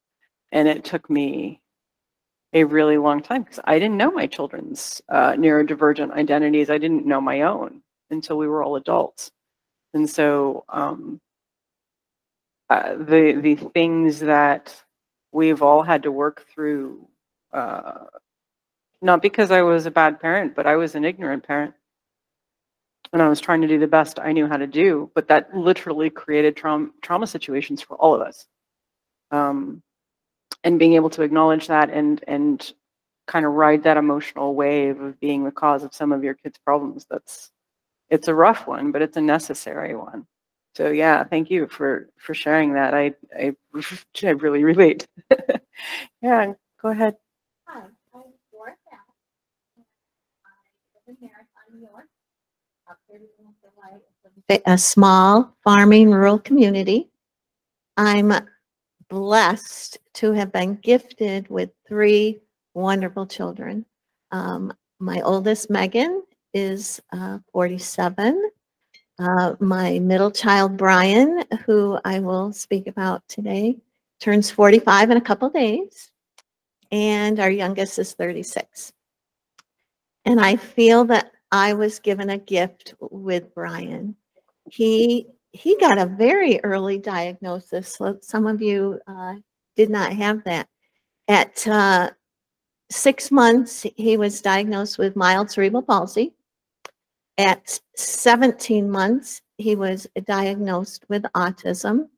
Speaker 1: And it took me a really long time because I didn't know my children's neurodivergent identities. I didn't know my own until we were all adults. And so the things that we've all had to work through Not because I was a bad parent, but I was an ignorant parent. And I was trying to do the best I knew how to do, but that literally created trauma situations for all of us. And being able to acknowledge that and kind of ride that emotional wave of being the cause of some of your kids' problems, it's a rough one, but it's a necessary one. So yeah, thank you for sharing that. I really relate. Yeah, go ahead.
Speaker 20: Hi, I'm Tourette. I live in Marathon, New York. A small farming rural community. I'm blessed to have been gifted with 3 wonderful children. My oldest, Megan, is 47. My middle child, Brian, who I will speak about today, turns 45 in a couple days. And our youngest is 36. And I feel that I was given a gift with Brian. He got a very early diagnosis. So some of you did not have that. At 6 months, he was diagnosed with mild cerebral palsy. At 17 months, he was diagnosed with autism.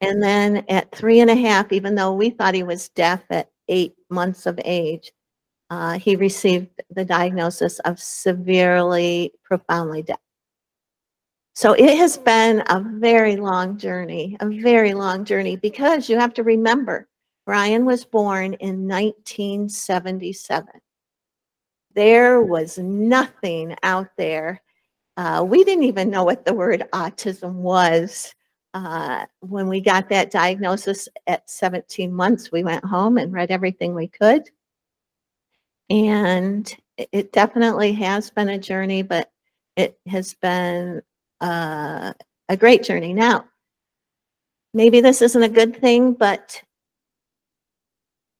Speaker 20: And then at 3.5, even though we thought he was deaf at 8 months of age, he received the diagnosis of severely, profoundly deaf. So it has been a very long journey, because you have to remember, Brian was born in 1977. There was nothing out there. We didn't even know what the word autism was. When we got that diagnosis at 17 months, we went home and read everything we could. And it definitely has been a journey, but it has been a great journey. Now, maybe this isn't a good thing, but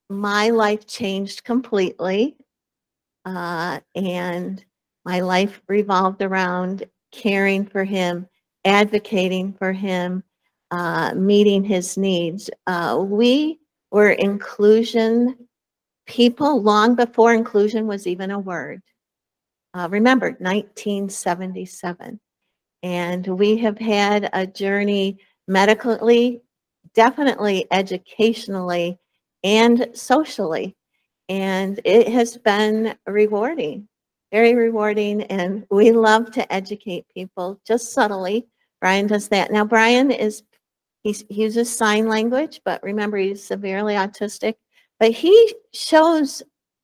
Speaker 20: my life changed completely. And my life revolved around caring for him, advocating for him, meeting his needs. We were inclusion people long before inclusion was even a word. Remember, 1977. And we have had a journey medically, definitely educationally, and socially. And it has been rewarding, very rewarding. And we love to educate people just subtly. Brian does that. Now, Brian he uses sign language, but remember, he's severely autistic. But he shows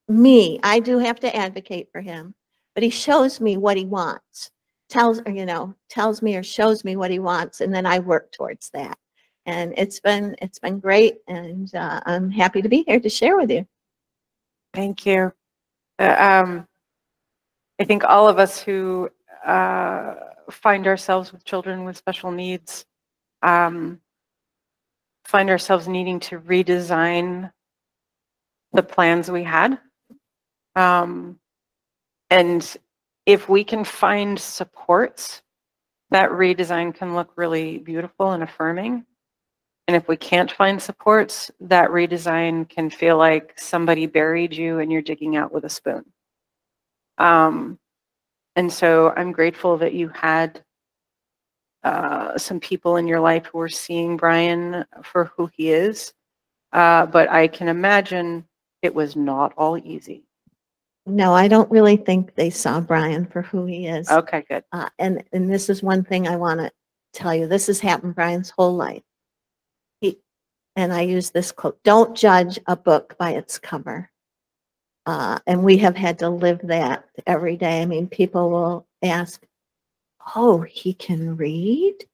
Speaker 20: me, I do have to advocate for him, but he shows me what he wants, tells me or shows me what he wants, and then I work towards that. And it's been great, and I'm happy to be here to share with you.
Speaker 1: Thank you. I think all of us who find ourselves with children with special needs find ourselves needing to redesign the plans we had. And if we can find supports, that redesign can look really beautiful and affirming. And if we can't find supports, that redesign can feel like somebody buried you and you're digging out with a spoon. And so I'm grateful that you had some people in your life who were seeing Brian for who he is. But I can imagine it was not all easy.
Speaker 20: No, I don't really think they saw Brian for who he is.
Speaker 1: Okay, good.
Speaker 20: And this is one thing I want to tell you. This has happened Brian's whole life. And I use this quote, "Don't judge a book by its cover." And we have had to live that every day. I mean, people will ask, "Oh, he can read?"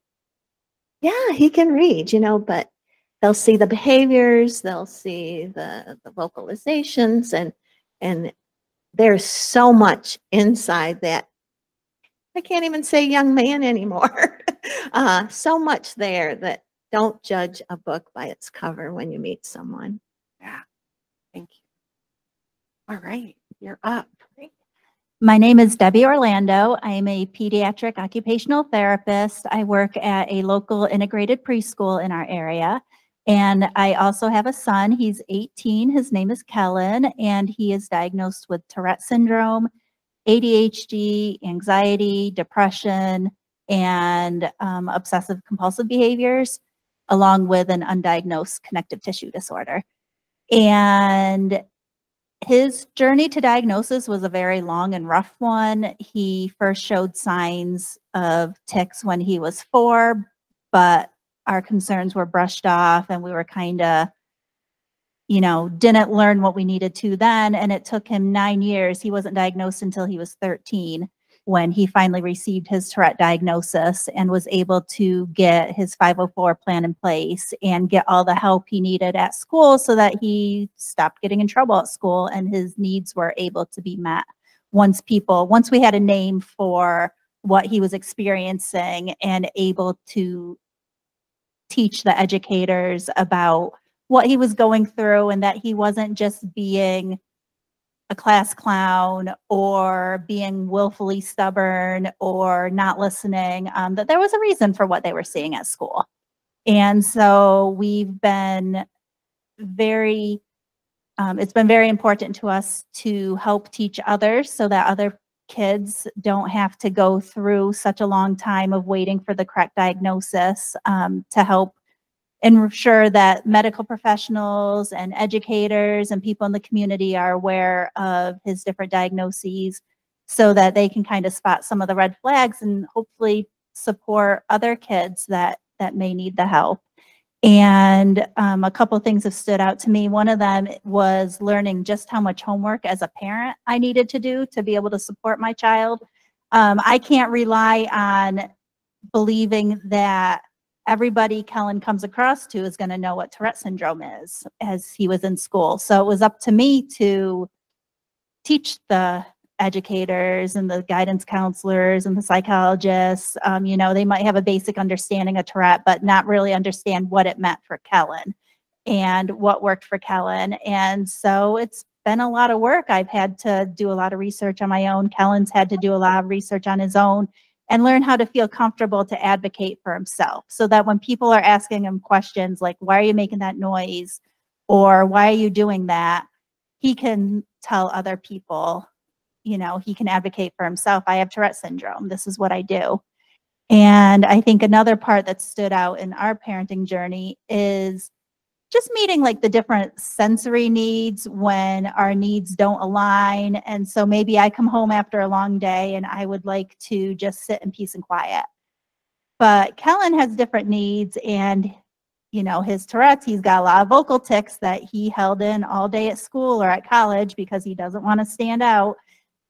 Speaker 20: Yeah, he can read, but they'll see the behaviors, they'll see the vocalizations, and there's so much inside that I can't even say young man anymore. So much there that don't judge a book by its cover when you meet someone.
Speaker 1: Yeah, thank you. All right, you're up.
Speaker 11: My name is Debbie Orlando. I am a pediatric occupational therapist. I work at a local integrated preschool in our area. And I also have a son. He's 18. His name is Kellen, and he is diagnosed with Tourette syndrome, ADHD, anxiety, depression, and obsessive compulsive behaviors, along with an undiagnosed connective tissue disorder. And his journey to diagnosis was a very long and rough one. He first showed signs of tics when he was 4, but our concerns were brushed off and we were kind of, didn't learn what we needed to then. And it took him 9 years. He wasn't diagnosed until he was 13 when he finally received his Tourette diagnosis and was able to get his 504 plan in place and get all the help he needed at school so that he stopped getting in trouble at school and his needs were able to be met. Once we had a name for what he was experiencing and able to teach the educators about what he was going through and that he wasn't just being a class clown or being willfully stubborn or not listening, that there was a reason for what they were seeing at school. And so we've been it's been very important to us to help teach others so that other kids don't have to go through such a long time of waiting for the correct diagnosis, to help ensure that medical professionals and educators and people in the community are aware of his different diagnoses so that they can kind of spot some of the red flags and hopefully support other kids that may need the help. And a couple things have stood out to me. One of them was learning just how much homework as a parent I needed to do to be able to support my child. I can't rely on believing that everybody Kellen comes across to is going to know what Tourette syndrome is as he was in school. So it was up to me to teach the educators and the guidance counselors and the psychologists. They might have a basic understanding of Tourette, but not really understand what it meant for Kellen and what worked for Kellen. And so it's been a lot of work. I've had to do a lot of research on my own. Kellen's had to do a lot of research on his own and learn how to feel comfortable to advocate for himself so that when people are asking him questions like, why are you making that noise? Or why are you doing that? He can tell other people, he can advocate for himself. I have Tourette syndrome. This is what I do. And I think another part that stood out in our parenting journey is just meeting like the different sensory needs when our needs don't align. And so maybe I come home after a long day and I would like to just sit in peace and quiet. But Kellen has different needs and, his Tourette's, he's got a lot of vocal tics that he held in all day at school or at college because he doesn't want to stand out.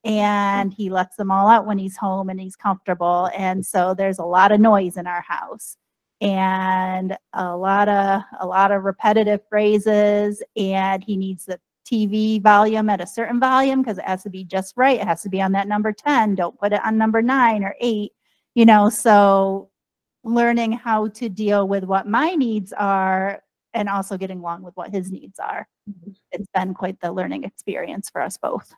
Speaker 11: And he lets them all out when he's home and he's comfortable. And so there's a lot of noise in our house. And a lot of repetitive phrases, and he needs the TV volume at a certain volume because it has to be just right. It has to be on that number 10. Don't put it on number 9 or 8, so learning how to deal with what my needs are and also getting along with what his needs are. It's been quite the learning experience for us both.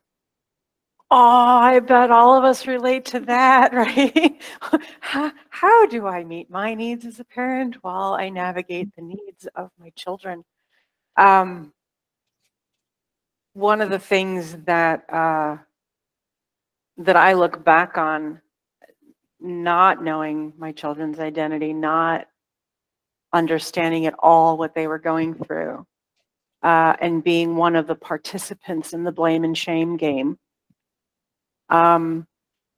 Speaker 1: Oh, I bet all of us relate to that, right? How do I meet my needs as a parent while I navigate the needs of my children? One of the things that that I look back on, not knowing my children's identity, not understanding at all what they were going through, and being one of the participants in the blame and shame game.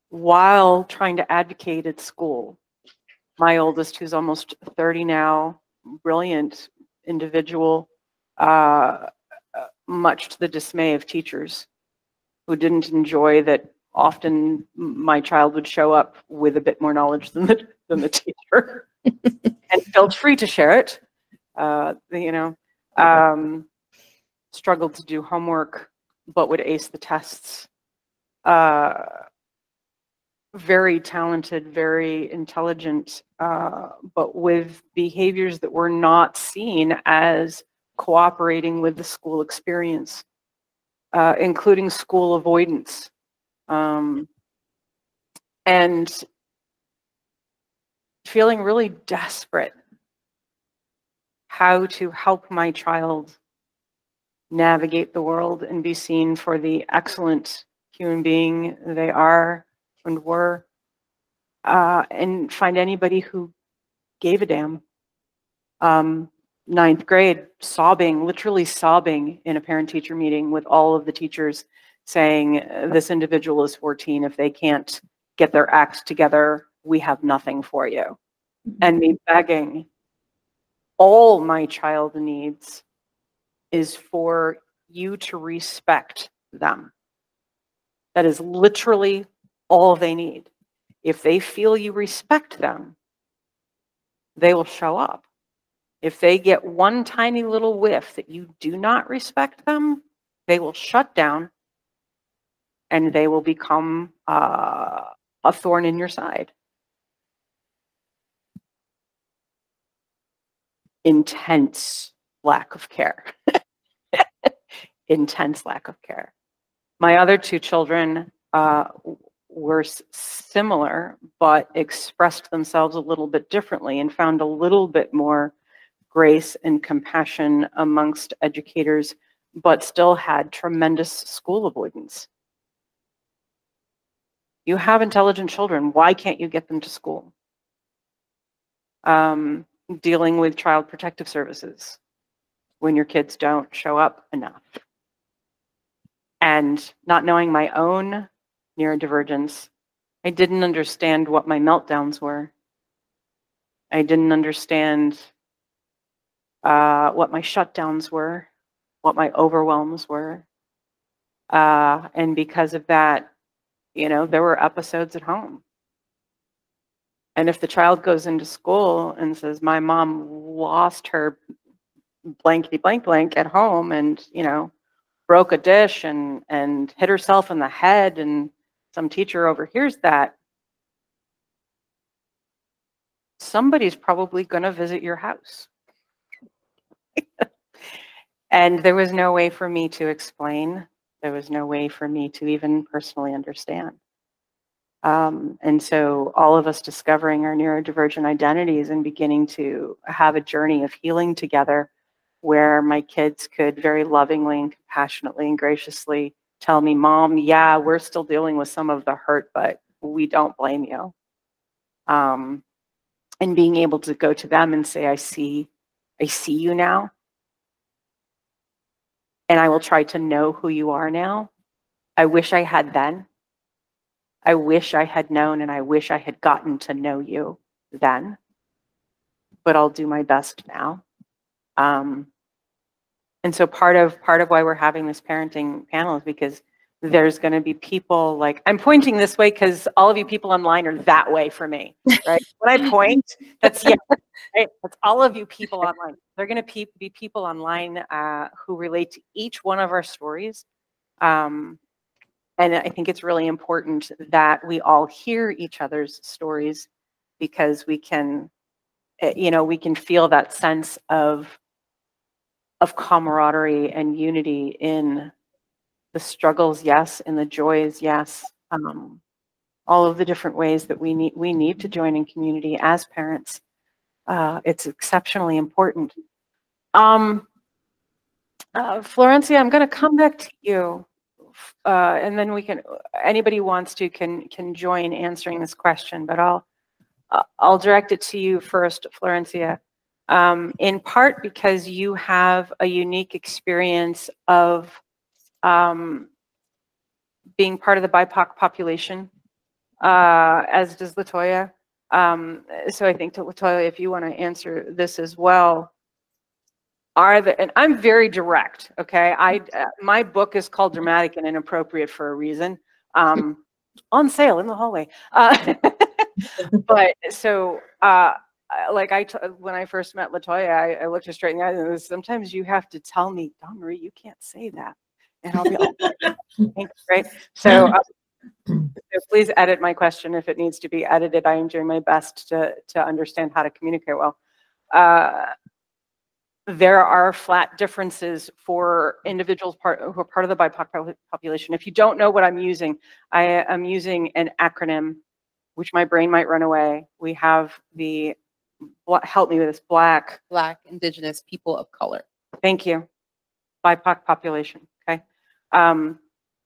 Speaker 1: While trying to advocate at school. My oldest, who's almost 30 now, brilliant individual, much to the dismay of teachers who didn't enjoy that often my child would show up with a bit more knowledge than the teacher and felt free to share it. Struggled to do homework, but would ace the tests. Very talented, very intelligent, but with behaviors that were not seen as cooperating with the school experience, including school avoidance. And feeling really desperate. how to help my child navigate the world and be seen for the excellent human being they are and were, and find anybody who gave a damn. Ninth grade, sobbing, literally sobbing in a parent-teacher meeting with all of the teachers saying, this individual is 14. If they can't get their act together, we have nothing for you. And me begging, all my child needs is for you to respect them. That is literally all they need. If they feel you respect them, they will show up. If they get one tiny little whiff that you do not respect them, they will shut down and they will become a thorn in your side. Intense lack of care. Intense lack of care. My other two children were similar, but expressed themselves a little bit differently and found a little bit more grace and compassion amongst educators, but still had tremendous school avoidance. You have intelligent children. Why can't you get them to school? Dealing with child protective services when your kids don't show up enough. And not knowing my own neurodivergence, I didn't understand what my meltdowns were. I didn't understand what my shutdowns were, what my overwhelms were. And because of that, you know, there were episodes at home. And if the child goes into school and says, my mom lost her blankety blank blank at home and, you know, broke a dish and hit herself in the head, and some teacher overhears that, somebody's probably going to visit your house. And there was no way for me to explain. There was no way for me to even personally understand. And so all of us discovering our neurodivergent identities and beginning to have a journey of healing together, where my kids could very lovingly and compassionately and graciously tell me, Mom, yeah, we're still dealing with some of the hurt, but we don't blame you. And being able to go to them and say, I see you now. And I will try to know who you are now. I wish I had then. I wish I had known, and I wish I had gotten to know you then. But I'll do my best now. And so part of why we're having this parenting panel is because there's going to be people like, I'm pointing this way because all of you people online are that way for me, right? When I point, that's, yeah, right? That's all of you people online. They're going to be people online who relate to each one of our stories. And I think it's really important that we all hear each other's stories, because we can, you know, we can feel that sense of camaraderie and unity in the struggles, yes, and the joys, yes. All of the different ways that we need to join in community as parents. It's exceptionally important. Florencia, I'm going to come back to you, and then we can, anybody who wants to can join answering this question, but I'll direct it to you first, Florencia. In part because you have a unique experience of being part of the BIPOC population, as does Latoya. So I think to Latoya, if you want to answer this as well, and I'm very direct, okay? My book is called Dramatic and Inappropriate for a reason. On sale in the hallway. But so, like when I first met Latoya, I looked her straight in the eye and was, sometimes you have to tell me, Dawn-Marie, you can't say that. And I'll be like, thanks, right? So, so please edit my question if it needs to be edited. I am doing my best to understand how to communicate well. There are flat differences for individuals who are part of the BIPOC population. If you don't know what I'm using, I am using an acronym, which my brain might run away. We have the help me with this, Black,
Speaker 19: Indigenous, people of color.
Speaker 1: Thank you. BIPOC population, okay?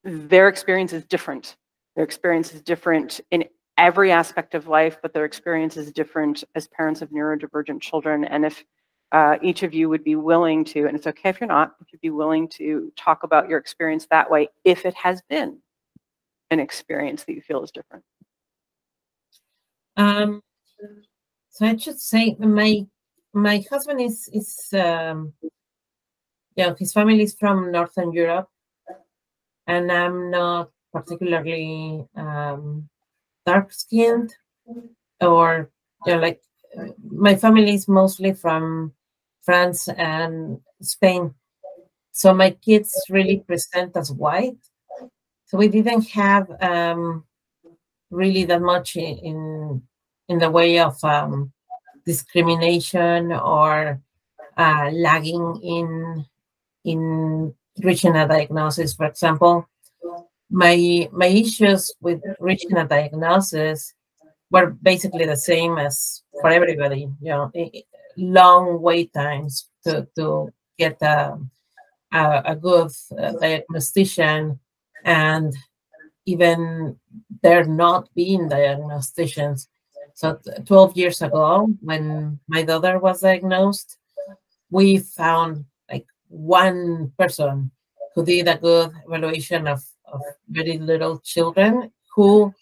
Speaker 1: Their experience is different. Their experience is different in every aspect of life, but their experience is different as parents of neurodivergent children. And if each of you would be willing to, and it's okay if you're not, if you'd be willing to talk about your experience that way, if it has been an experience that you feel is different.
Speaker 16: So I should say my husband is yeah, his family is from Northern Europe, and I'm not particularly dark-skinned, or like my family is mostly from France and Spain, so my kids really present as white. So we didn't have really that much in the way of discrimination or lagging in reaching a diagnosis. For example, my issues with reaching a diagnosis were basically the same as for everybody. Long wait times to get a good diagnostician, and even there not being diagnosticians. So 12 years ago, when my daughter was diagnosed, we found like one person who did a good evaluation of very little children who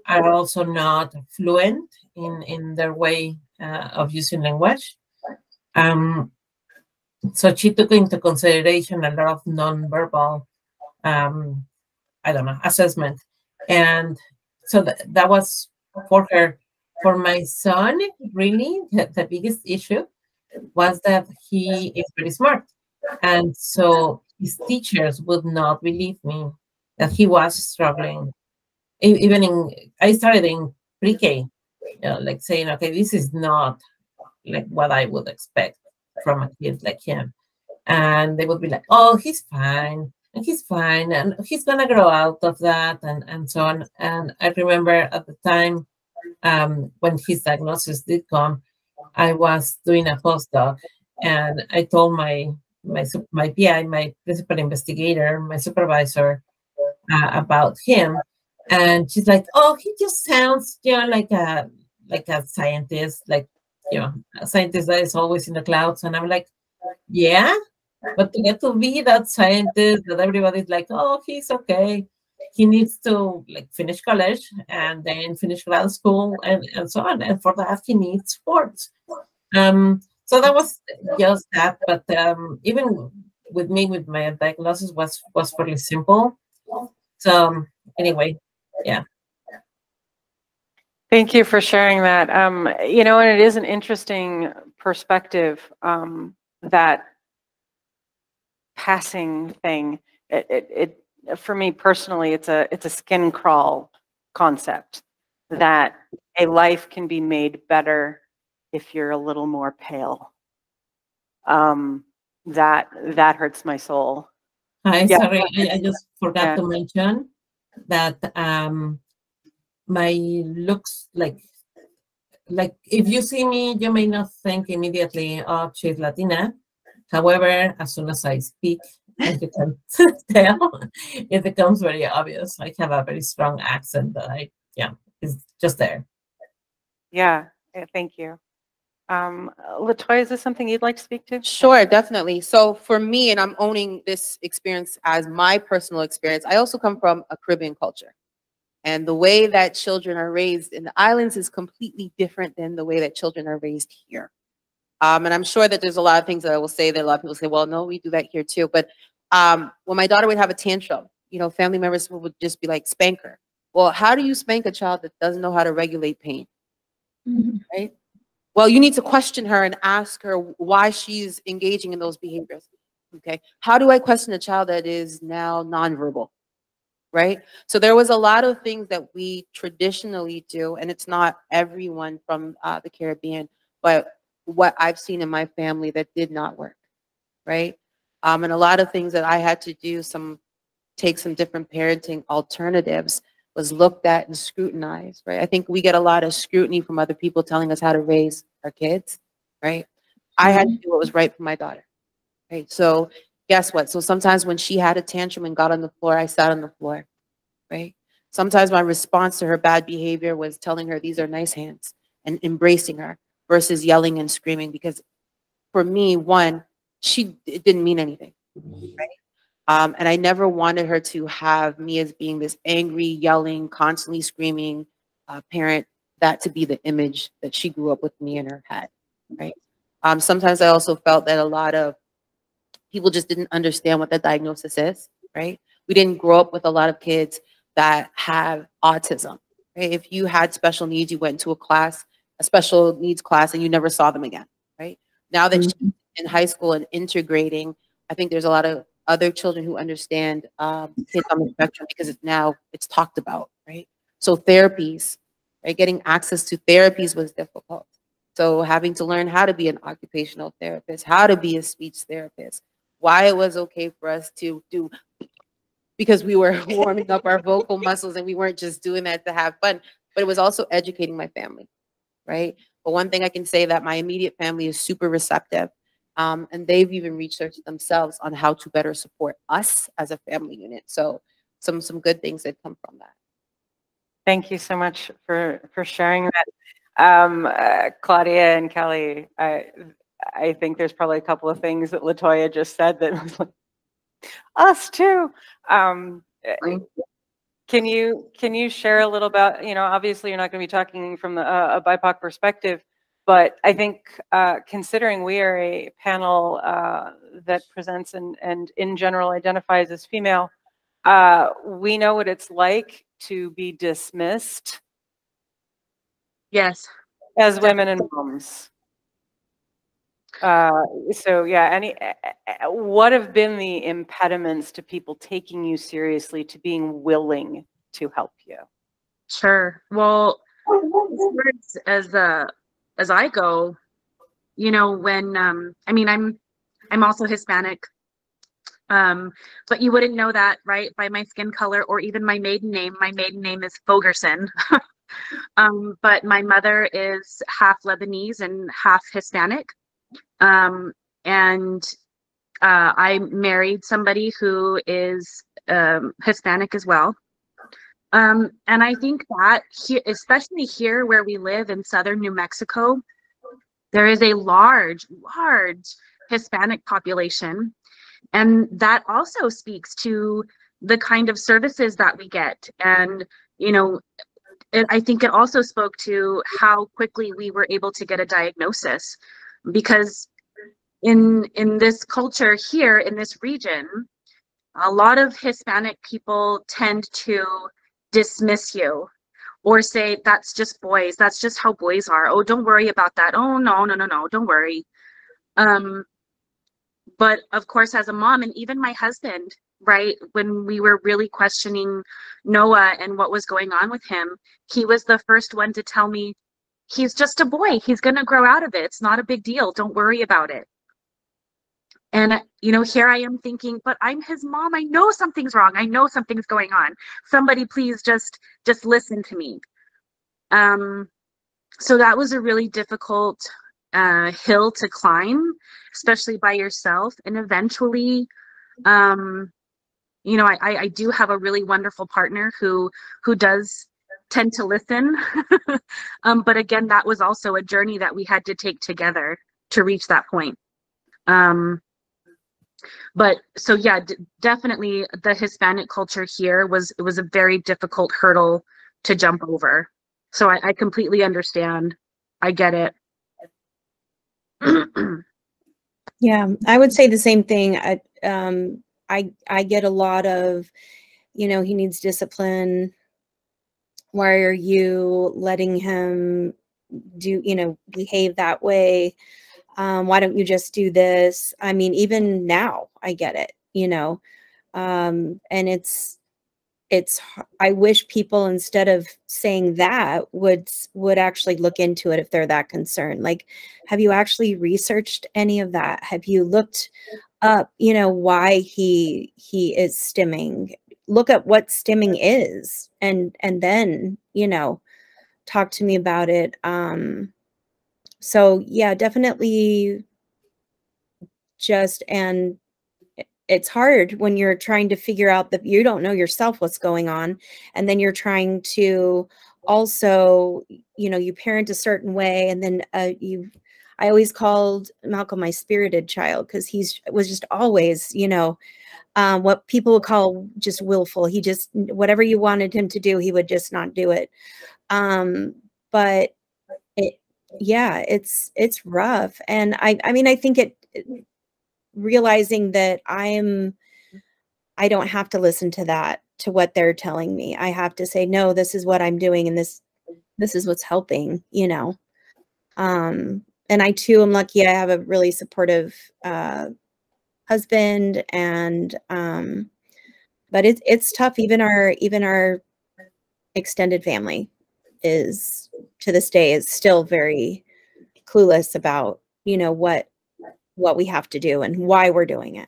Speaker 16: are also not fluent in their way of using language. So she took into consideration a lot of nonverbal, I don't know, assessment. And so that was for her. For my son, really, the biggest issue was that he is very smart. And so his teachers would not believe me that he was struggling. Even I started in pre-K, like saying, okay, this is not like what I would expect from a kid like him. And they would be like, oh, he's fine, and he's fine, and he's gonna grow out of that, and so on. And I remember at the time, when his diagnosis did come, I was doing a postdoc, and I told my PI, my principal investigator, my supervisor, about him, and she's like, "Oh, he just sounds, like a scientist, like a scientist that is always in the clouds." And I'm like, "Yeah, but to get to be that scientist that everybody's like, oh, he's okay. He needs to like finish college and then finish grad school and so on. And for that, he needs sports." So that was just that. But even with me, with my diagnosis was fairly simple. So anyway, yeah.
Speaker 1: Thank you for sharing that. And it is an interesting perspective, that passing thing. It for me personally, it's a skin crawl concept, that a life can be made better if you're a little more pale. That hurts my soul.
Speaker 16: Hi,
Speaker 1: Yeah.
Speaker 16: sorry, I just forgot to mention that my looks like if you see me, you may not think immediately, oh, she's Latina. However, as soon as I speak, as you can tell, it becomes very obvious. I have a very strong accent that is just there.
Speaker 1: Yeah, thank you. LaToya, is this something you'd like to speak to?
Speaker 19: Sure, definitely. So for me, and I'm owning this experience as my personal experience, I also come from a Caribbean culture. And the way that children are raised in the islands is completely different than the way that children are raised here. And I'm sure that there's a lot of things that I will say that a lot of people say, well, no, we do that here too. But when my daughter would have a tantrum, family members would just be like, spank her. Well, how do you spank a child that doesn't know how to regulate pain? Mm-hmm. Right? Well, you need to question her and ask her why she's engaging in those behaviors. Okay. How do I question a child that is now nonverbal? Right? So there was a lot of things that we traditionally do, and it's not everyone from the Caribbean, but what I've seen in my family that did not work, right? And a lot of things that I had to do, take some different parenting alternatives, was looked at and scrutinized, right? I think we get a lot of scrutiny from other people telling us how to raise our kids, right? I had to do what was right for my daughter, right? So guess what? So sometimes when she had a tantrum and got on the floor, I sat on the floor, right? Sometimes my response to her bad behavior was telling her these are nice hands and embracing her versus yelling and screaming, because for me, one, it didn't mean anything, right? And I never wanted her to have me as being this angry, yelling, constantly screaming parent, that to be the image that she grew up with me in her head, right? Sometimes I also felt that a lot of people just didn't understand what the diagnosis is, right? We didn't grow up with a lot of kids that have autism, right? If you had special needs, you went into a special needs class, and you never saw them again, right? Now that she's in high school and integrating, I think there's a lot of other children who understand kids on the spectrum, because it's talked about, right? So therapies, right? Getting access to therapies was difficult. So having to learn how to be an occupational therapist, how to be a speech therapist, why it was okay for us to do, because we were warming up our vocal muscles and we weren't just doing that to have fun, but it was also educating my family, right? But one thing I can say, that my immediate family is super receptive, and they've even researched themselves on how to better support us as a family unit. So some good things that come from that.
Speaker 1: Thank you so much for sharing that. Claudia and Kelly, I think there's probably a couple of things that LaToya just said that was like, us too. Can you share a little about, obviously you're not going to be talking from a BIPOC perspective, but I think considering we are a panel that presents and in general identifies as female, we know what it's like to be dismissed.
Speaker 17: Yes.
Speaker 1: As women and moms. So yeah, what have been the impediments to people taking you seriously, to being willing to help you?
Speaker 17: Sure. Well, as I go, when I'm also Hispanic, but you wouldn't know that, right, by my skin color or even my maiden name. My maiden name is Fogerson. But my mother is half Lebanese and half Hispanic. And I married somebody who is Hispanic as well. And I think that here, especially here where we live in southern New Mexico, there is a large Hispanic population. And that also speaks to the kind of services that we get. And, I think it also spoke to how quickly we were able to get a diagnosis, because in this culture here in this region, a lot of Hispanic people tend to dismiss you or say, that's just boys. That's just how boys are. Oh, don't worry about that. Oh, no, don't worry. But of course, as a mom, and even my husband, right, when we were really questioning Noah and what was going on with him, he was the first one to tell me, he's just a boy. He's going to grow out of it. It's not a big deal. Don't worry about it. And, here I am thinking, but I'm his mom. I know something's wrong. I know something's going on. Somebody please just listen to me. So that was a really difficult hill to climb, especially by yourself. And eventually, I do have a really wonderful partner who does tend to listen. But again, that was also a journey that we had to take together to reach that point. But so yeah, definitely the Hispanic culture here was a very difficult hurdle to jump over. So I completely understand. I get it.
Speaker 18: Yeah, I would say the same thing. I get a lot of, he needs discipline. Why are you letting him behave that way? Why don't you just do this? I mean, even now I get it, and I wish people, instead of saying that, would actually look into it if they're that concerned. Like, have you actually researched any of that? Have you looked up, why he is stimming? Look at what stimming is, and then, talk to me about it. So yeah, definitely and it's hard when you're trying to figure out that you don't know yourself what's going on. And then you're trying to also, you parent a certain way. And then I always called Malcolm my spirited child because was just always, what people would call just willful. He just, whatever you wanted him to do, he would just not do it. But yeah, it's rough. And I mean, I think realizing that I don't have to listen to what they're telling me. I have to say, no, this is what I'm doing. And this is what's helping, and I too am lucky. I have a really supportive, husband and, but it's tough. Even our extended family is to this day is still very clueless about, what we have to do and why we're doing it.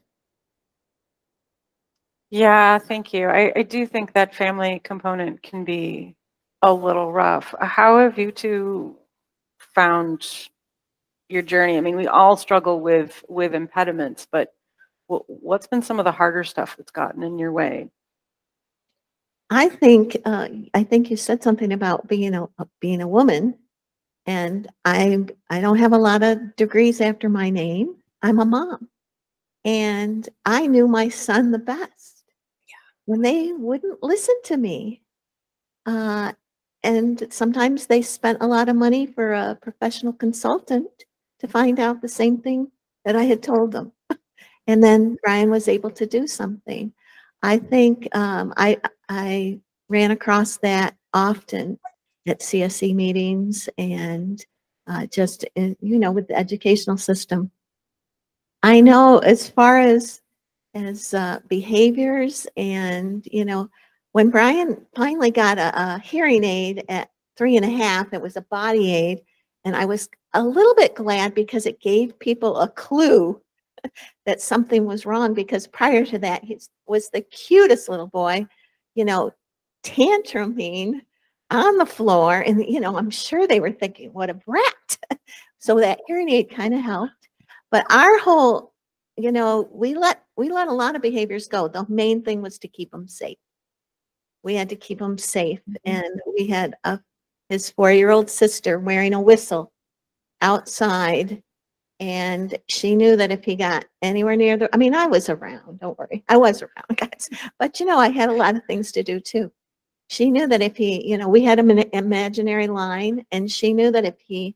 Speaker 1: Yeah, thank you. I do think that family component can be a little rough. How have you two found your journey? I mean, we all struggle with impediments, but what's been some of the harder stuff that's gotten in your way?
Speaker 20: I think you said something about being a woman, and I don't have a lot of degrees after my name. I'm a mom, and I knew my son the best. When they wouldn't listen to me, and sometimes they spent a lot of money for a professional consultant to find out the same thing that I had told them, and then Brian was able to do something. I think I ran across that often at CSE meetings and just with the educational system. I know as far as behaviors and when Brian finally got a hearing aid at 3.5, it was a body aid, and I was a little bit glad because it gave people a clue that something was wrong, because prior to that, he was the cutest little boy, tantruming on the floor. And, I'm sure they were thinking, what a brat. So that hearing aid kind of helped. But our whole, we let a lot of behaviors go. The main thing was to keep them safe. We had to keep them safe. And we had his 4-year-old sister wearing a whistle outside. And she knew that if he got anywhere near I was around, don't worry. I was around, guys. But, I had a lot of things to do too. She knew that if he, we had an imaginary line, and she knew that if he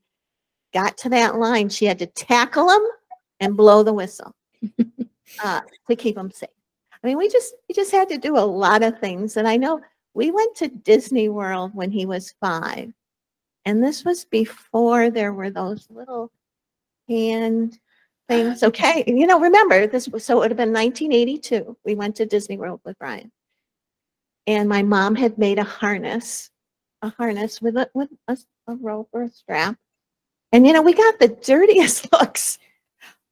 Speaker 20: got to that line, she had to tackle him and blow the whistle to keep him safe. I mean, we just had to do a lot of things. And I know we went to Disney World when he was 5. And this was before there were those little hand things. Okay. Remember this was, so it would have been 1982. We went to Disney World with Brian. And my mom had made a harness with a rope or a strap. And, we got the dirtiest looks,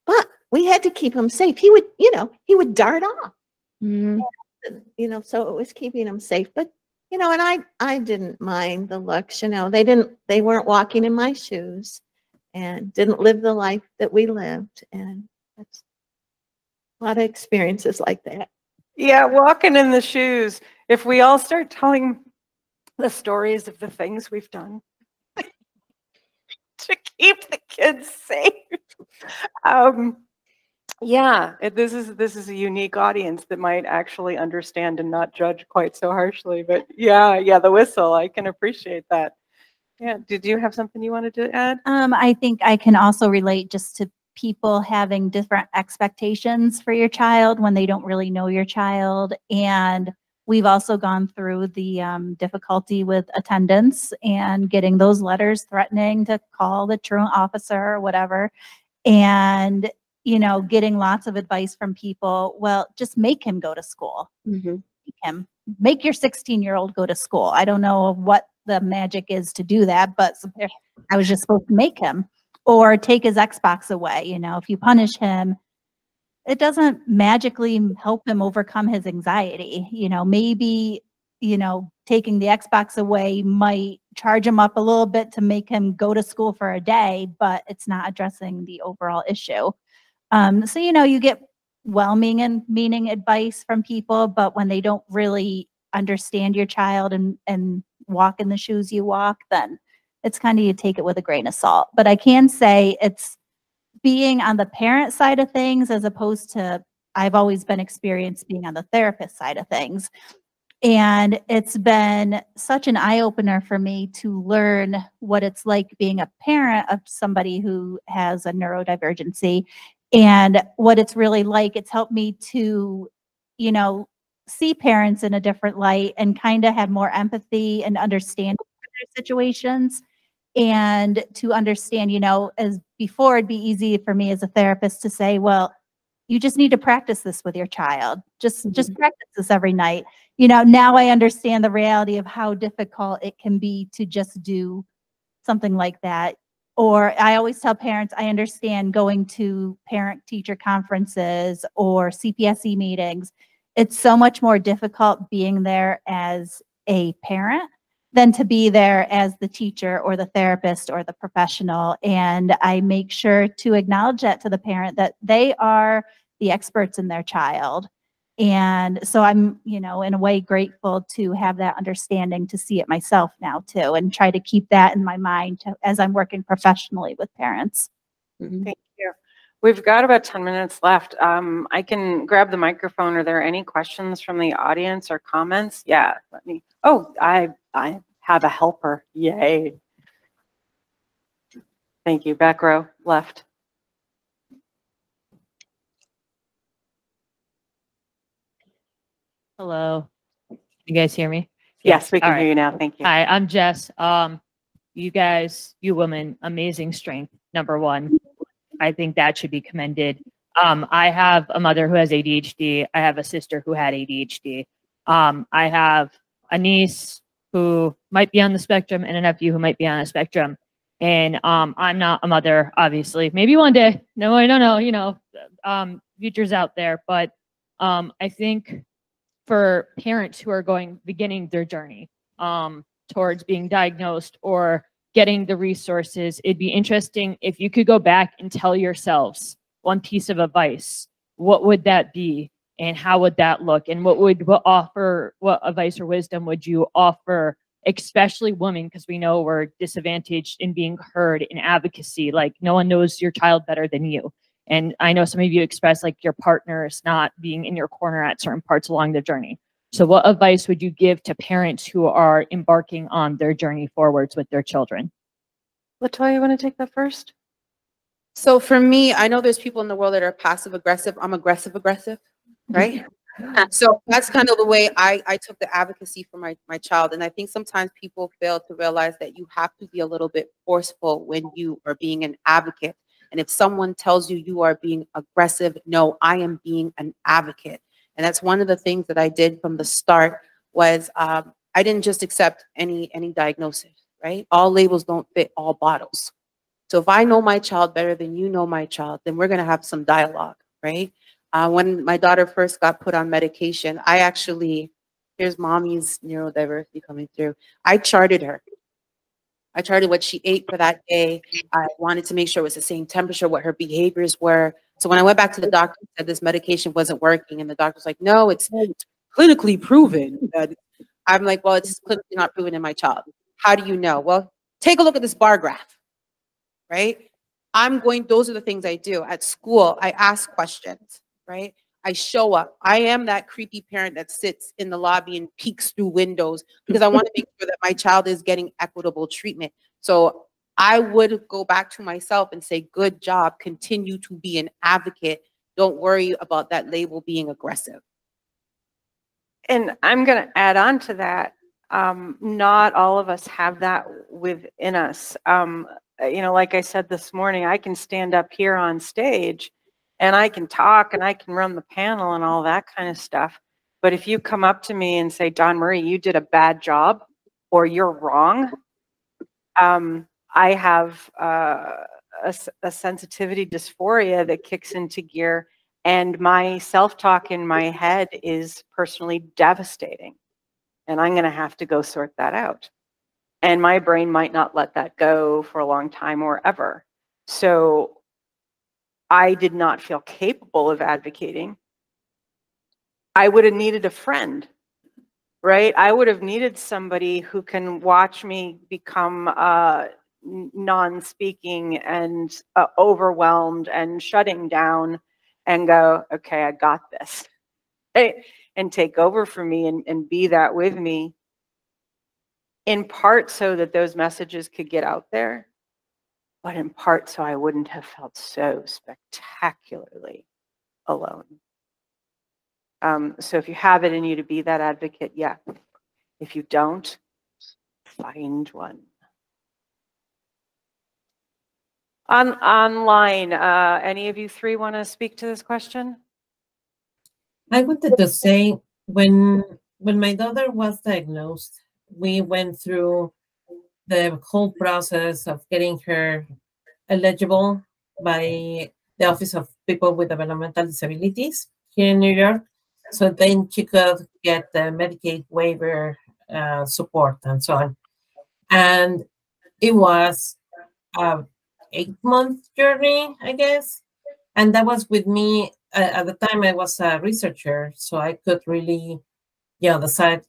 Speaker 20: but we had to keep him safe. He would dart off, so it was keeping him safe. But, and I didn't mind the looks, they weren't walking in my shoes and didn't live the life that we lived. And that's a lot of experiences like that.
Speaker 1: Yeah, walking in the shoes. If we all start telling the stories of the things we've done to keep the kids safe. Yeah, this is a unique audience that might actually understand and not judge quite so harshly. But yeah, the whistle, I can appreciate that. Yeah, did you have something you wanted to add?
Speaker 11: I think I can also relate just to people having different expectations for your child when they don't really know your child. And we've also gone through the difficulty with attendance and getting those letters threatening to call the truant officer or whatever. And, getting lots of advice from people. Well, just make him go to school. Make your 16-year-old go to school. I don't know what the magic is to do that, but I was just supposed to make him, or take his Xbox away. If you punish him, it doesn't magically help him overcome his anxiety. Maybe, taking the Xbox away might charge him up a little bit to make him go to school for a day, but it's not addressing the overall issue. So, you know, you get well-meaning advice from people, but when they don't really understand your child and walk in the shoes you walk, then it's kind of, you take it with a grain of salt. But I can say it's being on the parent side of things as opposed to, I've always been experienced being on the therapist side of things. And it's been such an eye-opener for me to learn what it's like being a parent of somebody who has a neurodivergency and what it's really like. It's helped me to, you know, see parents in a different light and kind of have more empathy and understanding for their situations. And to understand, you know, as before, it'd be easy for me as a therapist to say, well, you just need to practice this with your child. Just practice this every night. You know, now I understand the reality of how difficult it can be to just do something like that. Or I always tell parents, I understand going to parent-teacher conferences or CPSE meetings. It's so much more difficult being there as a parent than to be there as the teacher or the therapist or the professional. And I make sure to acknowledge that to the parent, that they are the experts in their child. And so I'm, you know, in a way grateful to have that understanding, to see it myself now too, and try to keep that in my mind as I'm working professionally with parents.
Speaker 1: Thank you. We've got about 10 minutes left. I can grab the microphone. Are there any questions from the audience or comments? Yeah, let me, oh, I have a helper. Yay. Thank you. Back row, left.
Speaker 21: Hello. You guys hear me?
Speaker 1: Yes, we can
Speaker 21: All
Speaker 1: hear you now. Thank you.
Speaker 21: Hi, I'm Jess. You guys, you women, amazing strength, number one. I think that should be commended. I have a mother who has ADHD. I have a sister who had ADHD. I have a niece who might be on the spectrum and a nephew who might be on the spectrum. And I'm not a mother, obviously. Maybe one day. No, I don't know. You know, future's out there. But I think for parents who are beginning their journey towards being diagnosed or getting the resources, it'd be interesting if you could go back and tell yourselves one piece of advice. What would that be, and how would that look, and what advice or wisdom would you offer, especially women, because we know we're disadvantaged in being heard in advocacy. Like, no one knows your child better than you. And I know some of you express like your partners not being in your corner at certain parts along the journey. So what advice would you give to parents who are embarking on their journey forwards with their children?
Speaker 1: Latoya, you want to take that first?
Speaker 19: So for me, I know there's people in the world that are passive aggressive. I'm aggressive, right? So that's kind of the way I took the advocacy for my child. And I think sometimes people fail to realize that you have to be a little bit forceful when you are being an advocate. And if someone tells you you are being aggressive, no, I am being an advocate. And that's one of the things that I did from the start was I didn't just accept any diagnosis, right? All labels don't fit all bottles. So if I know my child better than you know my child, then we're going to have some dialogue, right? When my daughter first got put on medication, I actually, here's mommy's neurodiversity coming through. I charted her. I charted what she ate for that day. I wanted to make sure it was the same temperature, what her behaviors were. So when I went back to the doctor and said this medication wasn't working, and the doctor was like, no, it's clinically proven. I'm like, well, it's clinically not proven in my child. How do you know? Well, take a look at this bar graph, right? Those are the things I do. At school, I ask questions, right? I show up. I am that creepy parent that sits in the lobby and peeks through windows because I want to make sure that my child is getting equitable treatment. So I would go back to myself and say, good job, continue to be an advocate. Don't worry about that label being aggressive.
Speaker 1: And I'm going to add on to that. Not all of us have that within us. You know, like I said this morning, I can stand up here on stage and I can talk and I can run the panel and all that kind of stuff. But if you come up to me and say, Dawn-Marie, you did a bad job or you're wrong, I have a sensitivity dysphoria that kicks into gear, and my self-talk in my head is personally devastating. And I'm going to have to go sort that out. And my brain might not let that go for a long time or ever. So I did not feel capable of advocating. I would have needed a friend, right? I would have needed somebody who can watch me become non-speaking and overwhelmed and shutting down and go, okay, I got this, right? And take over for me and be that with me, in part so that those messages could get out there, but in part so I wouldn't have felt so spectacularly alone. So if you have it in you to be that advocate, yeah. If you don't, find one. Online, any of you three want to speak to this question?
Speaker 16: I wanted to say, when my daughter was diagnosed, we went through the whole process of getting her eligible by the Office of People with Developmental Disabilities here in New York. So then she could get the Medicaid waiver support and so on. And it was a 8-month journey, I guess. And that was with me. At the time, I was a researcher, so I could really, decide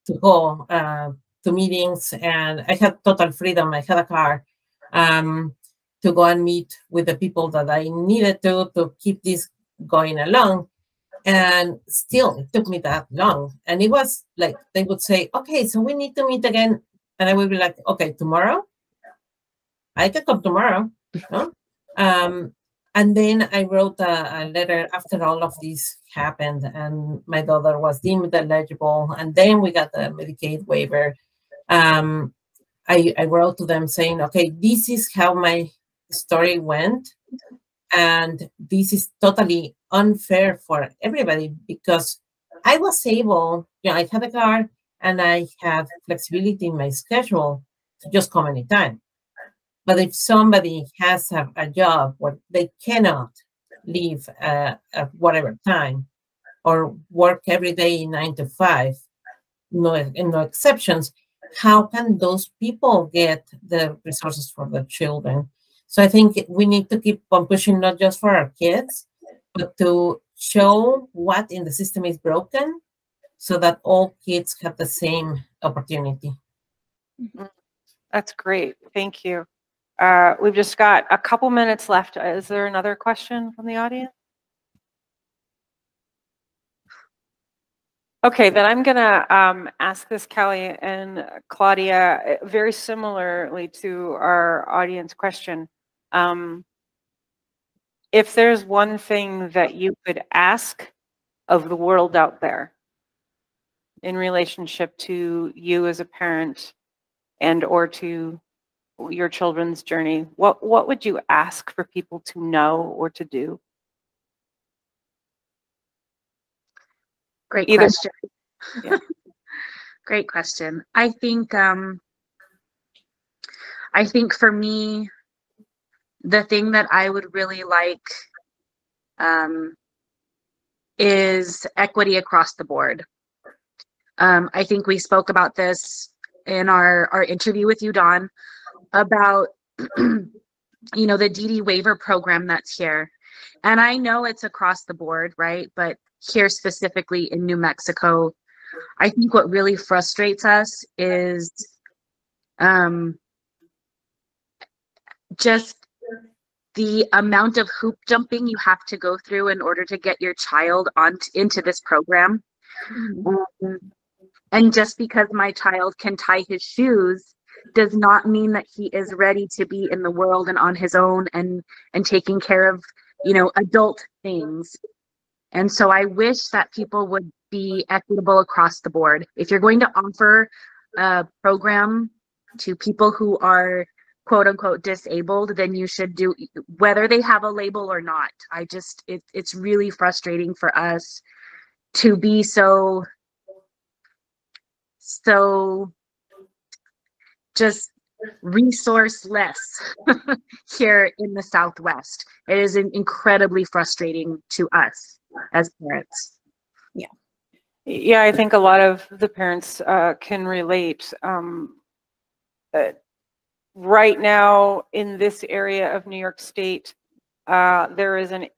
Speaker 16: to go to meetings, and I had total freedom. I had a car to go and meet with the people that I needed to keep this going along. And still, it took me that long. And it was like they would say, okay, so we need to meet again. And I would be like, okay, tomorrow? I can come tomorrow. No? And then I wrote a letter after all of this happened, and my daughter was deemed eligible. And then we got the Medicaid waiver. I wrote to them saying, okay, this is how my story went. And this is totally unfair for everybody because I was able, I had a car and I had flexibility in my schedule to just come anytime. But if somebody has a job where they cannot leave at whatever time or work every day 9 to 5, no exceptions, how can those people get the resources for their children? So I think we need to keep on pushing, not just for our kids, but to show what in the system is broken so that all kids have the same opportunity.
Speaker 1: That's great. Thank you. We've just got a couple minutes left. Is there another question from the audience? Okay, then I'm going to ask this, Kelly and Claudia, very similarly to our audience question. If there's one thing that you could ask of the world out there in relationship to you as a parent and or to your children's journey, what would you ask for people to know or to do?
Speaker 17: Great question. Yeah. Great question. I think for me, the thing that I would really like is equity across the board. I think we spoke about this in our interview with you, Dawn, about the DD waiver program that's here. And I know it's across the board, right? But here specifically in New Mexico, I think what really frustrates us is just the amount of hoop jumping you have to go through in order to get your child into this program. And just because my child can tie his shoes does not mean that he is ready to be in the world and on his own and taking care of, adult things. And so I wish that people would be equitable across the board. If you're going to offer a program to people who are quote unquote disabled, then you should do, whether they have a label or not. It's really frustrating for us to be so just resourceless here in the Southwest. It is incredibly frustrating to us as parents.
Speaker 1: Yeah, I think a lot of the parents can relate. right now in this area of New York State, there is an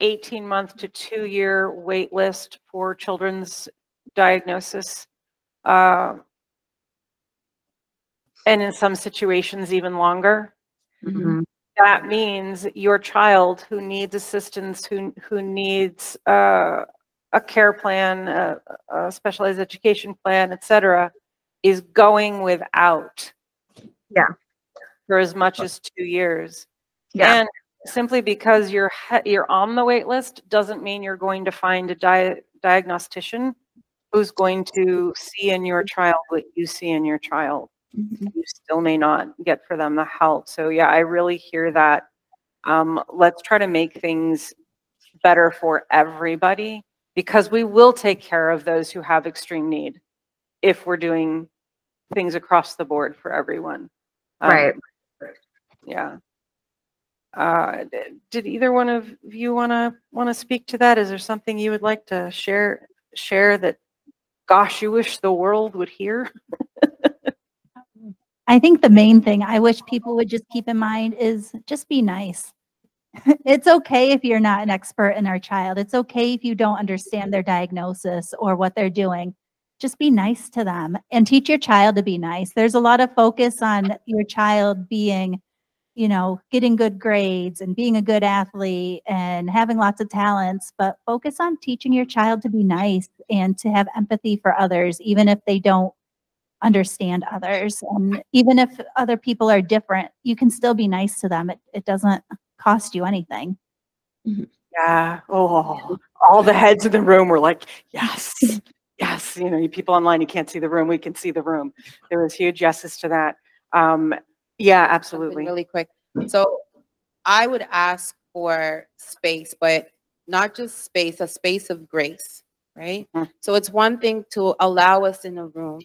Speaker 1: 18-month to 2-year wait list for children's diagnosis. And in some situations, even longer.
Speaker 17: Mm-hmm.
Speaker 1: That means your child who needs assistance, who needs a care plan, a specialized education plan, etc., is going without.
Speaker 17: Yeah.
Speaker 1: For as much as 2 years.
Speaker 17: Yeah.
Speaker 1: And simply because you're on the wait list doesn't mean you're going to find a diagnostician who's going to see in your child what you see in your child. You still may not get for them the help. So yeah, I really hear that. Let's try to make things better for everybody, because we will take care of those who have extreme need if we're doing things across the board for everyone.
Speaker 17: Right.
Speaker 1: Yeah. Did either one of you want to speak to that? Is there something you would like to share that, gosh, you wish the world would hear?
Speaker 11: I think the main thing I wish people would just keep in mind is just be nice. It's okay if you're not an expert in our child. It's okay if you don't understand their diagnosis or what they're doing. Just be nice to them and teach your child to be nice. There's a lot of focus on your child being, you know, getting good grades and being a good athlete and having lots of talents, but focus on teaching your child to be nice and to have empathy for others, even if they don't understand others. And even if other people are different, you can still be nice to them. It doesn't cost you anything.
Speaker 1: Yeah. Oh, all the heads in the room were like, yes, yes. You know, you people online, you can't see the room. We can see the room. There was huge yeses to that. Yeah, absolutely.
Speaker 19: Really quick. So I would ask for space, but not just space, a space of grace, right? So it's one thing to allow us in a room,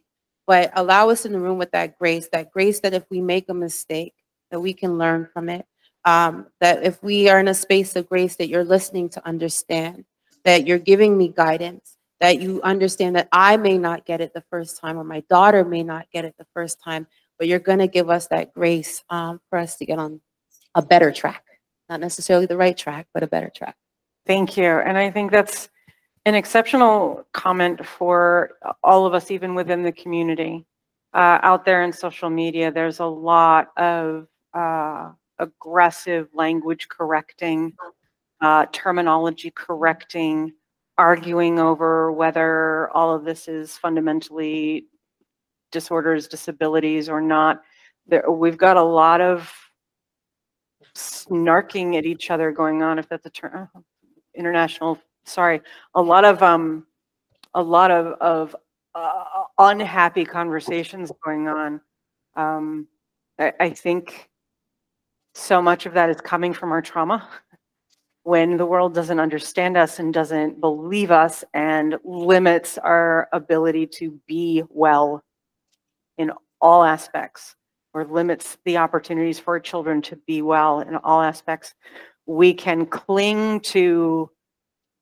Speaker 19: but allow us in the room with that grace that if we make a mistake, that we can learn from it. That if we are in a space of grace, that you're listening to understand, that you're giving me guidance, that you understand that I may not get it the first time, or my daughter may not get it the first time, but you're going to give us that grace for us to get on a better track. Not necessarily the right track, but a better track.
Speaker 1: Thank you. And I think that's an exceptional comment for all of us, even within the community. Out there in social media, there's a lot of aggressive language correcting, terminology correcting, arguing over whether all of this is fundamentally disorders, disabilities or not. We've got a lot of snarking at each other going on, if that's a term, international, sorry, a lot of unhappy conversations going on. I think so much of that is coming from our trauma, when the world doesn't understand us and doesn't believe us and limits our ability to be well in all aspects, or limits the opportunities for children to be well in all aspects. We can cling to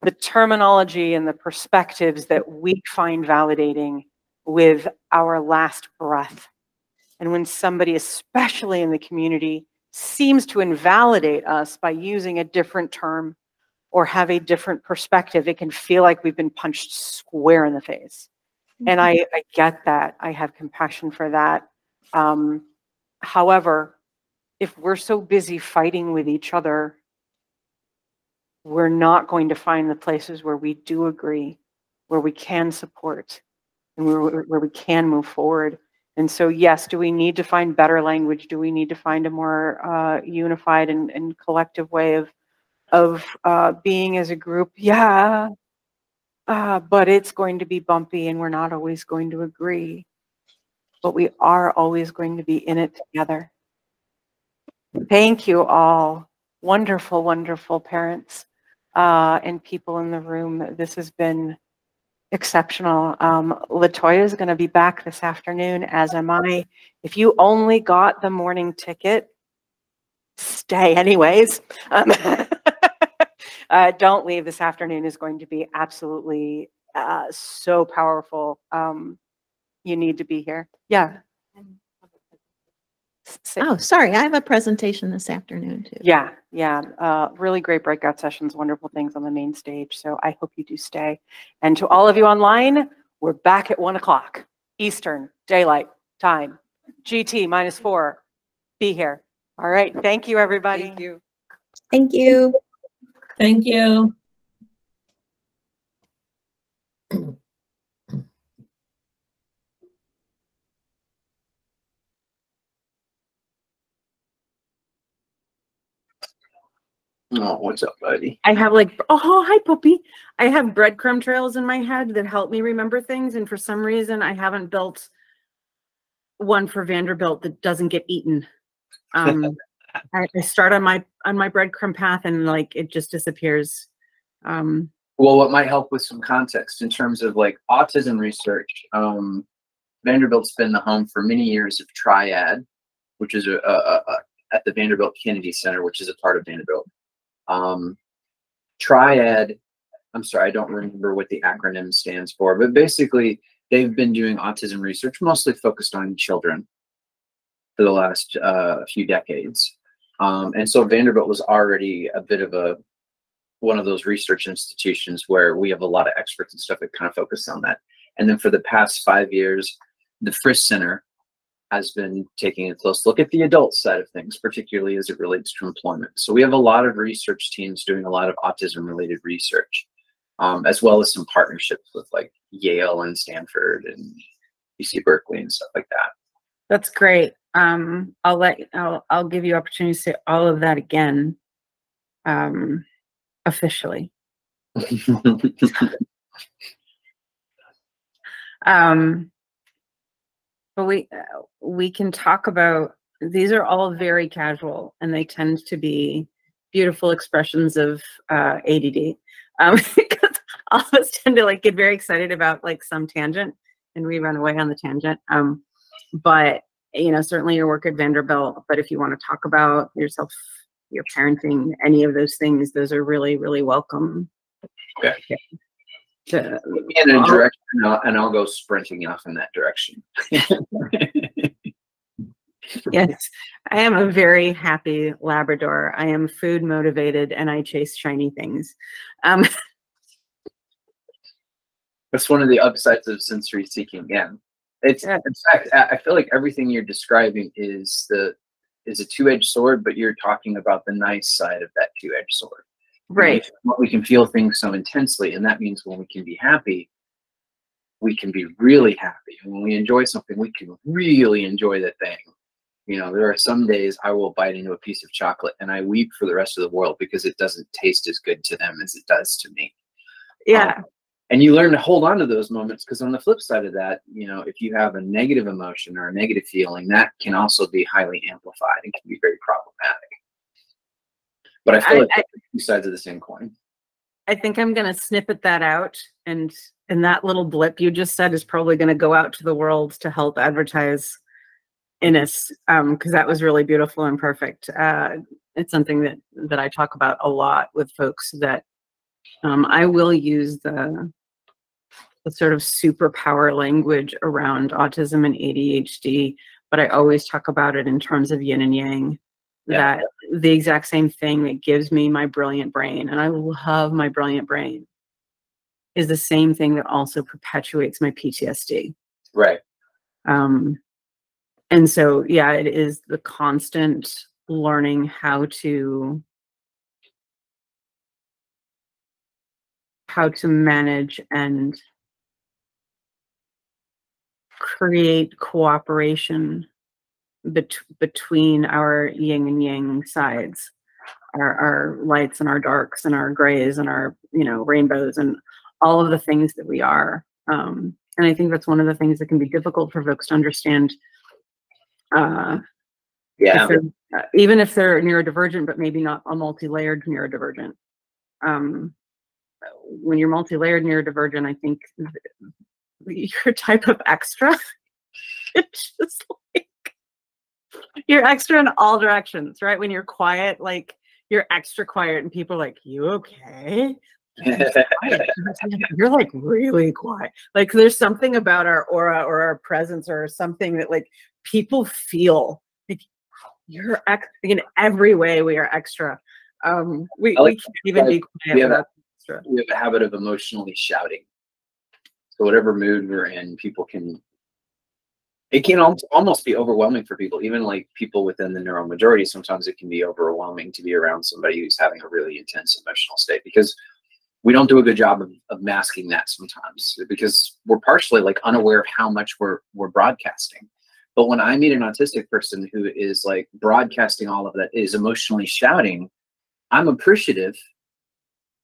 Speaker 1: the terminology and the perspectives that we find validating with our last breath. And when somebody, especially in the community, seems to invalidate us by using a different term or have a different perspective, it can feel like we've been punched square in the face. And I get that. I have compassion for that. However, if we're so busy fighting with each other, we're not going to find the places where we do agree, where we can support, and where we can move forward. And so, yes, do we need to find better language? Do we need to find a more unified and collective way of being as a group? Yeah, but it's going to be bumpy, and we're not always going to agree. But we are always going to be in it together. Thank you all. Wonderful, wonderful parents and people in the room. This has been exceptional. Latoya is going to be back this afternoon, as am I. If you only got the morning ticket, stay anyways. Don't leave. This afternoon is going to be absolutely so powerful. You need to be here. Yeah.
Speaker 20: Oh, sorry, I have a presentation this afternoon too.
Speaker 1: Yeah, yeah. Really great breakout sessions, wonderful things on the main stage. So I hope you do stay. And to all of you online, we're back at 1 o'clock Eastern Daylight Time, GT -4. Be here. All right. Thank you, everybody.
Speaker 14: Thank you.
Speaker 18: Thank you.
Speaker 16: Thank you.
Speaker 6: Oh, what's up, buddy?
Speaker 8: I have like, oh, hi, puppy. I have breadcrumb trails in my head that help me remember things. And for some reason, I haven't built one for Vanderbilt that doesn't get eaten. I start on my breadcrumb path and like it just disappears.
Speaker 6: Well, what might help with some context in terms of like autism research, Vanderbilt's been the home for many years of Triad, which is at the Vanderbilt Kennedy Center, which is a part of Vanderbilt. Triad, I'm sorry, I don't remember what the acronym stands for, but basically they've been doing autism research, mostly focused on children for the last few decades. And so Vanderbilt was already a bit of one of those research institutions where we have a lot of experts and stuff that kind of focus on that. And then for the past 5 years, the Frisch Center has been taking a close look at the adult side of things, particularly as it relates to employment. So we have a lot of research teams doing a lot of autism-related research, as well as some partnerships with like Yale and Stanford and UC Berkeley and stuff like that.
Speaker 8: That's great. I'll give you opportunity to say all of that again, officially. But we can talk about, these are all very casual and they tend to be beautiful expressions of ADD. Because all of us tend to like get very excited about like some tangent and we run away on the tangent. But you know, certainly your work at Vanderbilt, but if you want to talk about yourself, your parenting, any of those things, those are really, really welcome.
Speaker 6: Okay. In a direction, and I'll go sprinting off in that direction.
Speaker 8: Yes, I am a very happy Labrador. I am food motivated and I chase shiny things.
Speaker 6: That's one of the upsides of sensory seeking. Yeah, it's in fact, I feel like everything you're describing is a two-edged sword, but you're talking about the nice side of that two-edged sword.
Speaker 8: Right.
Speaker 6: We can feel things so intensely, and that means when we can be happy, we can be really happy. And when we enjoy something, we can really enjoy the thing. You know, there are some days I will bite into a piece of chocolate and I weep for the rest of the world because it doesn't taste as good to them as it does to me.
Speaker 8: Yeah.
Speaker 6: And you learn to hold on to those moments, because on the flip side of that, you know, if you have a negative emotion or a negative feeling, that can also be highly amplified and can be very problematic. But I feel like they're two sides of the same coin.
Speaker 8: I think I'm going to snippet that out, and that little blip you just said is probably going to go out to the world to help advertise INAS, because that was really beautiful and perfect. It's something that I talk about a lot with folks, that I will use the sort of superpower language around autism and ADHD, but I always talk about it in terms of yin and yang.
Speaker 6: Yeah.
Speaker 8: That the exact same thing that gives me my brilliant brain, and I love my brilliant brain, is the same thing that also perpetuates my PTSD.
Speaker 6: Right.
Speaker 8: And so, yeah, it is the constant learning how to manage and create cooperation between our yin and yang sides, our lights and our darks and our grays and our, you know, rainbows and all of the things that we are. And I think that's one of the things that can be difficult for folks to understand.
Speaker 6: Yeah.
Speaker 8: Even if they're neurodivergent, but maybe not a multi-layered neurodivergent. When you're multi-layered neurodivergent, I think you're a type of extra. It's just like, you're extra in all directions, right? When you're quiet, like you're extra quiet and people are like, you okay? You're like really quiet. Like there's something about our aura or our presence or something that like people feel. Like you're in every way we are extra. We can't even be quiet about extra.
Speaker 6: We have a habit of emotionally shouting. So whatever mood we're in, people can, it can almost be overwhelming for people, even like people within the neuromajority. Sometimes it can be overwhelming to be around somebody who's having a really intense emotional state, because we don't do a good job of masking that sometimes, because we're partially like unaware of how much we're broadcasting. But when I meet an autistic person who is like broadcasting all of that, is emotionally shouting, I'm appreciative,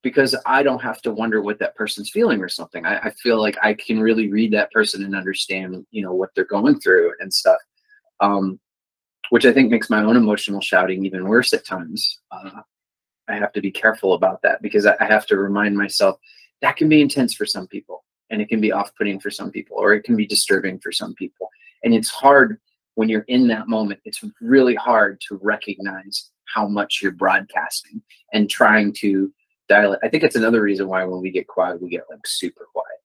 Speaker 6: because I don't have to wonder what that person's feeling or something. I feel like I can really read that person and understand, you know, what they're going through and stuff, which I think makes my own emotional shouting even worse at times. I have to be careful about that, because I have to remind myself that can be intense for some people, and it can be off-putting for some people, or it can be disturbing for some people. And it's hard when you're in that moment. It's really hard to recognize how much you're broadcasting and trying to dial it. I think it's another reason why when we get quiet, we get like super quiet,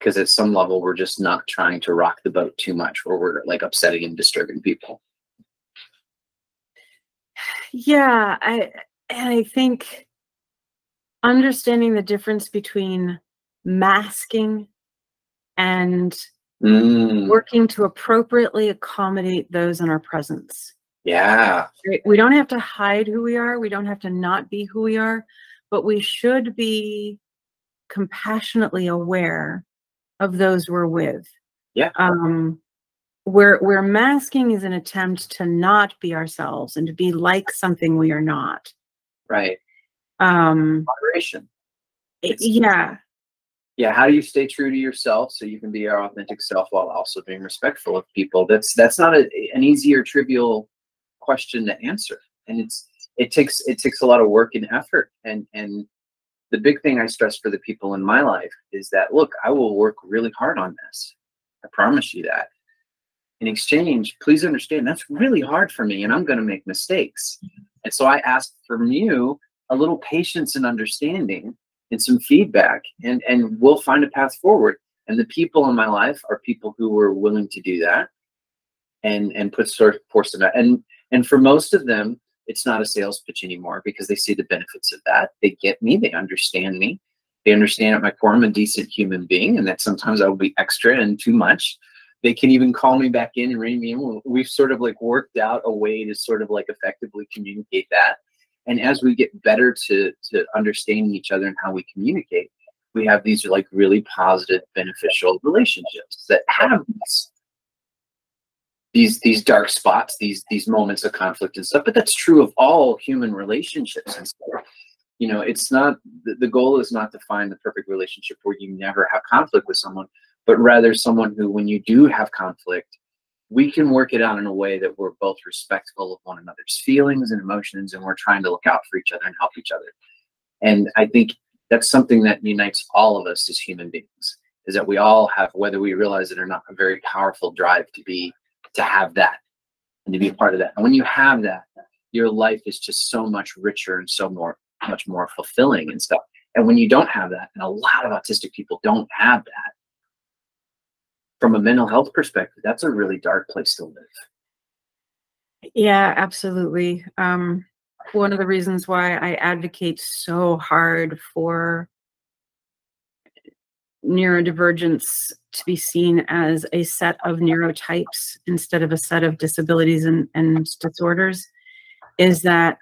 Speaker 6: because at some level we're just not trying to rock the boat too much, or we're like upsetting and disturbing people.
Speaker 8: Yeah, I think understanding the difference between masking and working to appropriately accommodate those in our presence.
Speaker 6: Yeah.
Speaker 8: We don't have to hide who we are. We don't have to not be who we are, but we should be compassionately aware of those we're with.
Speaker 6: Yeah.
Speaker 8: Where masking is an attempt to not be ourselves and to be like something we are not.
Speaker 6: Right. Moderation.
Speaker 8: Yeah.
Speaker 6: Yeah. How do you stay true to yourself so you can be your authentic self while also being respectful of people? That's not an easy or trivial question to answer, and it takes a lot of work and effort. And the big thing I stress for the people in my life is that, look, I will work really hard on this. I promise you that. In exchange, please understand that's really hard for me, and I'm going to make mistakes. And so I ask from you a little patience and understanding and some feedback, and we'll find a path forward. And the people in my life are people who were willing to do that and put force in that. And for most of them, it's not a sales pitch anymore, because they see the benefits of that. They get me, they understand me. They understand at my core I'm a decent human being, and that sometimes I will be extra and too much. They can even call me back in and rein me in. We've sort of like worked out a way to sort of like effectively communicate that. And as we get better to understanding each other and how we communicate, we have these like really positive, beneficial relationships that have these dark spots, these moments of conflict and stuff. But that's true of all human relationships and stuff. You know, it's not, the goal is not to find the perfect relationship where you never have conflict with someone, but rather someone who, when you do have conflict, we can work it out in a way that we're both respectful of one another's feelings and emotions, and we're trying to look out for each other and help each other. And I think that's something that unites all of us as human beings, is that we all have, whether we realize it or not, a very powerful drive to have that and to be a part of that. And when you have that, your life is just so much richer and much more fulfilling and stuff. And when you don't have that, and a lot of autistic people don't have that, from a mental health perspective, that's a really dark place to live.
Speaker 8: Yeah, absolutely. One of the reasons why I advocate so hard for neurodivergence to be seen as a set of neurotypes instead of a set of disabilities and disorders is that